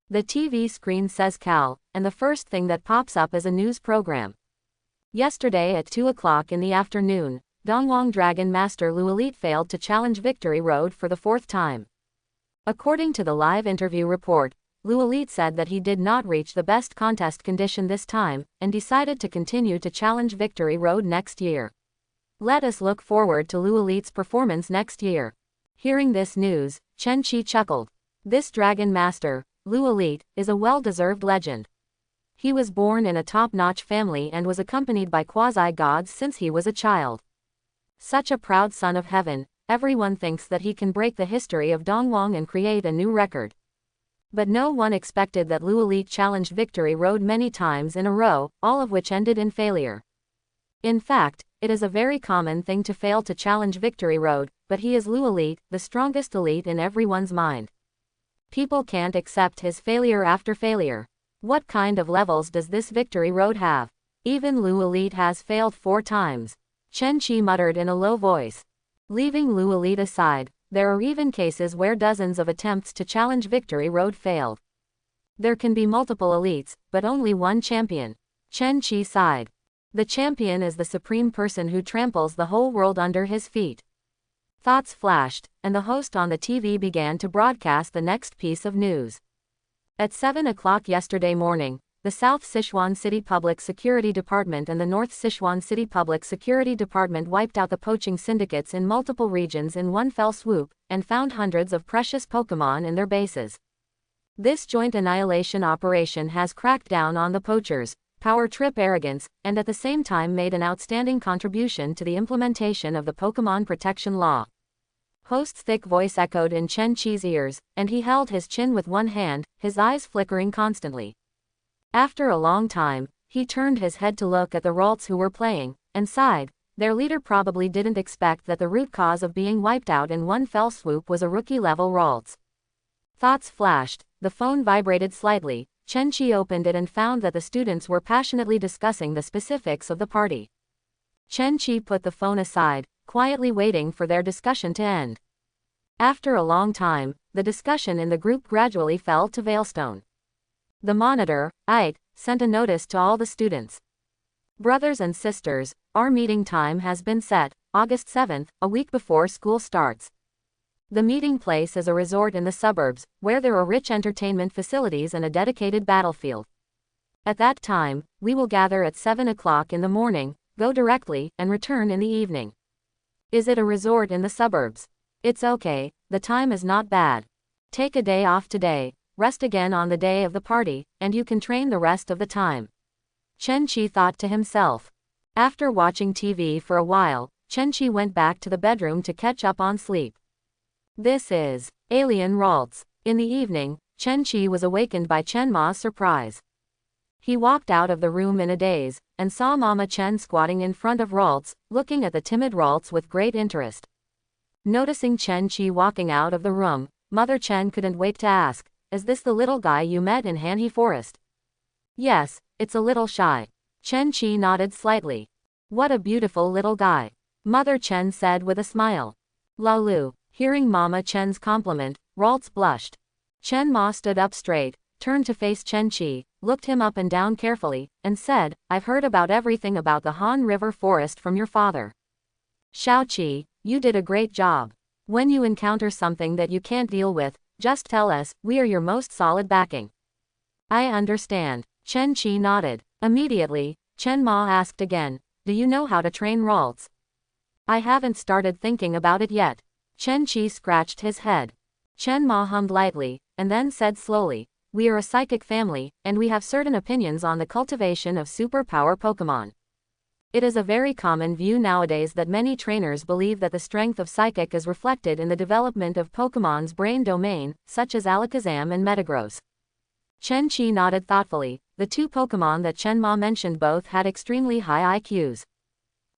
The TV screen says Cal, and the first thing that pops up is a news program. Yesterday at 2 o'clock in the afternoon, Dongwang Dragon Master Lu Elite failed to challenge Victory Road for the 4th time. According to the live interview report, Lu Elite said that he did not reach the best contest condition this time, and decided to continue to challenge Victory Road next year. Let us look forward to Lu Elite's performance next year. Hearing this news, Chen Qi chuckled. This Dragon Master, Lu Elite, is a well-deserved legend. He was born in a top-notch family and was accompanied by quasi-gods since he was a child. Such a proud son of heaven, everyone thinks that he can break the history of Dongwang and create a new record. But no one expected that Lu Elite challenged Victory Road many times in a row, all of which ended in failure. In fact, it is a very common thing to fail to challenge Victory Road, but he is Lu Elite, the strongest elite in everyone's mind. People can't accept his failure after failure. What kind of levels does this Victory Road have? Even Lu Elite has failed 4 times. Chen Qi muttered in a low voice. Leaving Lu Elite aside, there are even cases where dozens of attempts to challenge Victory Road failed. There can be multiple elites, but only one champion. Chen Qi sighed. The champion is the supreme person who tramples the whole world under his feet. Thoughts flashed, and the host on the TV began to broadcast the next piece of news. At 7 o'clock yesterday morning, the South Sichuan City Public Security Department and the North Sichuan City Public Security Department wiped out the poaching syndicates in multiple regions in one fell swoop, and found hundreds of precious Pokemon in their bases. This joint annihilation operation has cracked down on the poachers, power trip arrogance, and at the same time made an outstanding contribution to the implementation of the Pokemon Protection Law. Host's thick voice echoed in Chen Qi's ears, and he held his chin with one hand, his eyes flickering constantly. After a long time, he turned his head to look at the Ralts who were playing, and sighed. Their leader probably didn't expect that the root cause of being wiped out in one fell swoop was a rookie-level Ralts. Thoughts flashed, the phone vibrated slightly. Chen Qi opened it and found that the students were passionately discussing the specifics of the party. Chen Qi put the phone aside, quietly waiting for their discussion to end. After a long time, the discussion in the group gradually fell to Veilstone. The monitor, IT, sent a notice to all the students. Brothers and sisters, our meeting time has been set, August 7th, a week before school starts. The meeting place is a resort in the suburbs, where there are rich entertainment facilities and a dedicated battlefield. At that time, we will gather at 7 o'clock in the morning, go directly, and return in the evening. Is it a resort in the suburbs? It's okay, the time is not bad. Take a day off today, rest again on the day of the party, and you can train the rest of the time. Chen Qi thought to himself. After watching TV for a while, Chen Qi went back to the bedroom to catch up on sleep. This is Alien Ralts. In the evening, Chen Qi was awakened by Chen Ma's surprise. He walked out of the room in a daze, and saw Mama Chen squatting in front of Ralts, looking at the timid Ralts with great interest. Noticing Chen Qi walking out of the room, Mother Chen couldn't wait to ask, "Is this the little guy you met in Hanhe Forest?" "Yes, it's a little shy." Chen Qi nodded slightly. "What a beautiful little guy," Mother Chen said with a smile. Lalu, hearing Mama Chen's compliment, Ralts blushed. Chen Ma stood up straight, turned to face Chen Qi, looked him up and down carefully, and said, "I've heard about everything about the Han River Forest from your father. Xiao Qi, you did a great job. When you encounter something that you can't deal with, just tell us, we are your most solid backing." "I understand." Chen Qi nodded. Immediately, Chen Ma asked again, "Do you know how to train Ralts?" "I haven't started thinking about it yet." Chen Qi scratched his head. Chen Ma hummed lightly, and then said slowly, We are a psychic family, and we have certain opinions on the cultivation of superpower Pokemon. It is a very common view nowadays that many trainers believe that the strength of Psychic is reflected in the development of Pokemon's brain domain, such as Alakazam and Metagross. Chen Qi nodded thoughtfully. The two Pokemon that Chen Ma mentioned both had extremely high IQs.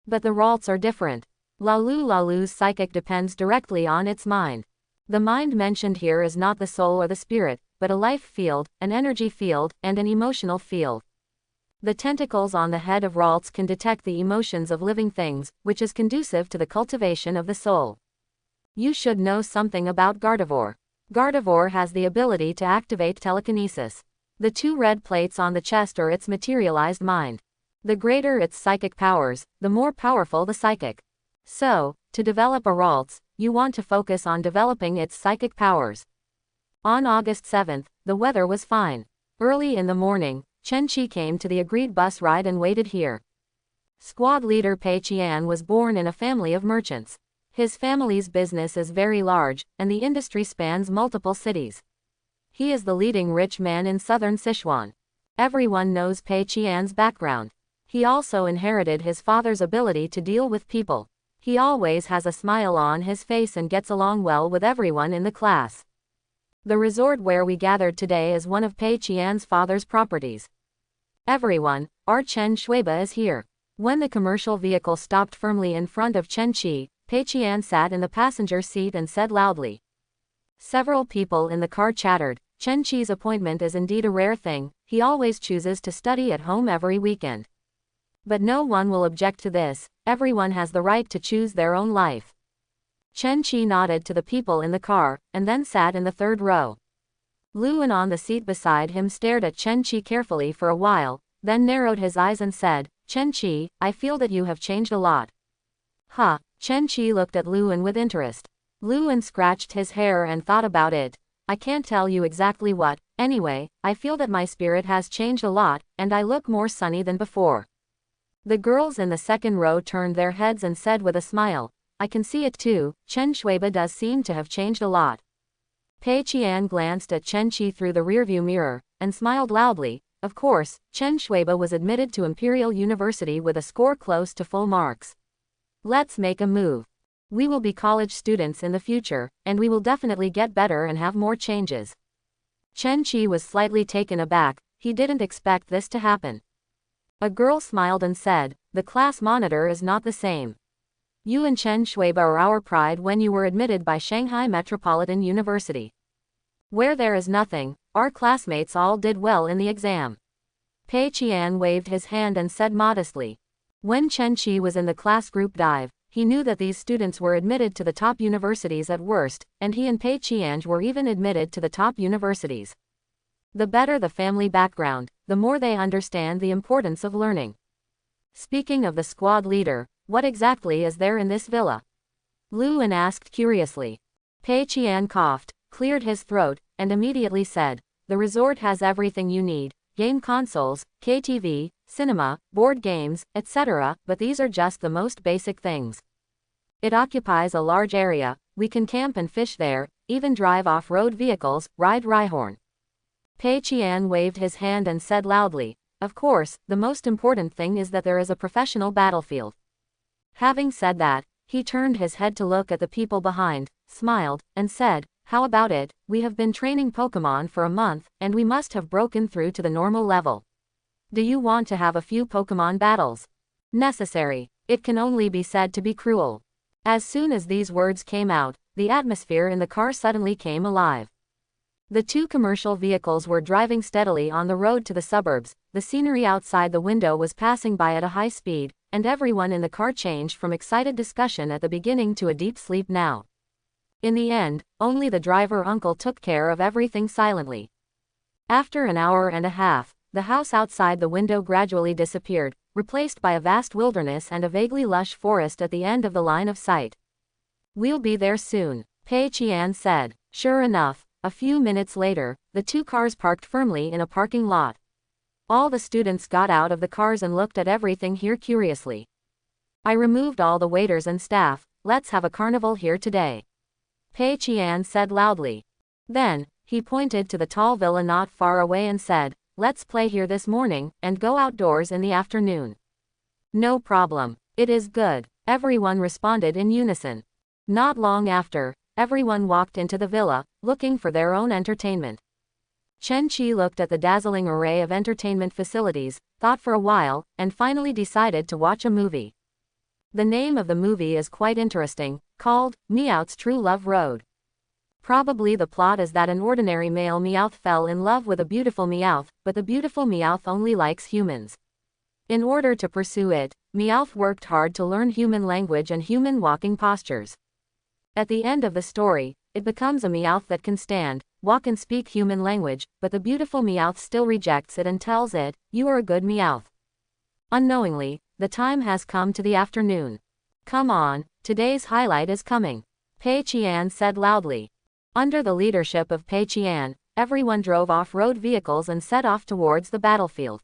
But the Ralts are different. Lalu's Psychic depends directly on its mind. The mind mentioned here is not the soul or the spirit, but a life field, an energy field, and an emotional field. The tentacles on the head of Ralts can detect the emotions of living things, which is conducive to the cultivation of the soul. You should know something about Gardevoir. Gardevoir has the ability to activate telekinesis. The two red plates on the chest are its materialized mind. The greater its psychic powers, the more powerful the psychic. So, to develop a Ralts, you want to focus on developing its psychic powers. On August 7th, the weather was fine. Early in the morning, Chen Qi came to the agreed bus ride and waited here. Squad leader Pei Qian was born in a family of merchants. His family's business is very large, and the industry spans multiple cities. He is the leading rich man in southern Sichuan. Everyone knows Pei Qian's background. He also inherited his father's ability to deal with people. He always has a smile on his face and gets along well with everyone in the class. The resort where we gathered today is one of Pei Qian's father's properties. Everyone, our Chen Shuiba is here. When the commercial vehicle stopped firmly in front of Chen Qi, Pei Qian sat in the passenger seat and said loudly. Several people in the car chattered. Chen Qi's appointment is indeed a rare thing. He always chooses to study at home every weekend. But no one will object to this. Everyone has the right to choose their own life. Chen Qi nodded to the people in the car, and then sat in the third row. Luan on the seat beside him stared at Chen Qi carefully for a while, then narrowed his eyes and said, Chen Qi, I feel that you have changed a lot. Huh. Chen Qi looked at Luan with interest. Luan scratched his hair and thought about it. I can't tell you exactly what. Anyway, I feel that my spirit has changed a lot, and I look more sunny than before. The girls in the second row turned their heads and said with a smile, I can see it too. Chen Shuiba does seem to have changed a lot. Pei Qian glanced at Chen Qi through the rearview mirror, and smiled loudly. Of course, Chen Shuiba was admitted to Imperial University with a score close to full marks. Let's make a move. We will be college students in the future, and we will definitely get better and have more changes. Chen Qi was slightly taken aback. He didn't expect this to happen. A girl smiled and said, the class monitor is not the same. You and Chen Shuiba are our pride when you were admitted by Shanghai Metropolitan University. Where there is nothing, our classmates all did well in the exam. Pei Qian waved his hand and said modestly. When Chen Qi was in the class group dive, he knew that these students were admitted to the top universities at worst, and he and Pei Qian were even admitted to the top universities. The better the family background, the more they understand the importance of learning. Speaking of the squad leader, what exactly is there in this villa? Luan asked curiously. Pei Qian coughed, cleared his throat, and immediately said, the resort has everything you need, game consoles, KTV, cinema, board games, etc., but these are just the most basic things. It occupies a large area, we can camp and fish there, even drive off-road vehicles, ride Rhyhorn. Pei Qian waved his hand and said loudly, of course, the most important thing is that there is a professional battlefield. Having said that, he turned his head to look at the people behind, smiled, and said, how about it, we have been training Pokemon for a month, and we must have broken through to the normal level. Do you want to have a few Pokemon battles? Necessary. It can only be said to be cruel. As soon as these words came out, the atmosphere in the car suddenly came alive. The two commercial vehicles were driving steadily on the road to the suburbs, the scenery outside the window was passing by at a high speed, and everyone in the car changed from excited discussion at the beginning to a deep sleep now. In the end, only the driver uncle took care of everything silently. After an hour and a half, the house outside the window gradually disappeared, replaced by a vast wilderness and a vaguely lush forest at the end of the line of sight. We'll be there soon, Pei Qian said. Sure enough, a few minutes later, the two cars parked firmly in a parking lot. All the students got out of the cars and looked at everything here curiously. I removed all the waiters and staff, let's have a carnival here today. Pei Qian said loudly. Then, He pointed to the tall villa not far away and said, "Let's play here this morning, and go outdoors in the afternoon." "No problem. It is good," everyone responded in unison. Not long after, everyone walked into the villa, looking for their own entertainment. Chen-Chi looked at the dazzling array of entertainment facilities, thought for a while, and finally decided to watch a movie. The name of the movie is quite interesting, called Meowth's True Love Road. Probably the plot is that an ordinary male Meowth fell in love with a beautiful Meowth, but the beautiful Meowth only likes humans. In order to pursue it, Meowth worked hard to learn human language and human walking postures. At the end of the story, it becomes a Meowth that can stand, walk and speak human language, but the beautiful Meowth still rejects it and tells it, "You are a good Meowth." Unknowingly, the time has come to the afternoon. "Come on, today's highlight is coming," Pei Qian said loudly. Under the leadership of Pei Qian, everyone drove off-road vehicles and set off towards the battlefield.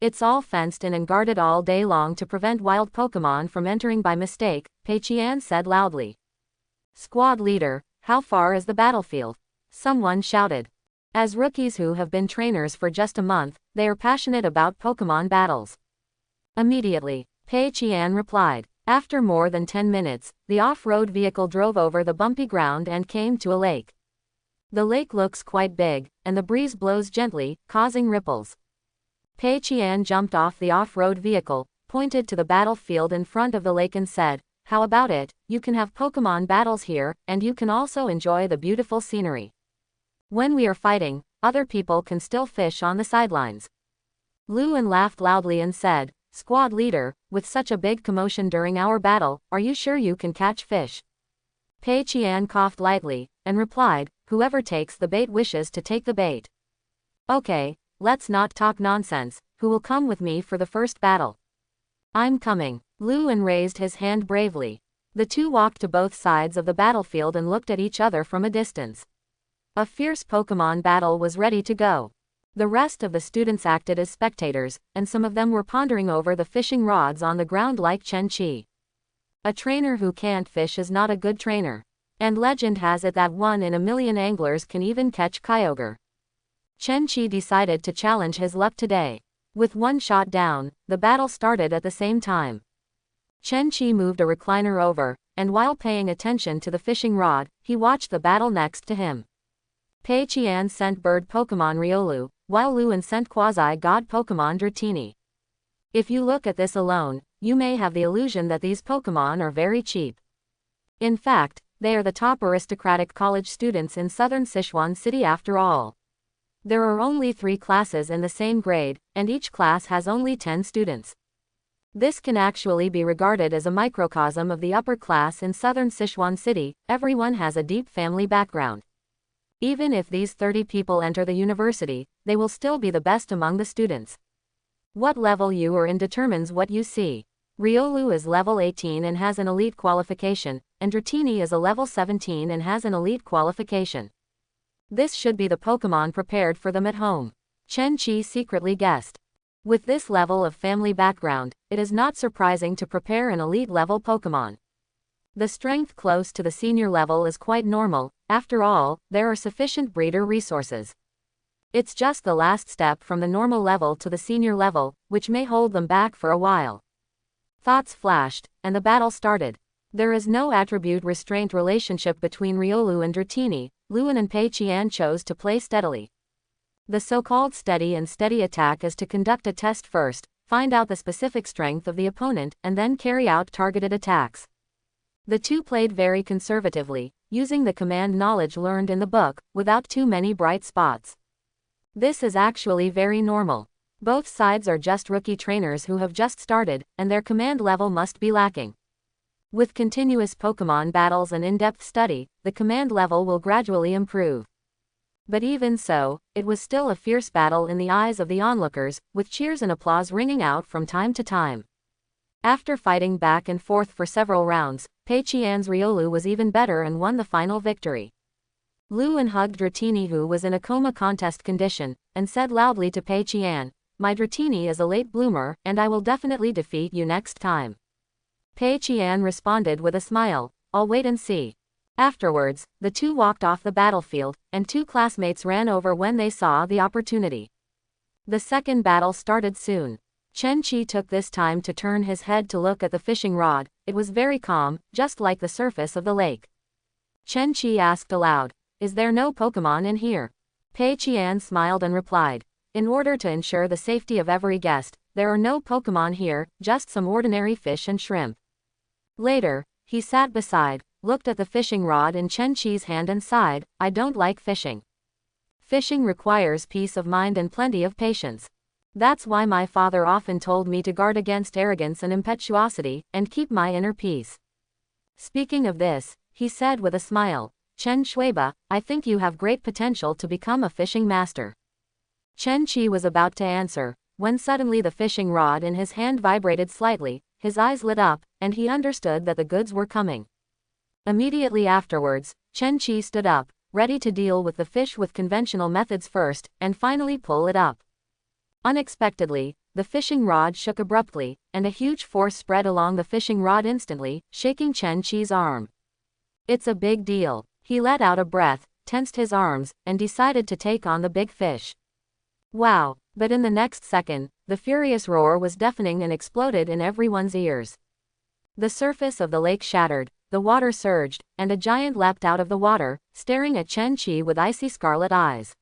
"It's all fenced in and guarded all day long to prevent wild Pokemon from entering by mistake," Pei Qian said loudly. "Squad leader, how far is the battlefield?" someone shouted. As rookies who have been trainers for just a month, they are passionate about Pokemon battles. Immediately, Pei Qian replied. After more than 10 minutes, the off-road vehicle drove over the bumpy ground and came to a lake. The lake looks quite big, and the breeze blows gently, causing ripples. Pei Qian jumped off the off-road vehicle, pointed to the battlefield in front of the lake and said, "How about it? You can have Pokemon battles here, and you can also enjoy the beautiful scenery. When we are fighting, other people can still fish on the sidelines." Luan laughed loudly and said, "Squad leader, with such a big commotion during our battle, are you sure you can catch fish?" Pei Qian coughed lightly, and replied, "Whoever takes the bait wishes to take the bait." "Okay, let's not talk nonsense. Who will come with me for the first battle?" "I'm coming." Luan raised his hand bravely. The two walked to both sides of the battlefield and looked at each other from a distance. A fierce Pokemon battle was ready to go. The rest of the students acted as spectators, and some of them were pondering over the fishing rods on the ground like Chen-Chi. A trainer who can't fish is not a good trainer. And legend has it that 1 in a million anglers can even catch Kyogre. Chen-Chi decided to challenge his luck today. With one shot down, the battle started at the same time. Chen-Chi moved a recliner over, and while paying attention to the fishing rod, he watched the battle next to him. Pei Qian sent bird Pokemon Riolu, while Luan sent quasi-god Pokemon Dratini. If you look at this alone, you may have the illusion that these Pokemon are very cheap. In fact, they are the top aristocratic college students in southern Sichuan City after all. There are only 3 classes in the same grade, and each class has only 10 students. This can actually be regarded as a microcosm of the upper class in southern Sichuan City. Everyone has a deep family background. Even if these 30 people enter the university, they will still be the best among the students. What level you are in determines what you see. Riolu is level 18 and has an elite qualification, and Dratini is a level 17 and has an elite qualification. This should be the Pokemon prepared for them at home. Chen-Chi secretly guessed. With this level of family background, it is not surprising to prepare an elite level Pokemon. The strength close to the senior level is quite normal. After all, there are sufficient breeder resources. It's just the last step from the normal level to the senior level, which may hold them back for a while. Thoughts flashed, and the battle started. There is no attribute restraint relationship between Riolu and Dratini. Luan and Pei Qian chose to play steadily. The so-called steady and steady attack is to conduct a test first, find out the specific strength of the opponent, and then carry out targeted attacks. The two played very conservatively, using the command knowledge learned in the book, without too many bright spots. This is actually very normal. Both sides are just rookie trainers who have just started, and their command level must be lacking. With continuous Pokemon battles and in-depth study, the command level will gradually improve. But even so, it was still a fierce battle in the eyes of the onlookers, with cheers and applause ringing out from time to time. After fighting back and forth for several rounds, Pei Qian's Riolu was even better and won the final victory. Luan hugged Dratini, who was in a coma contest condition, and said loudly to Pei Qian, "My Dratini is a late bloomer, and I will definitely defeat you next time." Pei Qian responded with a smile, "I'll wait and see." Afterwards, the two walked off the battlefield, and two classmates ran over when they saw the opportunity. The second battle started soon. Chen Qi took this time to turn his head to look at the fishing rod. It was very calm, just like the surface of the lake. Chen Qi asked aloud, "Is there no Pokemon in here?" Pei Qian smiled and replied, "In order to ensure the safety of every guest, there are no Pokemon here, just some ordinary fish and shrimp." Later, he sat beside, looked at the fishing rod in Chen Qi's hand and sighed, "I don't like fishing. Fishing requires peace of mind and plenty of patience. That's why my father often told me to guard against arrogance and impetuosity, and keep my inner peace." Speaking of this, he said with a smile, "Chen Shuiba, I think you have great potential to become a fishing master." Chen Qi was about to answer, when suddenly the fishing rod in his hand vibrated slightly, his eyes lit up, and he understood that the goods were coming. Immediately afterwards, Chen Qi stood up, ready to deal with the fish with conventional methods first, and finally pull it up. Unexpectedly, the fishing rod shook abruptly, and a huge force spread along the fishing rod instantly, shaking Chen Qi's arm. "It's a big deal." He let out a breath, tensed his arms, and decided to take on the big fish. Wow! But in the next second, the furious roar was deafening and exploded in everyone's ears. The surface of the lake shattered, the water surged, and a giant leapt out of the water, staring at Chen Qi with icy scarlet eyes.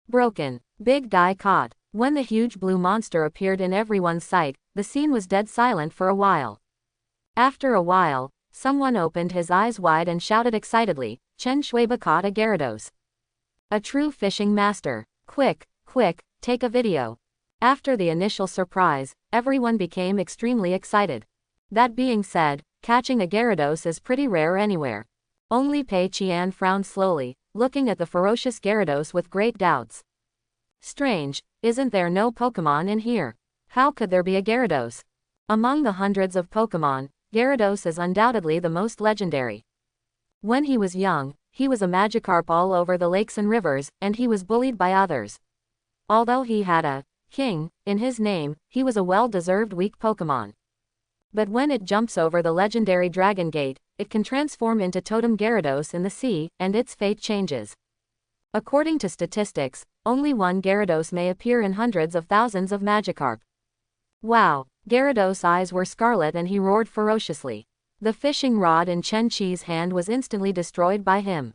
Broken. Big guy caught. When the huge blue monster appeared in everyone's sight, the scene was dead silent for a while. After a while, someone opened his eyes wide and shouted excitedly, "Chen Shuiba caught a Gyarados. A true fishing master. Quick, quick, take a video." After the initial surprise, everyone became extremely excited. That being said, catching a Gyarados is pretty rare anywhere. Only Pei Qian frowned slowly, looking at the ferocious Gyarados with great doubts. "Strange, isn't there no Pokemon in here? How could there be a Gyarados?" Among the hundreds of Pokemon, Gyarados is undoubtedly the most legendary. When he was young, he was a Magikarp all over the lakes and rivers, and he was bullied by others. Although he had a king in his name, he was a well-deserved weak Pokemon. But when it jumps over the legendary Dragon Gate, it can transform into Totem Gyarados in the sea, and its fate changes. According to statistics, only one Gyarados may appear in hundreds of thousands of Magikarp. Wow! Gyarados' eyes were scarlet and he roared ferociously. The fishing rod in Chen Qi's hand was instantly destroyed by him.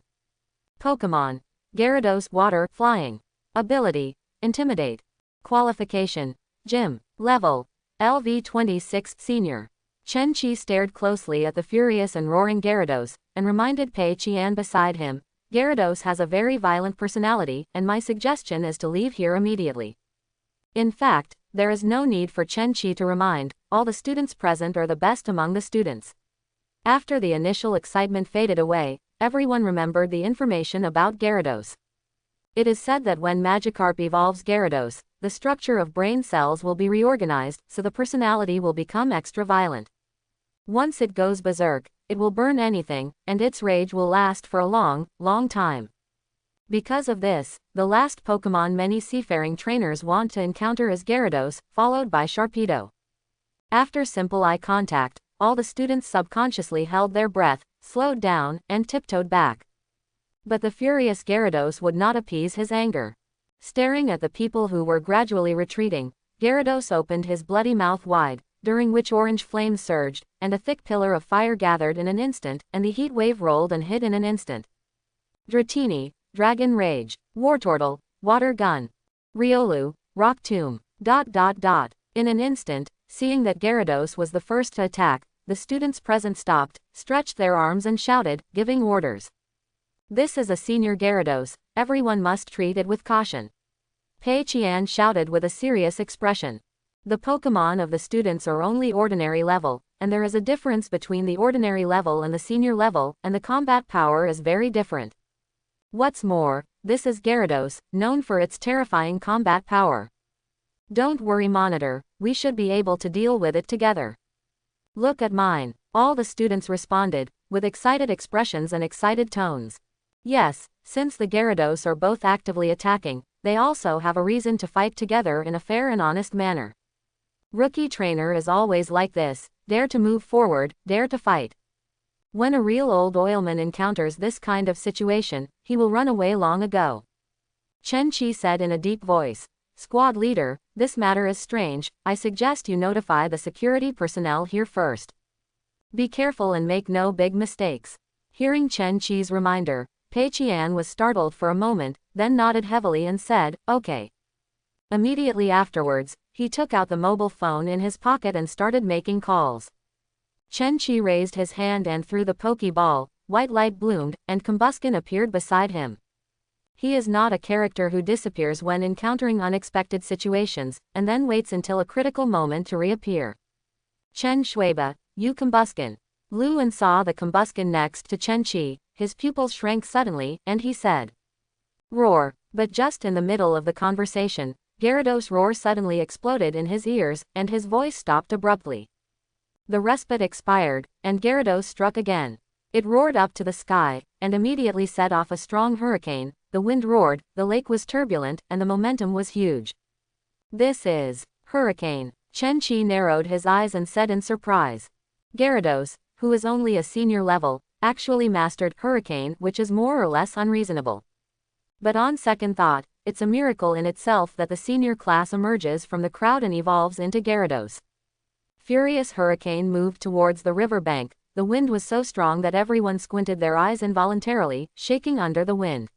Pokemon. Gyarados Water Flying. Ability. Intimidate. Qualification. Gym. Level. LV26 Senior. Chen Qi stared closely at the furious and roaring Gyarados, and reminded Pei Qian beside him, "Gyarados has a very violent personality, and my suggestion is to leave here immediately." In fact, there is no need for Chen Qi to remind, all the students present are the best among the students. After the initial excitement faded away, everyone remembered the information about Gyarados. It is said that when Magikarp evolves Gyarados, the structure of brain cells will be reorganized, so the personality will become extra violent. Once it goes berserk, it will burn anything, and its rage will last for a long, long time. Because of this, the last Pokemon many seafaring trainers want to encounter is Gyarados, followed by Sharpedo. After simple eye contact, all the students subconsciously held their breath, slowed down, and tiptoed back. But the furious Gyarados would not appease his anger. Staring at the people who were gradually retreating, Gyarados opened his bloody mouth wide, during which orange flames surged, and a thick pillar of fire gathered in an instant, and the heat wave rolled and hid in an instant. Dratini, Dragon Rage. Wartortle, Water Gun. Riolu, Rock Tomb. In an instant, seeing that Gyarados was the first to attack, the students present stopped, stretched their arms and shouted, giving orders. "This is a senior Gyarados, everyone must treat it with caution." Pei Qian shouted with a serious expression. The Pokemon of the students are only ordinary level, and there is a difference between the ordinary level and the senior level, and the combat power is very different. What's more, this is Gyarados, known for its terrifying combat power. "Don't worry, Monitor, we should be able to deal with it together." "Look at mine," all the students responded, with excited expressions and excited tones. Yes, since the Gyarados are both actively attacking, they also have a reason to fight together in a fair and honest manner. Rookie trainer is always like this, dare to move forward, dare to fight. When a real old oilman encounters this kind of situation, he will run away long ago. Chen Qi said in a deep voice. Squad leader, this matter is strange, I suggest you notify the security personnel here first. Be careful and make no big mistakes. Hearing Chen Qi's reminder, Pei Qian was startled for a moment, then nodded heavily and said, okay. Immediately afterwards, he took out the mobile phone in his pocket and started making calls. Chen Qi raised his hand and threw the pokeball, white light bloomed, and Combuskin appeared beside him. He is not a character who disappears when encountering unexpected situations, and then waits until a critical moment to reappear. Chen Shuiba, you Combuskin. Luan saw the Combuskin next to Chen Qi, his pupils shrank suddenly, and he said, roar, but just in the middle of the conversation, Gyarados' roar suddenly exploded in his ears, and his voice stopped abruptly. The respite expired, and Gyarados struck again. It roared up to the sky, and immediately set off a strong hurricane. The wind roared, the lake was turbulent, and the momentum was huge. This is hurricane. Chen Qi narrowed his eyes and said in surprise. Gyarados, who is only a senior level, actually mastered hurricane, which is more or less unreasonable. But on second thought, it's a miracle in itself that the senior class emerges from the crowd and evolves into Gyarados. Furious hurricane moved towards the river bank. The wind was so strong that everyone squinted their eyes involuntarily, shaking under the wind.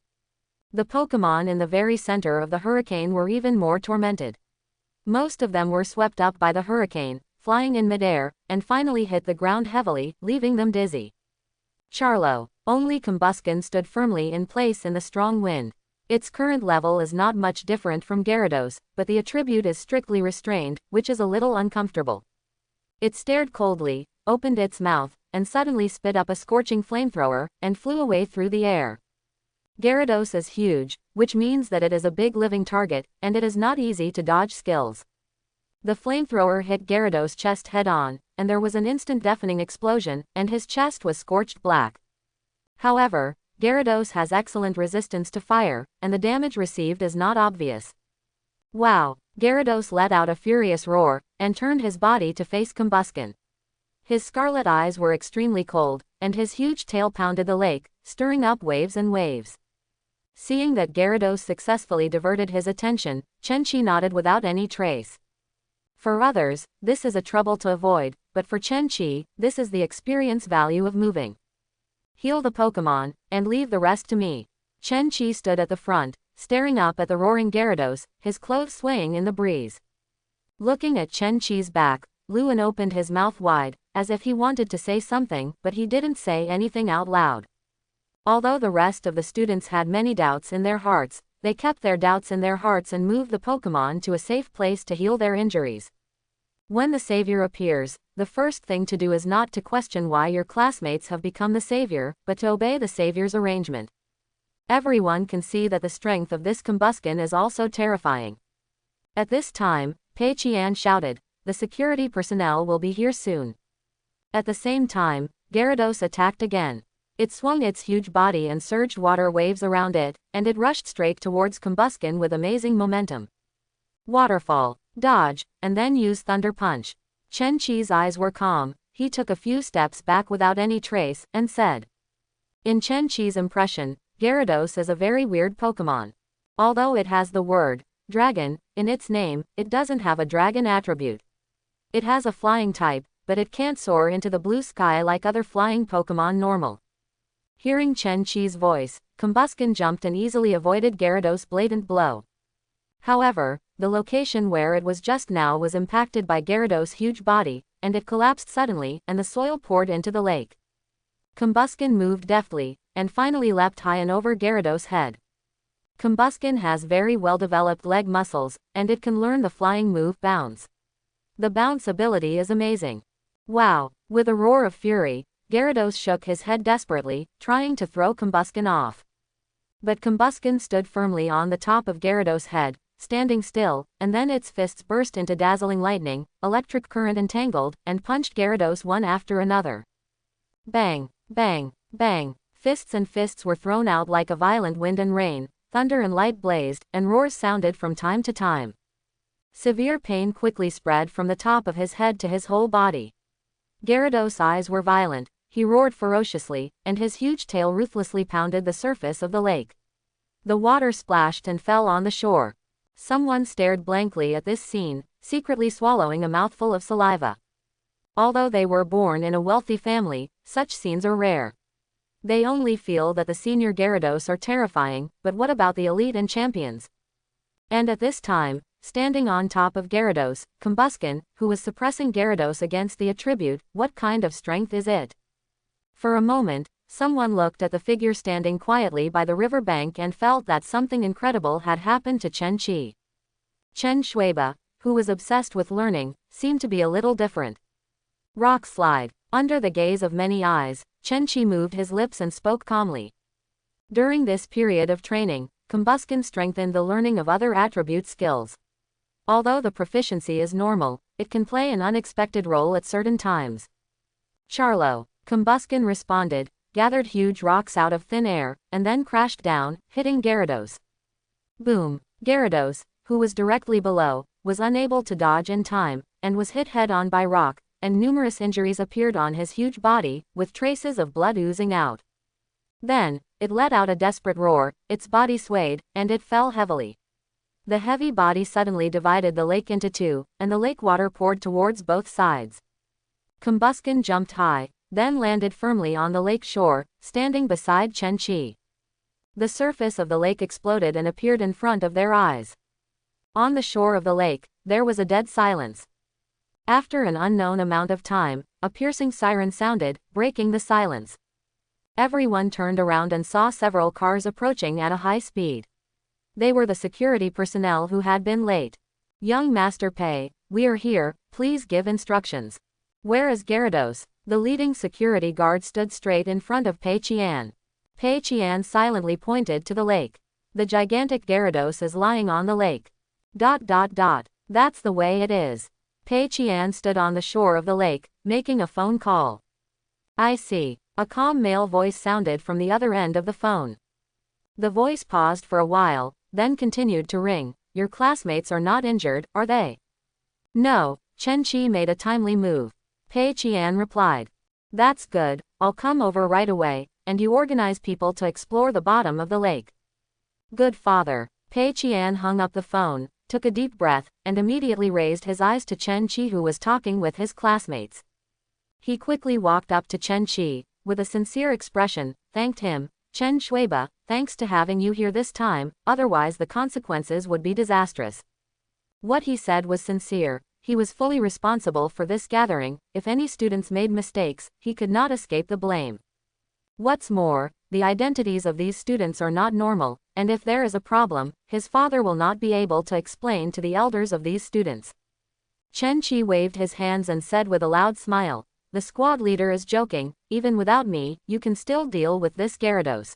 The Pokémon in the very center of the hurricane were even more tormented. Most of them were swept up by the hurricane, flying in midair, and finally hit the ground heavily, leaving them dizzy. Charlo. Only Combuskin stood firmly in place in the strong wind. Its current level is not much different from Gyarados, but the attribute is strictly restrained, which is a little uncomfortable. It stared coldly, opened its mouth, and suddenly spit up a scorching flamethrower, and flew away through the air. Gyarados is huge, which means that it is a big living target, and it is not easy to dodge skills. The flamethrower hit Gyarados' chest head-on, and there was an instant deafening explosion, and his chest was scorched black. However, Gyarados has excellent resistance to fire, and the damage received is not obvious. Wow! Gyarados let out a furious roar, and turned his body to face Combuskin. His scarlet eyes were extremely cold, and his huge tail pounded the lake, stirring up waves and waves. Seeing that Gyarados successfully diverted his attention, Chen Qi nodded without any trace. For others, this is a trouble to avoid, but for Chen Qi, this is the experience value of moving. Heal the Pokémon, and leave the rest to me. Chen Qi stood at the front, staring up at the roaring Gyarados, his clothes swaying in the breeze. Looking at Chen Qi's back, Luan opened his mouth wide, as if he wanted to say something, but he didn't say anything out loud. Although the rest of the students had many doubts in their hearts, they kept their doubts in their hearts and moved the Pokémon to a safe place to heal their injuries. When the savior appears, the first thing to do is not to question why your classmates have become the savior, but to obey the savior's arrangement. Everyone can see that the strength of this Combuskin is also terrifying. At this time, Pei Qian shouted, the security personnel will be here soon. At the same time, Gyarados attacked again. It swung its huge body and surged water waves around it, and it rushed straight towards Combuskin with amazing momentum. Waterfall, dodge, and then use Thunder Punch. Chen Qi's eyes were calm. He took a few steps back without any trace, and said. In Chen Qi's impression, Gyarados is a very weird Pokémon. Although it has the word dragon in its name, it doesn't have a dragon attribute. It has a flying type, but it can't soar into the blue sky like other flying Pokémon normal. Hearing Chen Qi's voice, Combuskin jumped and easily avoided Gyarados' blatant blow. However, the location where it was just now was impacted by Gyarados' huge body, and it collapsed suddenly, and the soil poured into the lake. Combuskin moved deftly, and finally leapt high and over Gyarados' head. Combuskin has very well-developed leg muscles, and it can learn the flying move bounce. The bounce ability is amazing. Wow! With a roar of fury, Gyarados shook his head desperately, trying to throw Combuskin off. But Combuskin stood firmly on the top of Gyarados' head, standing still, and then its fists burst into dazzling lightning, electric current entangled, and punched Gyarados one after another. Bang! Bang! Bang! Fists and fists were thrown out like a violent wind and rain, thunder and light blazed, and roars sounded from time to time. Severe pain quickly spread from the top of his head to his whole body. Gyarados' eyes were violent. he roared ferociously, and his huge tail ruthlessly pounded the surface of the lake. The water splashed and fell on the shore. Someone stared blankly at this scene, secretly swallowing a mouthful of saliva. Although they were born in a wealthy family, such scenes are rare. They only feel that the senior Gyarados are terrifying, but what about the elite and champions? And at this time, standing on top of Gyarados, Combusken, who was suppressing Gyarados against the attribute, what kind of strength is it? For a moment, someone looked at the figure standing quietly by the river bank and felt that something incredible had happened to Chen Qi. Chen Shuiba, who was obsessed with learning, seemed to be a little different. Rock slide. Under the gaze of many eyes, Chen Qi moved his lips and spoke calmly. During this period of training, Combusken strengthened the learning of other attribute skills. Although the proficiency is normal, it can play an unexpected role at certain times. Charlo. Combusken responded, gathered huge rocks out of thin air, and then crashed down, hitting Gyarados. Boom. Gyarados, who was directly below, was unable to dodge in time, and was hit head-on by rock, and numerous injuries appeared on his huge body, with traces of blood oozing out. Then, it let out a desperate roar, its body swayed, and it fell heavily. The heavy body suddenly divided the lake into two, and the lake water poured towards both sides. Combusken jumped high, then landed firmly on the lake shore, standing beside Chen Qi. The surface of the lake exploded and appeared in front of their eyes. On the shore of the lake, there was a dead silence. After an unknown amount of time, a piercing siren sounded, breaking the silence. Everyone turned around and saw several cars approaching at a high speed. They were the security personnel who had been late. Young Master Pei, we are here, please give instructions. Where is Gyarados? The leading security guard stood straight in front of Pei Qian. Pei Qian silently pointed to the lake. The gigantic Gyarados is lying on the lake. ... That's the way it is. Pei Qian stood on the shore of the lake, making a phone call. I see. A calm male voice sounded from the other end of the phone. The voice paused for a while, then continued to ring. Your classmates are not injured, are they? No. Chen Qi made a timely move. Pei Qian replied. That's good, I'll come over right away, and you organize people to explore the bottom of the lake. Good father. Pei Qian hung up the phone, took a deep breath, and immediately raised his eyes to Chen Qi, who was talking with his classmates. He quickly walked up to Chen Qi, with a sincere expression, thanked him. Chen Shuiba, thanks to having you here this time, otherwise the consequences would be disastrous. What he said was sincere. He was fully responsible for this gathering. If any students made mistakes, he could not escape the blame. What's more, the identities of these students are not normal, and if there is a problem, his father will not be able to explain to the elders of these students. Chen Qi waved his hands and said with a loud smile, the squad leader is joking, even without me, you can still deal with this Gyarados.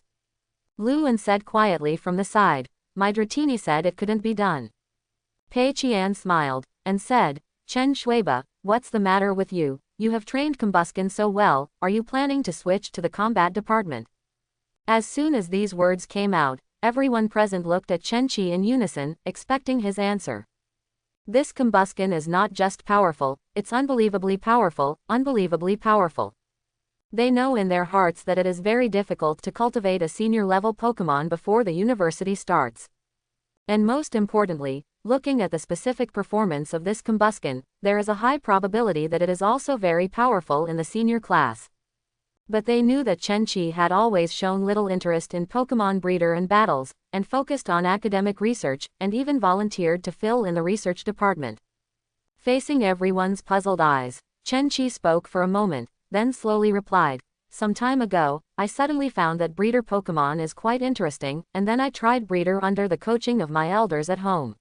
Luan said quietly from the side, my Dratini said it couldn't be done. Pei Qian smiled, and said, Chen Shuiba, what's the matter with you? You have trained Combusken so well, are you planning to switch to the combat department? As soon as these words came out, everyone present looked at Chen Qi in unison, expecting his answer. This Combusken is not just powerful, it's unbelievably powerful, unbelievably powerful. They know in their hearts that it is very difficult to cultivate a senior-level Pokémon before the university starts. And most importantly, looking at the specific performance of this Combusken, there is a high probability that it is also very powerful in the senior class. But they knew that Chen Qi had always shown little interest in Pokémon breeder and battles, and focused on academic research, and even volunteered to fill in the research department. Facing everyone's puzzled eyes, Chen Qi spoke for a moment, then slowly replied, some time ago, I suddenly found that breeder Pokémon is quite interesting, and then I tried breeder under the coaching of my elders at home.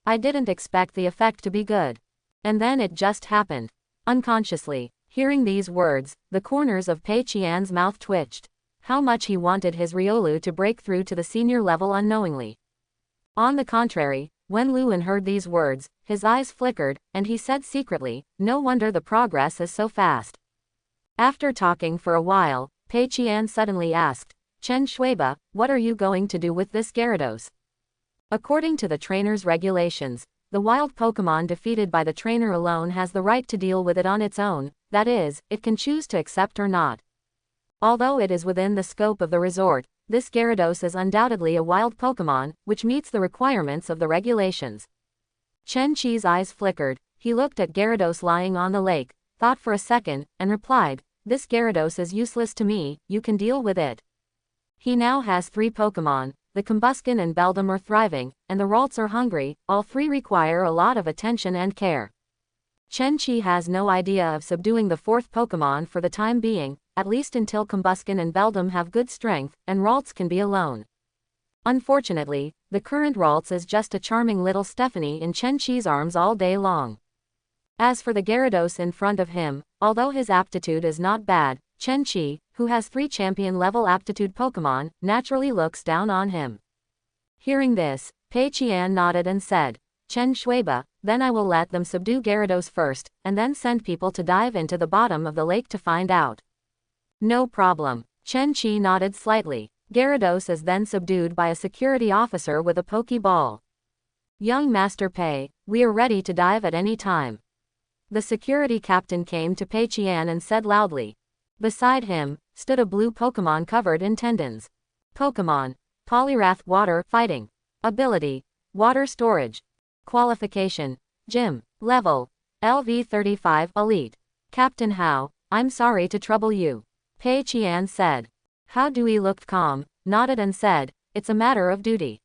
I didn't expect the effect to be good. And then it just happened. Unconsciously, hearing these words, the corners of Pei Qian's mouth twitched. How much he wanted his Riolu to break through to the senior level unknowingly. On the contrary, when Luan heard these words, his eyes flickered, and he said secretly, no wonder the progress is so fast. After talking for a while, Pei Qian suddenly asked, Chen Shuiba, what are you going to do with this Gyarados? According to the trainer's regulations, the wild Pokémon defeated by the trainer alone has the right to deal with it on its own, that is, it can choose to accept or not. Although it is within the scope of the resort, this Gyarados is undoubtedly a wild Pokemon, which meets the requirements of the regulations. Chen Chi's eyes flickered. He looked at Gyarados lying on the lake, thought for a second, and replied, "This Gyarados is useless to me, you can deal with it." He now has 3 Pokemon, the Combusken and Beldum are thriving, and the Ralts are hungry, all 3 require a lot of attention and care. Chen Chi has no idea of subduing the 4th Pokemon for the time being, at least until Combusken and Beldum have good strength, and Ralts can be alone. Unfortunately, the current Ralts is just a charming little Stephanie in Chen Chi's arms all day long. As for the Gyarados in front of him, although his aptitude is not bad, Chen Chi, who has 3 champion-level aptitude Pokemon, naturally looks down on him. Hearing this, Pei Qian nodded and said, "Chen Shuiba, then I will let them subdue Gyarados first, and then send people to dive into the bottom of the lake to find out." "No problem." Chen Chi nodded slightly. Gyarados is then subdued by a security officer with a Pokeball. "Young Master Pei, we are ready to dive at any time." The security captain came to Pei Qian and said loudly. Beside him stood a blue Pokemon covered in tendons. Pokemon: Poliwrath Water Fighting. Ability: Water Storage. Qualification: Gym. Level: LV35 Elite. "Captain Hao, I'm sorry to trouble you," Pei Qian said. Hao Dui looked calm, nodded and said, "It's a matter of duty."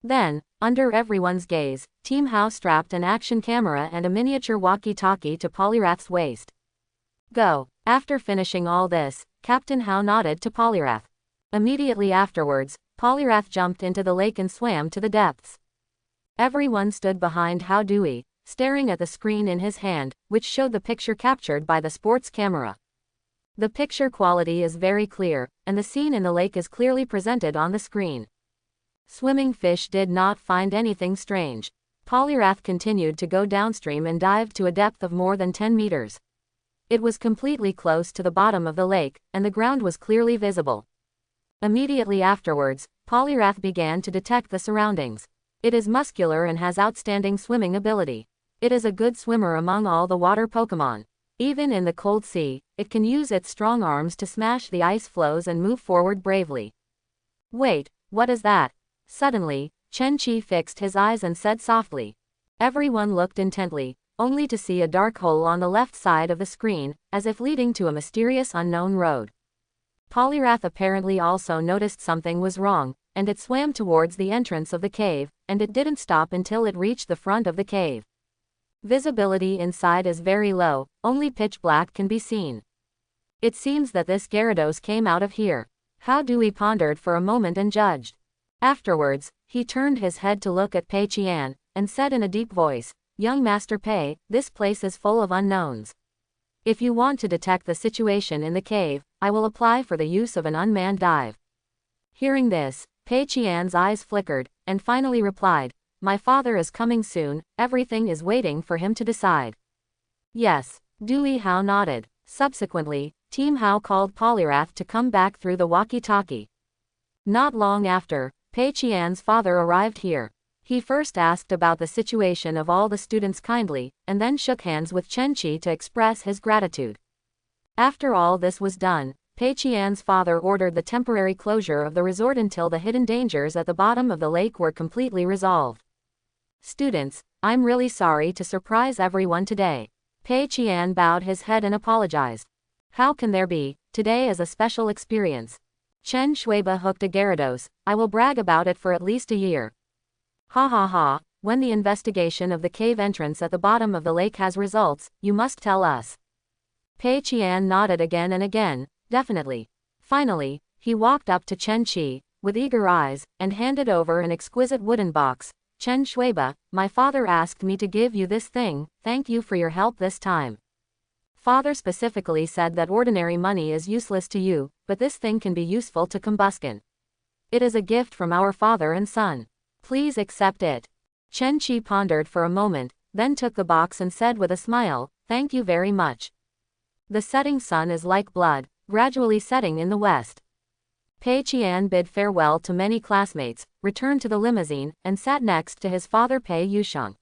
Then, under everyone's gaze, Team Hao strapped an action camera and a miniature walkie-talkie to Poliwrath's waist. "Go." After finishing all this, Captain Hao nodded to Poliwrath. Immediately afterwards, Poliwrath jumped into the lake and swam to the depths. Everyone stood behind Hao Dui, staring at the screen in his hand, which showed the picture captured by the sports camera. The picture quality is very clear, and the scene in the lake is clearly presented on the screen. Swimming fish did not find anything strange. Poliwrath continued to go downstream and dived to a depth of more than 10 meters. It was completely close to the bottom of the lake, and the ground was clearly visible. Immediately afterwards, Poliwrath began to detect the surroundings. It is muscular and has outstanding swimming ability. It is a good swimmer among all the water Pokemon. Even in the cold sea, it can use its strong arms to smash the ice floes and move forward bravely. "Wait, what is that?" Suddenly, Chen Chi fixed his eyes and said softly. Everyone looked intently, only to see a dark hole on the left side of the screen, as if leading to a mysterious unknown road. Poliwrath apparently also noticed something was wrong, and it swam towards the entrance of the cave, and it didn't stop until it reached the front of the cave. Visibility inside is very low, only pitch black can be seen. It seems that this Gyarados came out of here. Hao Dui pondered for a moment and judged. Afterwards, he turned his head to look at Pei Qian, and said in a deep voice, "Young Master Pei, this place is full of unknowns. If you want to detect the situation in the cave, I will apply for the use of an unmanned dive." Hearing this, Pei Qian's eyes flickered, and finally replied, "My father is coming soon, everything is waiting for him to decide." "Yes." Dui Hao nodded. Subsequently, Team Hao called Poliwrath to come back through the walkie-talkie. Not long after, Pei Qian's father arrived here. He first asked about the situation of all the students kindly, and then shook hands with Chen Chi to express his gratitude. After all this was done, Pei Qian's father ordered the temporary closure of the resort until the hidden dangers at the bottom of the lake were completely resolved. "Students, I'm really sorry to surprise everyone today." Pei Qian bowed his head and apologized. "How can there be? Today is a special experience. Chen Shuiba hooked a Gyarados. I will brag about it for at least a year. Ha ha ha, when the investigation of the cave entrance at the bottom of the lake has results, you must tell us." Pei Qian nodded again and again, definitely. Finally, he walked up to Chen Chi, with eager eyes, and handed over an exquisite wooden box. "Chen Shuiba, my father asked me to give you this thing, thank you for your help this time. Father specifically said that ordinary money is useless to you, but this thing can be useful to Combusken. It is a gift from our father and son. Please accept it." Chen Chi pondered for a moment, then took the box and said with a smile, "Thank you very much." The setting sun is like blood, gradually setting in the west. Pei Qian bid farewell to many classmates, returned to the limousine, and sat next to his father Pei Yusheng.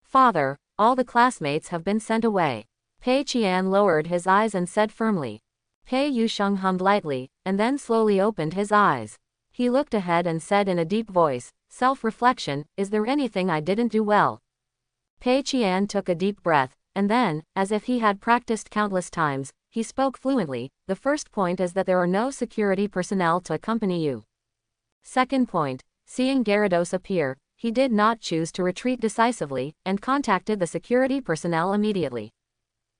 "Father, all the classmates have been sent away." Pei Qian lowered his eyes and said firmly. Pei Yusheng hummed lightly, and then slowly opened his eyes. He looked ahead and said in a deep voice, "Self-reflection, is there anything I didn't do well?" Pei Qian took a deep breath, and then, as if he had practiced countless times, he spoke fluently. "The first point is that there are no security personnel to accompany you. Second point, seeing Gyarados appear, he did not choose to retreat decisively, and contacted the security personnel immediately."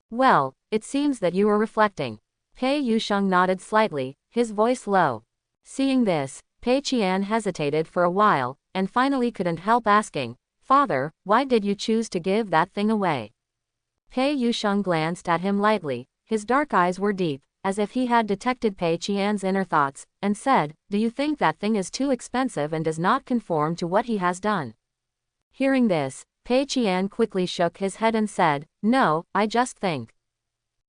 "Well, it seems that you were reflecting." Pei Yusheng nodded slightly, his voice low. Seeing this, Pei Qian hesitated for a while, and finally couldn't help asking, "Father, why did you choose to give that thing away?" Pei Yusheng glanced at him lightly, his dark eyes were deep, as if he had detected Pei Qian's inner thoughts, and said, "Do you think that thing is too expensive and does not conform to what he has done?" Hearing this, Pei Qian quickly shook his head and said, "No, I just think."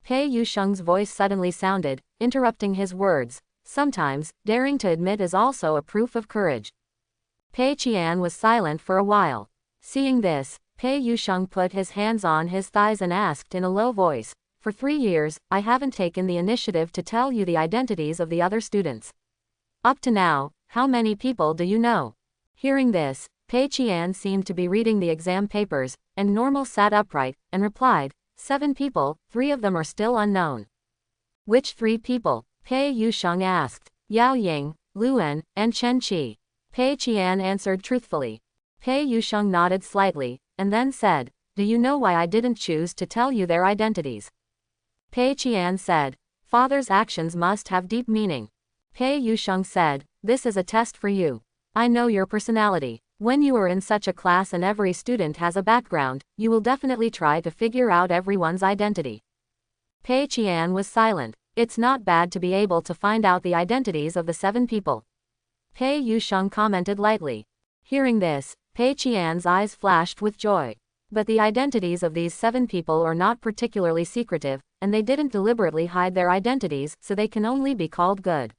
Pei Yusheng's voice suddenly sounded, interrupting his words. "Sometimes, daring to admit is also a proof of courage." Pei Qian was silent for a while. Seeing this, Pei Yusheng put his hands on his thighs and asked in a low voice, "For 3 years, I haven't taken the initiative to tell you the identities of the other students. Up to now, how many people do you know?" Hearing this, Pei Qian seemed to be reading the exam papers, and Normal sat upright, and replied, 7 people, 3 of them are still unknown." "Which 3 people?" Pei Yusheng asked. "Yao Ying, Luan, and Chen Qi." Pei Qian answered truthfully. Pei Yusheng nodded slightly, and then said, "Do you know why I didn't choose to tell you their identities?" Pei Qian said, "Father's actions must have deep meaning." Pei Yusheng said, "This is a test for you. I know your personality. When you are in such a class and every student has a background, you will definitely try to figure out everyone's identity." Pei Qian was silent. "It's not bad to be able to find out the identities of the 7 people." Pei Yusheng commented lightly. Hearing this, Pei Qian's eyes flashed with joy. But the identities of these 7 people are not particularly secretive, and they didn't deliberately hide their identities, so they can only be called good.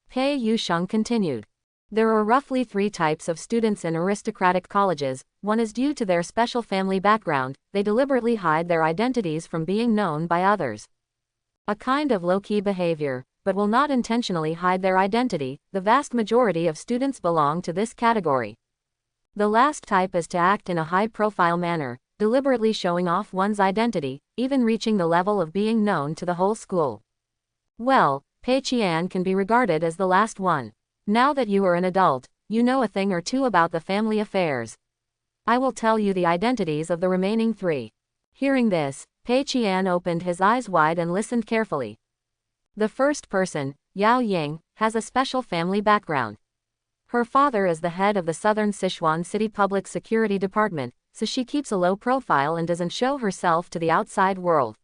Pei Yusheng continued. "There are roughly 3 types of students in aristocratic colleges. One is due to their special family background, they deliberately hide their identities from being known by others. A kind of low-key behavior, but will not intentionally hide their identity. The vast majority of students belong to this category. The last type is to act in a high-profile manner, deliberately showing off one's identity, even reaching the level of being known to the whole school." Well, Pei Qian can be regarded as the last one. Now that you are an adult, you know a thing or two about the family affairs. I will tell you the identities of the remaining 3. Hearing this, Pei Qian opened his eyes wide and listened carefully. The first person, Yao Ying, has a special family background. Her father is the head of the Southern Sichuan City Public Security Department, so she keeps a low profile and doesn't show herself to the outside world.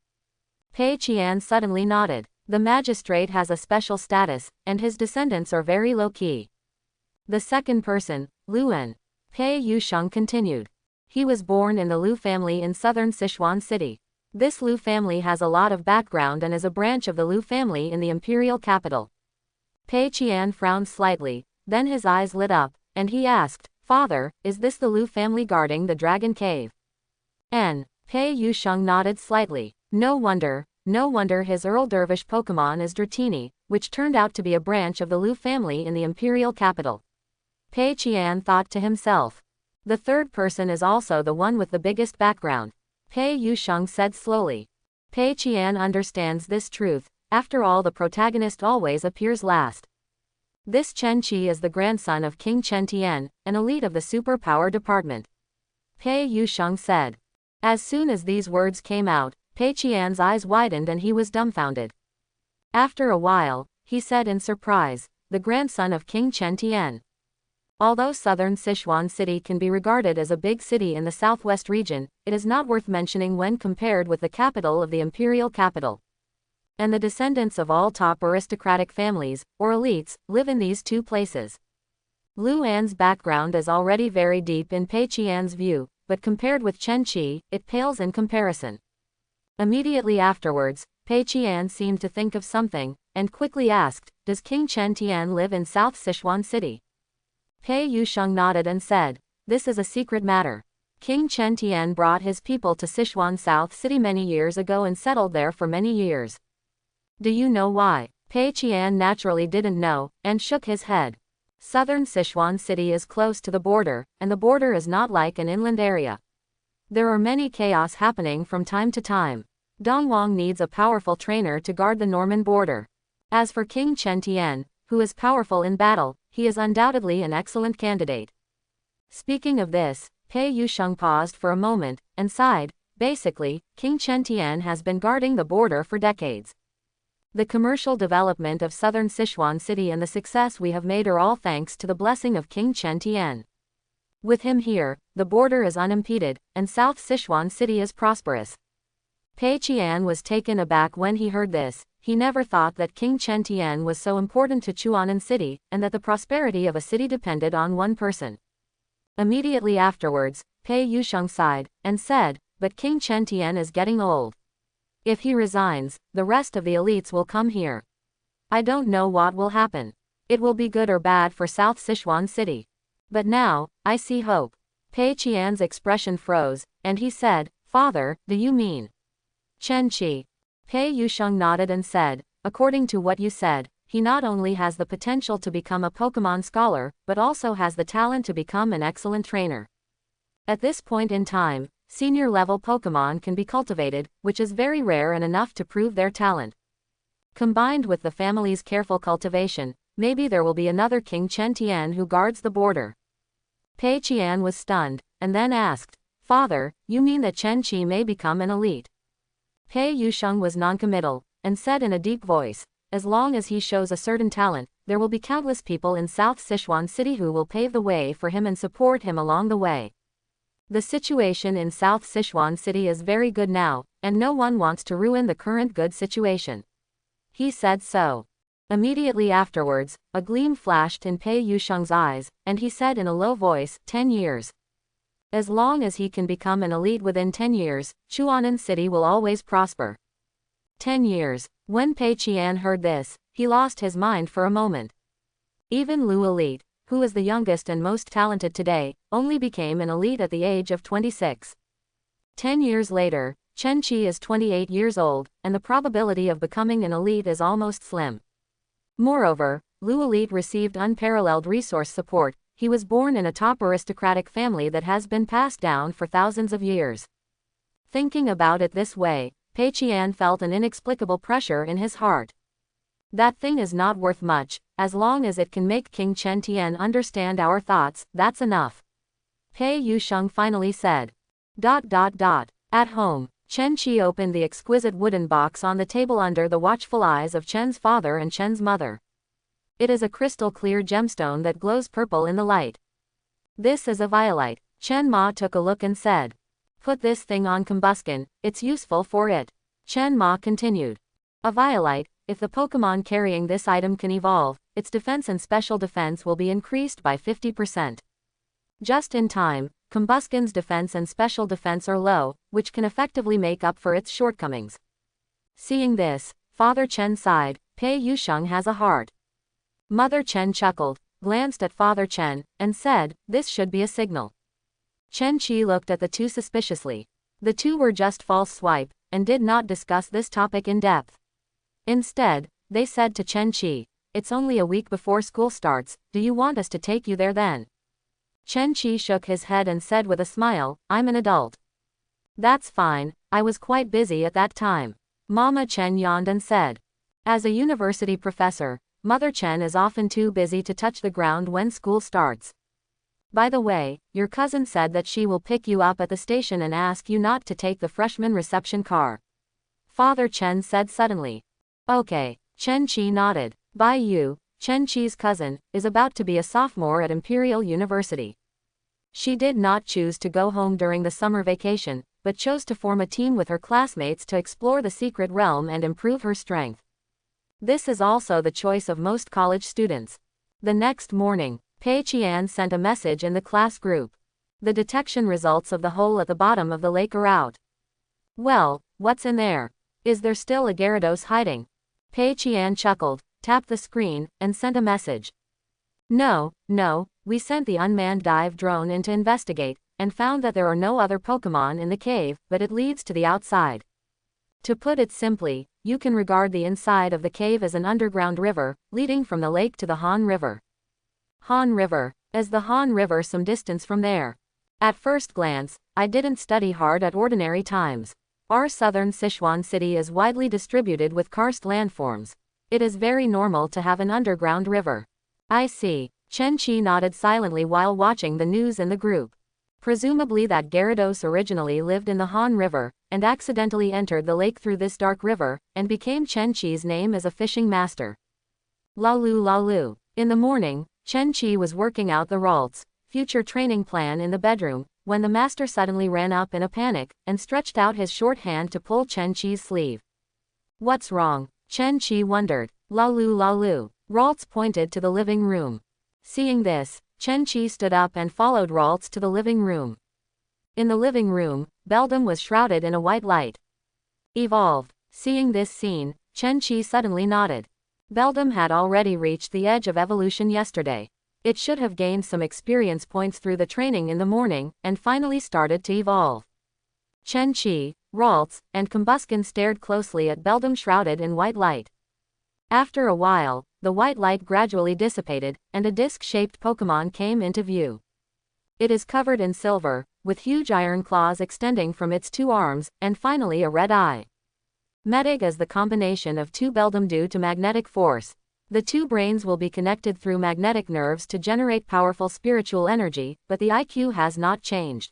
Pei Qian suddenly nodded. The magistrate has a special status, and his descendants are very low-key. The second person, Luan. Pei Yusheng continued. He was born in the Lu family in southern Sichuan City. This Lu family has a lot of background and is a branch of the Lu family in the imperial capital. Pei Qian frowned slightly, then his eyes lit up, and he asked, "Father, is this the Lu family guarding the Dragon Cave?" Pei Yusheng nodded slightly. No wonder his Earl Dervish Pokemon is Dratini, which turned out to be a branch of the Lu family in the imperial capital. Pei Qian thought to himself. The third person is also the one with the biggest background. Pei Yusheng said slowly. Pei Qian understands this truth. After all, the protagonist always appears last. This Chen Qi is the grandson of King Chen Tian, an elite of the superpower department. Pei Yusheng said. As soon as these words came out, Pei Qian's eyes widened and he was dumbfounded. After a while, he said in surprise, "The grandson of King Chen Tian." Although southern Sichuan City can be regarded as a big city in the southwest region, it is not worth mentioning when compared with the capital of the imperial capital. And the descendants of all top aristocratic families, or elites, live in these 2 places. Luan's background is already very deep in Pei Qian's view, but compared with Chen Qi, it pales in comparison. Immediately afterwards, Pei Qian seemed to think of something, and quickly asked, "Does King Chen Tian live in South Sichuan City?" Pei Yusheng nodded and said, "This is a secret matter. King Chen Tian brought his people to Sichuan South City many years ago and settled there for many years. Do you know why? Pei Qian naturally didn't know, and shook his head. Southern Sichuan City is close to the border, and the border is not like an inland area. There are many chaos happening from time to time. Dongwang needs a powerful trainer to guard the Norman border. As for King Chen Tian, who is powerful in battle, he is undoubtedly an excellent candidate. Speaking of this, Pei Yusheng paused for a moment, and sighed. Basically, King Chen Tian has been guarding the border for decades. The commercial development of southern Sichuan City and the success we have made are all thanks to the blessing of King Chen Tian. With him here, the border is unimpeded, and South Sichuan City is prosperous. Pei Qian was taken aback when he heard this. He never thought that King Chen Tian was so important to Chuanan City, and that the prosperity of a city depended on one person. Immediately afterwards, Pei Yusheng sighed, and said, but King Chen Tian is getting old. If he resigns, the rest of the elites will come here. I don't know what will happen. It will be good or bad for South Sichuan City. But now, I see hope. Pei Qian's expression froze, and he said, Father, do you mean Chen Qi? Pei Yusheng nodded and said, according to what you said, he not only has the potential to become a Pokemon scholar, but also has the talent to become an excellent trainer. At this point in time, senior-level Pokemon can be cultivated, which is very rare and enough to prove their talent. Combined with the family's careful cultivation, maybe there will be another King Chen Tian who guards the border. Pei Qian was stunned, and then asked, Father, you mean that Chen Qi may become an elite? Pei Yusheng was noncommittal, and said in a deep voice, as long as he shows a certain talent, there will be countless people in South Sichuan City who will pave the way for him and support him along the way. The situation in South Sichuan City is very good now, and no one wants to ruin the current good situation. He said so. Immediately afterwards, a gleam flashed in Pei Yusheng's eyes, and he said in a low voice, 10 years. As long as he can become an elite within 10 years, Chuanan City will always prosper. 10 years. When Pei Qian heard this, he lost his mind for a moment. Even Lu Elite, who is the youngest and most talented today, only became an elite at the age of 26. 10 years later, Chen Qi is 28 years old, and the probability of becoming an elite is almost slim. Moreover, Lu Elite received unparalleled resource support. He was born in a top aristocratic family that has been passed down for thousands of years. Thinking about it this way, Pei Qian felt an inexplicable pressure in his heart. That thing is not worth much, as long as it can make King Chen Tian understand our thoughts, that's enough. Pei Yusheng finally said. At home, Chen Qi opened the exquisite wooden box on the table under the watchful eyes of Chen's father and Chen's mother. It is a crystal-clear gemstone that glows purple in the light. This is a violet. Chen Ma took a look and said. Put this thing on combustion, it's useful for it. Chen Ma continued. A violet, if the Pokemon carrying this item can evolve, its defense and special defense will be increased by 50%. Just in time, combustion's defense and special defense are low, which can effectively make up for its shortcomings. Seeing this, Father Chen sighed. Pei Yusheng has a heart. Mother Chen chuckled, glanced at Father Chen, and said, this should be a signal. Chen Qi looked at the two suspiciously. The two were just false swipe, and did not discuss this topic in depth. Instead, they said to Chen Qi, it's only a week before school starts, do you want us to take you there then? Chen Qi shook his head and said with a smile, I'm an adult. That's fine, I was quite busy at that time. Mama Chen yawned and said. As a university professor, Mother Chen is often too busy to touch the ground when school starts. By the way, your cousin said that she will pick you up at the station and ask you not to take the freshman reception car. Father Chen said suddenly. Okay, Chen Qi nodded. Bai Yu, Chen Qi's cousin, is about to be a sophomore at Imperial University. She did not choose to go home during the summer vacation, but chose to form a team with her classmates to explore the secret realm and improve her strength. This is also the choice of most college students. The next morning, Pei Qian sent a message in the class group. The detection results of the hole at the bottom of the lake are out. Well, what's in there? Is there still a Gyarados hiding? Pei Qian chuckled, tapped the screen, and sent a message. No, we sent the unmanned dive drone in to investigate, and found that there are no other Pokemon in the cave, but it leads to the outside. To put it simply, you can regard the inside of the cave as an underground river, leading from the lake to the Han River. Han River. Is the Han River some distance from there? At first glance, I didn't study hard at ordinary times. Our southern Sichuan city is widely distributed with karst landforms. It is very normal to have an underground river. I see. Chen Qi nodded silently while watching the news in the group. Presumably that Gyarados originally lived in the Han River, and accidentally entered the lake through this dark river, and became Chen Qi's name as a fishing master. Lalu Lalu. In the morning, Chen Qi was working out the Ralt's future training plan in the bedroom, when the master suddenly ran up in a panic, and stretched out his short hand to pull Chen Qi's sleeve. What's wrong? Chen Qi wondered. Lalu Lalu. Ralts pointed to the living room. Seeing this, Chen Qi stood up and followed Ralts to the living room. In the living room, Beldam was shrouded in a white light. Evolved. Seeing this scene, Chen Qi suddenly nodded. Beldam had already reached the edge of evolution yesterday. It should have gained some experience points through the training in the morning, and finally started to evolve. Chen Qi, Ralts, and Combuskin stared closely at Beldam shrouded in white light. After a while, the white light gradually dissipated, and a disc-shaped Pokémon came into view. It is covered in silver, with huge iron claws extending from its two arms, and finally a red eye. Medig is the combination of two Beldam due to magnetic force. The two brains will be connected through magnetic nerves to generate powerful spiritual energy, but the IQ has not changed.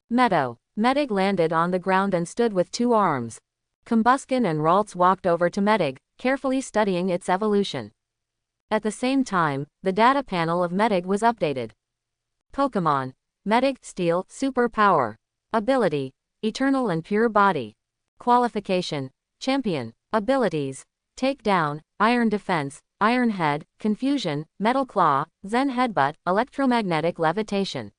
Meadow. Medig landed on the ground and stood with two arms. Combuskin and Ralts walked over to Medig, carefully studying its evolution. At the same time, the data panel of Medig was updated. Pokémon. Medig, Steel, Super Power. Ability. Eternal and Pure Body. Qualification. Champion. Abilities. Takedown, Iron Defense, Iron Head, Confusion, Metal Claw, Zen Headbutt, Electromagnetic Levitation.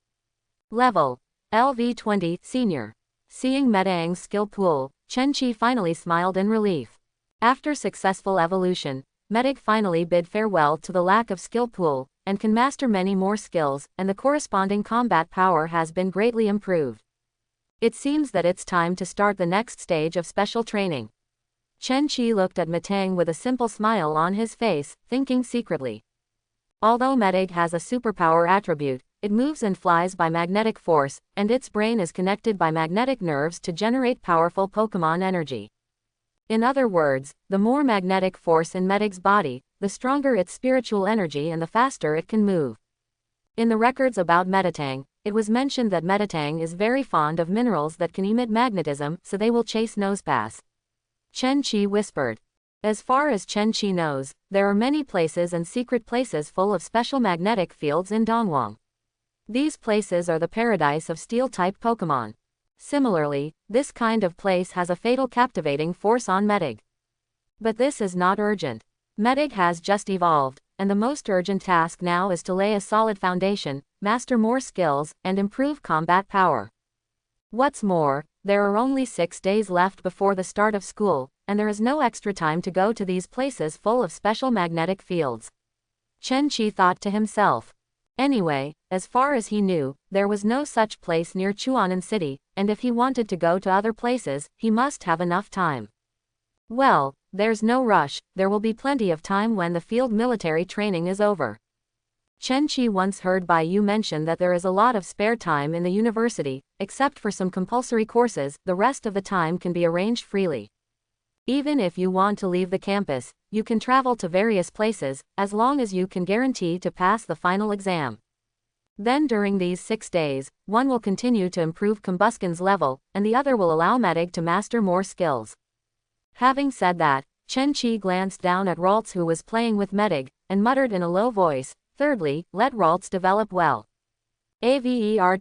Level. LV20, Senior. Seeing Medang's skill pool, Chen Qi finally smiled in relief. After successful evolution, Medig finally bid farewell to the lack of skill pool, and can master many more skills, and the corresponding combat power has been greatly improved. It seems that it's time to start the next stage of special training. Chen Qi looked at Metang with a simple smile on his face, thinking secretly. Although Medig has a superpower attribute, it moves and flies by magnetic force, and its brain is connected by magnetic nerves to generate powerful Pokémon energy. In other words, the more magnetic force in Medig's body, the stronger its spiritual energy and the faster it can move. In the records about Metatang, it was mentioned that Metatang is very fond of minerals that can emit magnetism, so they will chase Nosepass. Chen Qi whispered. As far as Chen Qi knows, there are many places and secret places full of special magnetic fields in Dongwang. These places are the paradise of steel-type Pokémon. Similarly, this kind of place has a fatal captivating force on Medig. But this is not urgent. Medig has just evolved, and the most urgent task now is to lay a solid foundation, master more skills, and improve combat power. What's more, there are only 6 days left before the start of school, and there is no extra time to go to these places full of special magnetic fields. Chen Qi thought to himself. Anyway, as far as he knew, there was no such place near Chuanan City, and if he wanted to go to other places, he must have enough time. Well, there's no rush, there will be plenty of time when the field military training is over. Chen Qi once heard Bai Yu mention that there is a lot of spare time in the university, except for some compulsory courses, the rest of the time can be arranged freely. Even if you want to leave the campus, you can travel to various places, as long as you can guarantee to pass the final exam. Then during these 6 days, one will continue to improve Combuskin's level, and the other will allow Medig to master more skills. Having said that, Chen Qi glanced down at Ralts who was playing with Medig, and muttered in a low voice, "Thirdly, let Ralts develop well. Avertisement.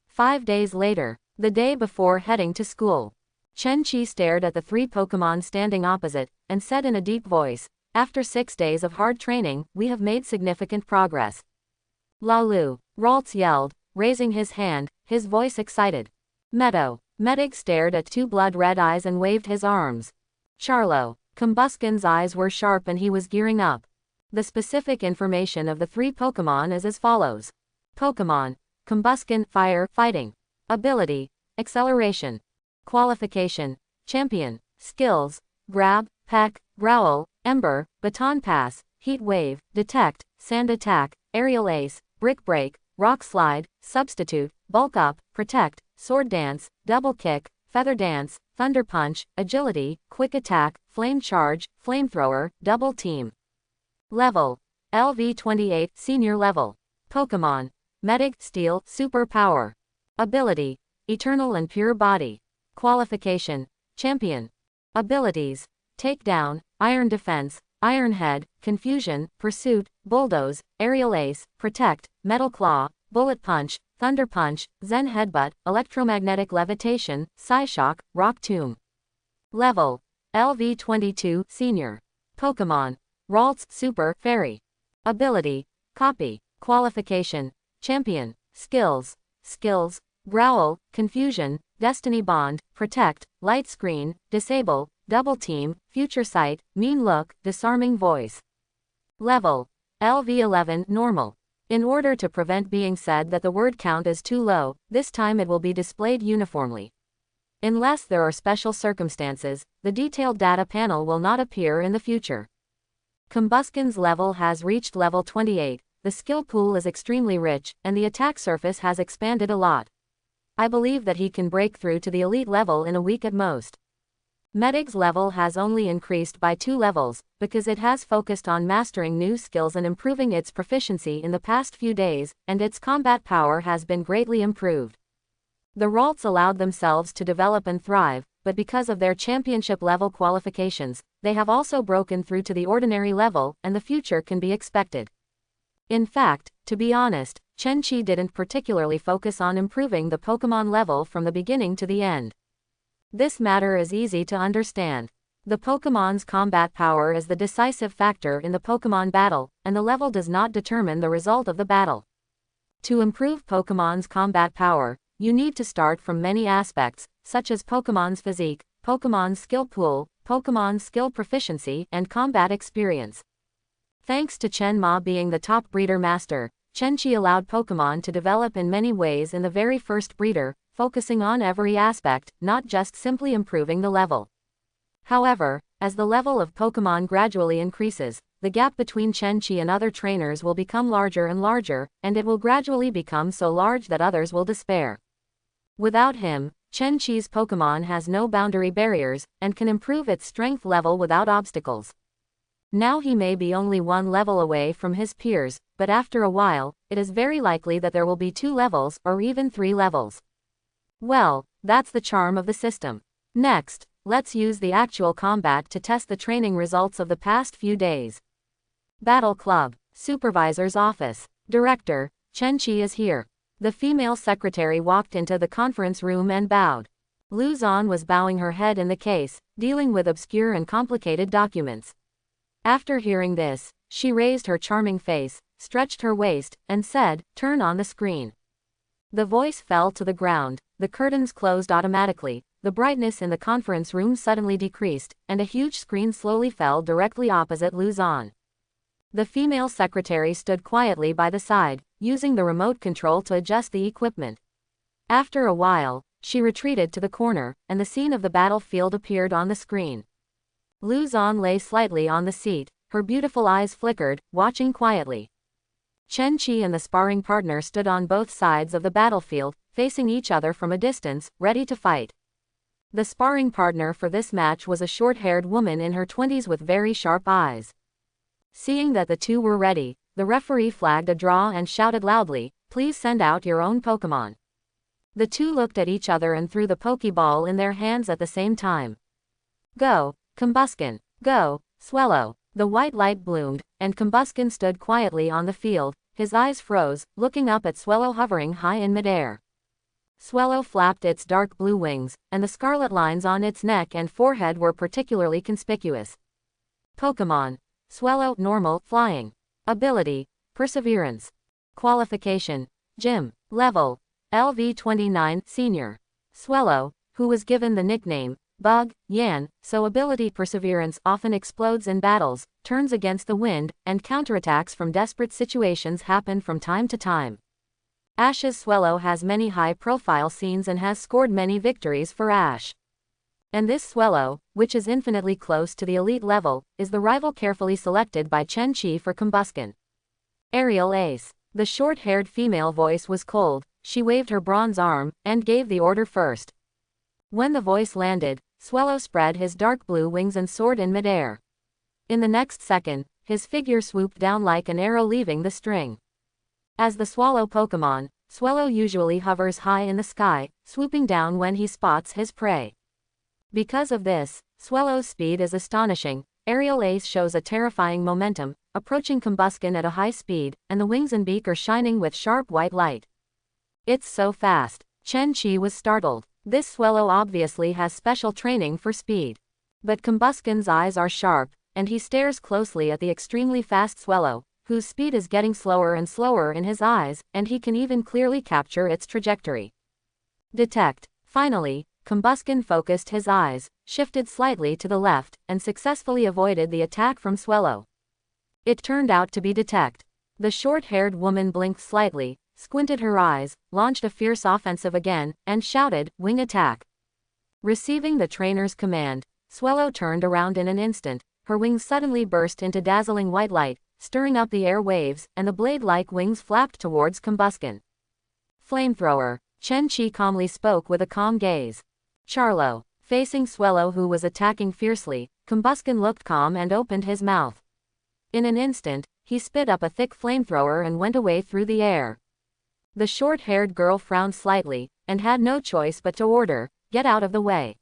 5 days later, the day before heading to school. Chen Qi stared at the 3 Pokémon standing opposite, and said in a deep voice, "After 6 days of hard training, we have made significant progress." Lalu, Ralts yelled, raising his hand, his voice excited. Meadow. Medig stared at 2 blood-red eyes and waved his arms. Charlo. Combuskin's eyes were sharp and he was gearing up. The specific information of the 3 Pokémon is as follows. Pokémon. Combuskin, Fire, Fighting. Ability. Acceleration. Qualification. Champion. Skills. Grab, peck, growl, ember, baton pass, heat wave, detect, sand attack, aerial ace, brick break, rock slide, substitute, bulk up, protect, sword dance, double kick, feather dance, thunder punch, agility, quick attack, flame charge, flamethrower, double team. Level. LV28 Senior Level. Pokemon. Medic, Steel, Super Power. Ability. Eternal and Pure Body. Qualification. Champion. Abilities. Takedown, Iron Defense, Iron Head, Confusion, Pursuit, Bulldoze, Aerial Ace, Protect, Metal Claw, Bullet Punch, Thunder Punch, Zen Headbutt, Electromagnetic Levitation, Psyshock, Rock Tomb. Level. LV22 Senior. Pokemon. Ralts, Super, Fairy. Ability. Copy. Qualification. Champion. Skills. Skills. Growl, Confusion, Destiny Bond, Protect, Light Screen, Disable, Double Team, Future Sight, Mean Look, Disarming Voice. Level. LV11 Normal. In order to prevent being said that the word count is too low, this time it will be displayed uniformly. Unless there are special circumstances, the detailed data panel will not appear in the future. Combusken's level has reached level 28, the skill pool is extremely rich, and the attack surface has expanded a lot. I believe that he can break through to the elite level in a week at most. Medic's level has only increased by 2 levels, because it has focused on mastering new skills and improving its proficiency in the past few days, and its combat power has been greatly improved. The Ralts allowed themselves to develop and thrive, but because of their championship level qualifications, they have also broken through to the ordinary level, and the future can be expected. In fact, to be honest, Chen-Chi didn't particularly focus on improving the Pokemon level from the beginning to the end. This matter is easy to understand. The Pokemon's combat power is the decisive factor in the Pokemon battle, and the level does not determine the result of the battle. To improve Pokemon's combat power, you need to start from many aspects, such as Pokemon's physique, Pokemon's skill pool, Pokemon's skill proficiency, and combat experience. Thanks to Chen Ma being the top breeder master, Chen-Chi allowed Pokemon to develop in many ways in the very first breeder, focusing on every aspect, not just simply improving the level. However, as the level of Pokemon gradually increases, the gap between Chen-Chi and other trainers will become larger and larger, and it will gradually become so large that others will despair. Without him, Chen-Chi's Pokemon has no boundary barriers, and can improve its strength level without obstacles. Now he may be only 1 level away from his peers, but after a while, it is very likely that there will be 2 levels, or even 3 levels. Well, that's the charm of the system. Next, let's use the actual combat to test the training results of the past few days. Battle Club, Supervisor's Office. Director, Chen-Chi is here. The female secretary walked into the conference room and bowed. Lu Zhan was bowing her head in the case, dealing with obscure and complicated documents. After hearing this, she raised her charming face, stretched her waist, and said, "Turn on the screen." The voice fell to the ground, the curtains closed automatically, the brightness in the conference room suddenly decreased, and a huge screen slowly fell directly opposite Lu Zhan. The female secretary stood quietly by the side, using the remote control to adjust the equipment. After a while, she retreated to the corner, and the scene of the battlefield appeared on the screen. Lu Zhan lay slightly on the seat, her beautiful eyes flickered, watching quietly. Chen-Chi and the sparring partner stood on both sides of the battlefield, facing each other from a distance, ready to fight. The sparring partner for this match was a short-haired woman in her 20s with very sharp eyes. Seeing that the two were ready, the referee flagged a draw and shouted loudly, "Please send out your own Pokemon." The two looked at each other and threw the Pokeball in their hands at the same time. "Go, Combusken! Go, Swellow!" The white light bloomed, and Combusken stood quietly on the field, his eyes froze, looking up at Swellow hovering high in midair. Swellow flapped its dark blue wings, and the scarlet lines on its neck and forehead were particularly conspicuous. Pokemon. Swellow, Normal, Flying. Ability, Perseverance. Qualification, Gym. Level, LV29, Senior. Swellow, who was given the nickname, Bug, Yan, so ability Perseverance often explodes in battles, turns against the wind, and counterattacks from desperate situations happen from time to time. Ash's Swallow has many high-profile scenes and has scored many victories for Ash. And this Swallow, which is infinitely close to the elite level, is the rival carefully selected by Chen Qi for Combusken. Aerial Ace. The short-haired female voice was cold. She waved her bronze arm, and gave the order first. When the voice landed, Swallow spread his dark blue wings and soared in midair. In the next second, his figure swooped down like an arrow leaving the string. As the Swallow Pokemon, Swallow usually hovers high in the sky, swooping down when he spots his prey. Because of this, Swallow's speed is astonishing. Aerial Ace shows a terrifying momentum, approaching Combusken at a high speed, and the wings and beak are shining with sharp white light. It's so fast. Chen Qi was startled. This Swallow obviously has special training for speed. But Combusken's eyes are sharp, and he stares closely at the extremely fast Swallow, whose speed is getting slower and slower in his eyes, and he can even clearly capture its trajectory. Detect. Finally, Combusken focused his eyes, shifted slightly to the left, and successfully avoided the attack from Swallow. It turned out to be Detect. The short-haired woman blinked slightly, squinted her eyes, launched a fierce offensive again, and shouted, "Wing attack!" Receiving the trainer's command, Swallow turned around in an instant. Her wings suddenly burst into dazzling white light, stirring up the air waves, and the blade-like wings flapped towards Combusken. Flamethrower. Chen Qi calmly spoke with a calm gaze. Charlo. Facing Swallow who was attacking fiercely, Combusken looked calm and opened his mouth. In an instant, he spit up a thick flamethrower and went away through the air. The short-haired girl frowned slightly, and had no choice but to order, "Get out of the way."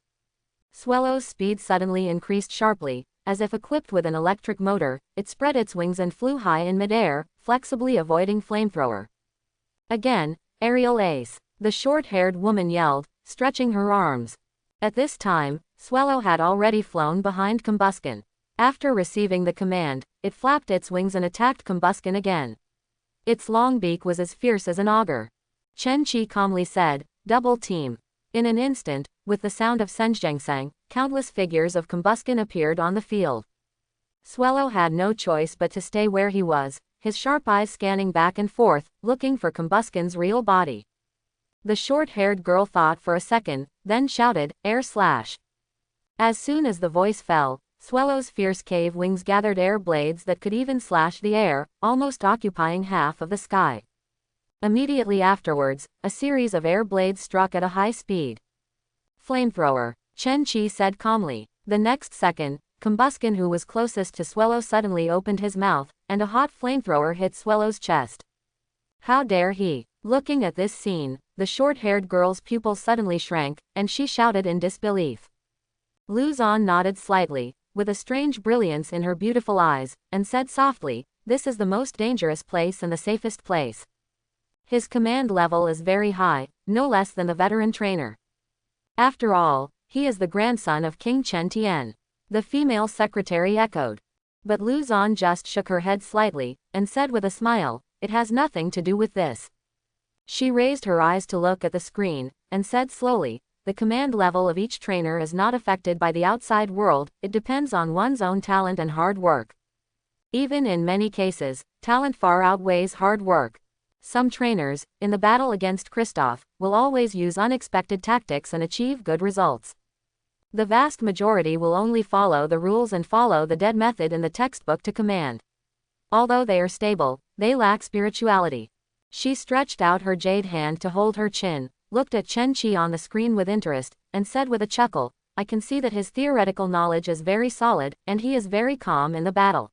Swallow's speed suddenly increased sharply. As if equipped with an electric motor, it spread its wings and flew high in midair, flexibly avoiding flamethrower. Again, Aerial Ace. The short-haired woman yelled, stretching her arms. At this time, Swallow had already flown behind Combusken. After receiving the command, it flapped its wings and attacked Combusken again. Its long beak was as fierce as an auger. Chen Qi calmly said, "Double team." In an instant, with the sound of Senjang, countless figures of Combusken appeared on the field. Swallow had no choice but to stay where he was, his sharp eyes scanning back and forth, looking for Combusken's real body. The short-haired girl thought for a second, then shouted, "Air slash." As soon as the voice fell, Swallow's fierce cave wings gathered air blades that could even slash the air, almost occupying half of the sky. Immediately afterwards, a series of air blades struck at a high speed. Flamethrower. Chen Qi said calmly. The next second, Combusken who was closest to Swallow suddenly opened his mouth, and a hot flamethrower hit Swallow's chest. How dare he! Looking at this scene, the short-haired girl's pupils suddenly shrank, and she shouted in disbelief. Luzon nodded slightly, with a strange brilliance in her beautiful eyes, and said softly, "This is the most dangerous place and the safest place." His command level is very high, no less than the veteran trainer. After all, he is the grandson of King Chen Tian. The female secretary echoed. But Luzon just shook her head slightly, and said with a smile, "It has nothing to do with this." She raised her eyes to look at the screen, and said slowly, "The command level of each trainer is not affected by the outside world, it depends on one's own talent and hard work. Even in many cases, talent far outweighs hard work. Some trainers, in the battle against Kristoff, will always use unexpected tactics and achieve good results. The vast majority will only follow the rules and follow the dead method in the textbook to command. Although they are stable, they lack spirituality." She stretched out her jade hand to hold her chin, looked at Chen Qi on the screen with interest, and said with a chuckle, "I can see that his theoretical knowledge is very solid, and he is very calm in the battle."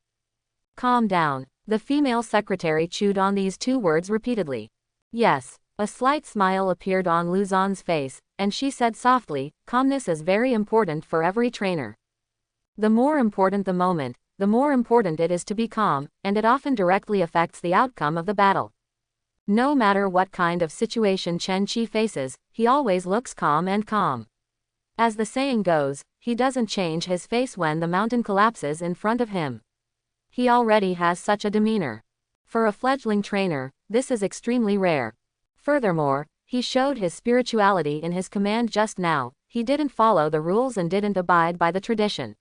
"Calm down." The female secretary chewed on these two words repeatedly. "Yes." A slight smile appeared on Luzon's face, and she said softly, "Calmness is very important for every trainer. The more important the moment, the more important it is to be calm, and it often directly affects the outcome of the battle. No matter what kind of situation Chen Qi faces, he always looks calm and calm. As the saying goes, he doesn't change his face when the mountain collapses in front of him. He already has such a demeanor. For a fledgling trainer, this is extremely rare. Furthermore, he showed his spirituality in his command just now, he didn't follow the rules and didn't abide by the tradition.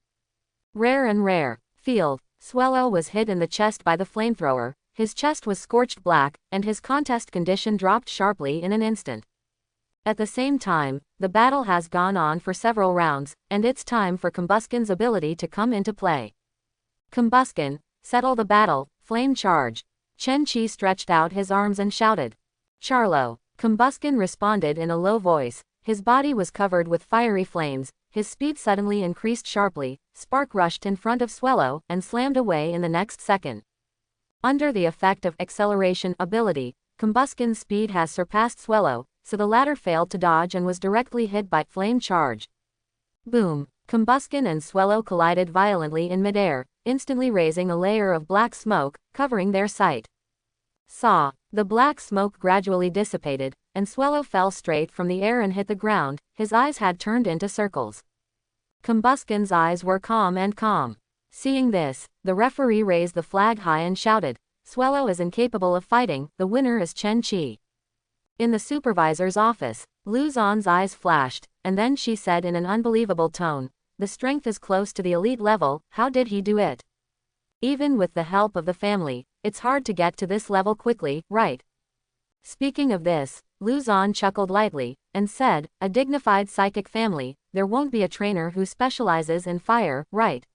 Rare and rare. Field. Swallow was hit in the chest by the flamethrower. his chest was scorched black, and his contest condition dropped sharply in an instant. At the same time, the battle has gone on for several rounds, and it's time for Combusken's ability to come into play. Combusken, settle the battle, flame charge. Chen Qi stretched out his arms and shouted. Charlo. Combusken responded in a low voice. His body was covered with fiery flames, his speed suddenly increased sharply, spark rushed in front of Swellow and slammed away in the next second. Under the effect of acceleration ability, Combusken's speed has surpassed Swellow, so the latter failed to dodge and was directly hit by flame charge. Boom! Combusken and Swellow collided violently in midair, instantly raising a layer of black smoke, covering their sight. Saw. The black smoke gradually dissipated, and Swellow fell straight from the air and hit the ground, his eyes had turned into circles. Combusken's eyes were calm. Seeing this, the referee raised the flag high and shouted, Swellow is incapable of fighting, the winner is Chen Qi. In the supervisor's office, Lu Zon's eyes flashed, and then she said in an unbelievable tone, the strength is close to the elite level, how did he do it? Even with the help of the family, it's hard to get to this level quickly, right? Speaking of this, Lu Zon chuckled lightly, and said, a dignified psychic family, there won't be a trainer who specializes in fire, right?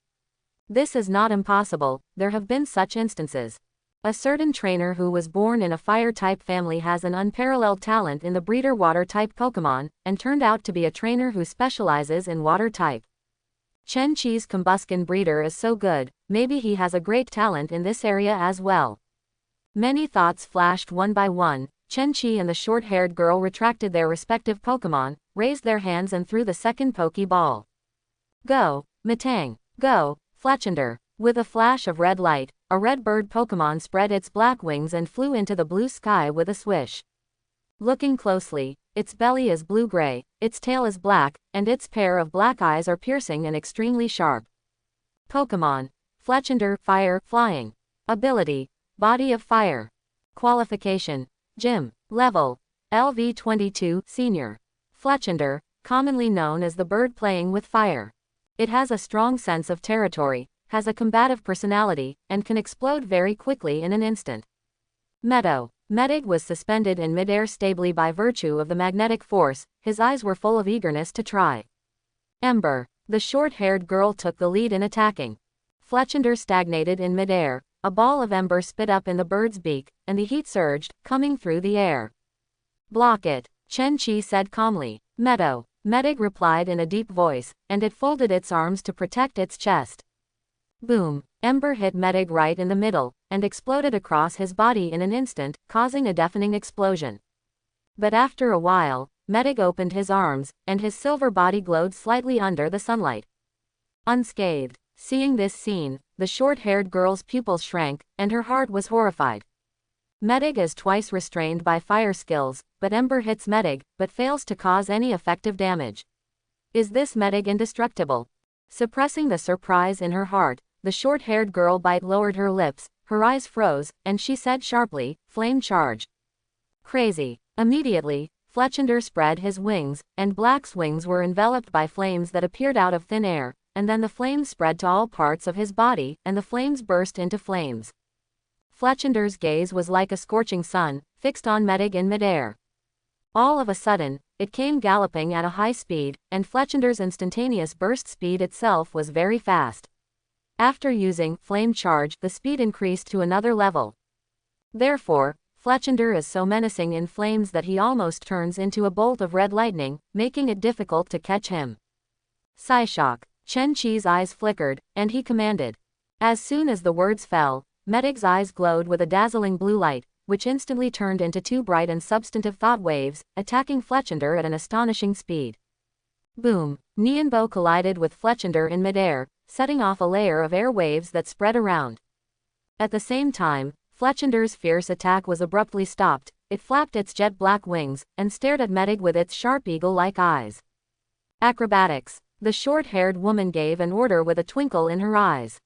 This is not impossible, there have been such instances. A certain trainer who was born in a fire-type family has an unparalleled talent in the breeder water-type Pokemon, and turned out to be a trainer who specializes in water-type. Chen Qi's Combusken breeder is so good, maybe he has a great talent in this area as well. Many thoughts flashed one by one. Chen Qi and the short-haired girl retracted their respective Pokemon, raised their hands and threw the second Pokeball. Go, Metang! Go, Fletchender! With a flash of red light, a red bird Pokemon spread its black wings and flew into the blue sky with a swish. Looking closely, its belly is blue-gray, its tail is black, and its pair of black eyes are piercing and extremely sharp. Pokemon. Fletchender, Fire, Flying. Ability. Body of Fire. Qualification. Gym. Level. LV22, Senior. Fletchender, commonly known as the bird playing with fire. It has a strong sense of territory, has a combative personality, and can explode very quickly in an instant. Meadow. Medig was suspended in midair stably by virtue of the magnetic force, his eyes were full of eagerness to try. Ember. The short-haired girl took the lead in attacking. Fletchender stagnated in midair, a ball of ember spit up in the bird's beak, and the heat surged, coming through the air. Block it, Chen Qi said calmly. Meadow. Medig replied in a deep voice, and it folded its arms to protect its chest. Boom! Ember hit Medig right in the middle, and exploded across his body in an instant, causing a deafening explosion. But after a while, Medig opened his arms, and his silver body glowed slightly under the sunlight. Unscathed. Seeing this scene, the short-haired girl's pupils shrank, and her heart was horrified. Medig is twice restrained by fire skills, but Ember hits Medig, but fails to cause any effective damage. Is this Medig indestructible? Suppressing the surprise in her heart, the short-haired girl lowered her lips, her eyes froze, and she said sharply, Flame charge. Crazy. Immediately, Fletchender spread his wings, and Black's wings were enveloped by flames that appeared out of thin air, and then the flames spread to all parts of his body, and the flames burst into flames. Fletchender's gaze was like a scorching sun, fixed on Medig in midair. All of a sudden, it came galloping at a high speed, and Fletchender's instantaneous burst speed itself was very fast. After using Flame Charge, the speed increased to another level. Therefore, Fletchender is so menacing in flames that he almost turns into a bolt of red lightning, making it difficult to catch him. Psyshock. Chen Qi's eyes flickered, and he commanded. As soon as the words fell, Medig's eyes glowed with a dazzling blue light, which instantly turned into two bright and substantive thought waves, attacking Fletchender at an astonishing speed. Boom! Nianbo collided with Fletchender in midair, setting off a layer of air waves that spread around. At the same time, Fletchender's fierce attack was abruptly stopped, it flapped its jet black wings, and stared at Medig with its sharp eagle-like eyes. Acrobatics. The short-haired woman gave an order with a twinkle in her eyes.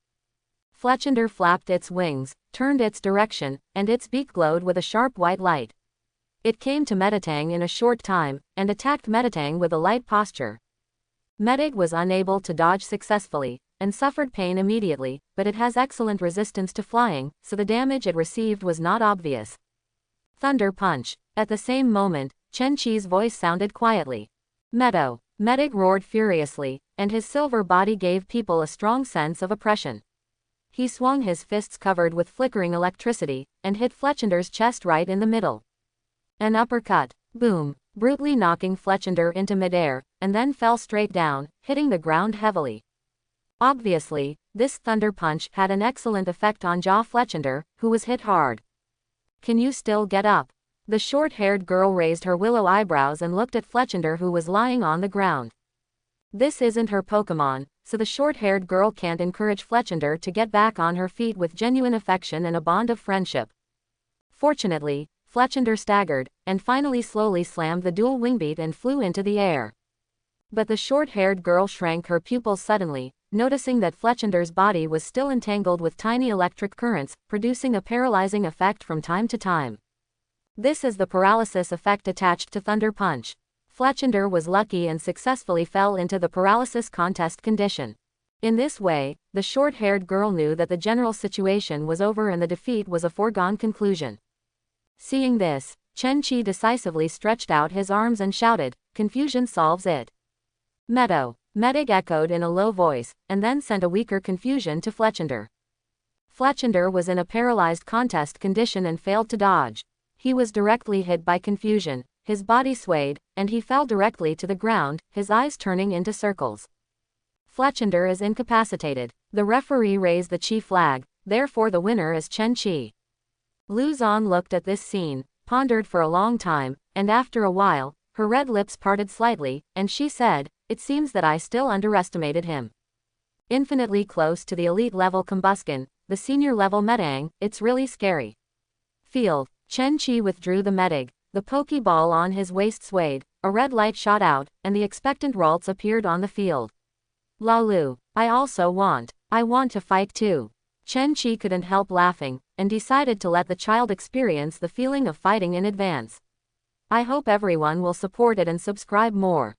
Fletchender flapped its wings, turned its direction, and its beak glowed with a sharp white light. It came to Metatang in a short time, and attacked Metatang with a light posture. Medig was unable to dodge successfully, and suffered pain immediately, but it has excellent resistance to flying, so the damage it received was not obvious. Thunder Punch. At the same moment, Chen Qi's voice sounded quietly. Meadow. Medic roared furiously, and his silver body gave people a strong sense of oppression. He swung his fists covered with flickering electricity, and hit Fletchender's chest right in the middle. An uppercut. Boom. Brutally knocking Fletchender into midair, and then fell straight down, hitting the ground heavily. Obviously, this thunder punch had an excellent effect on Jaw Fletchender, who was hit hard. Can you still get up? The short-haired girl raised her willow eyebrows and looked at Fletchender, who was lying on the ground. This isn't her Pokemon, so the short-haired girl can't encourage Fletchender to get back on her feet with genuine affection and a bond of friendship. Fortunately, Fletchender staggered, and finally slowly slammed the dual wingbeat and flew into the air. But the short-haired girl shrank her pupils suddenly, noticing that Fletchender's body was still entangled with tiny electric currents, producing a paralyzing effect from time to time. This is the paralysis effect attached to Thunder Punch. Fletchender was lucky and successfully fell into the paralysis contest condition. In this way, the short-haired girl knew that the general situation was over and the defeat was a foregone conclusion. Seeing this, Chen Qi decisively stretched out his arms and shouted, "Confusion solves it." Meadow. Medic echoed in a low voice, and then sent a weaker confusion to Fletchender. Fletchender was in a paralyzed contest condition and failed to dodge. He was directly hit by confusion, his body swayed, and he fell directly to the ground, his eyes turning into circles. Fletchender is incapacitated. The referee raised the Qi flag, therefore the winner is Chen Qi. Lu Zan looked at this scene, pondered for a long time, and after a while, her red lips parted slightly, and she said, "It seems that I still underestimated him. Infinitely close to the elite level Combuskin, the senior level Metang, it's really scary." Field. Chen Qi withdrew the Metig, the Pokeball on his waist swayed, a red light shot out, and the expectant Ralts appeared on the field. Lalu. I want to fight too. Chen Qi couldn't help laughing, and decided to let the child experience the feeling of fighting in advance. I hope everyone will support it and subscribe more.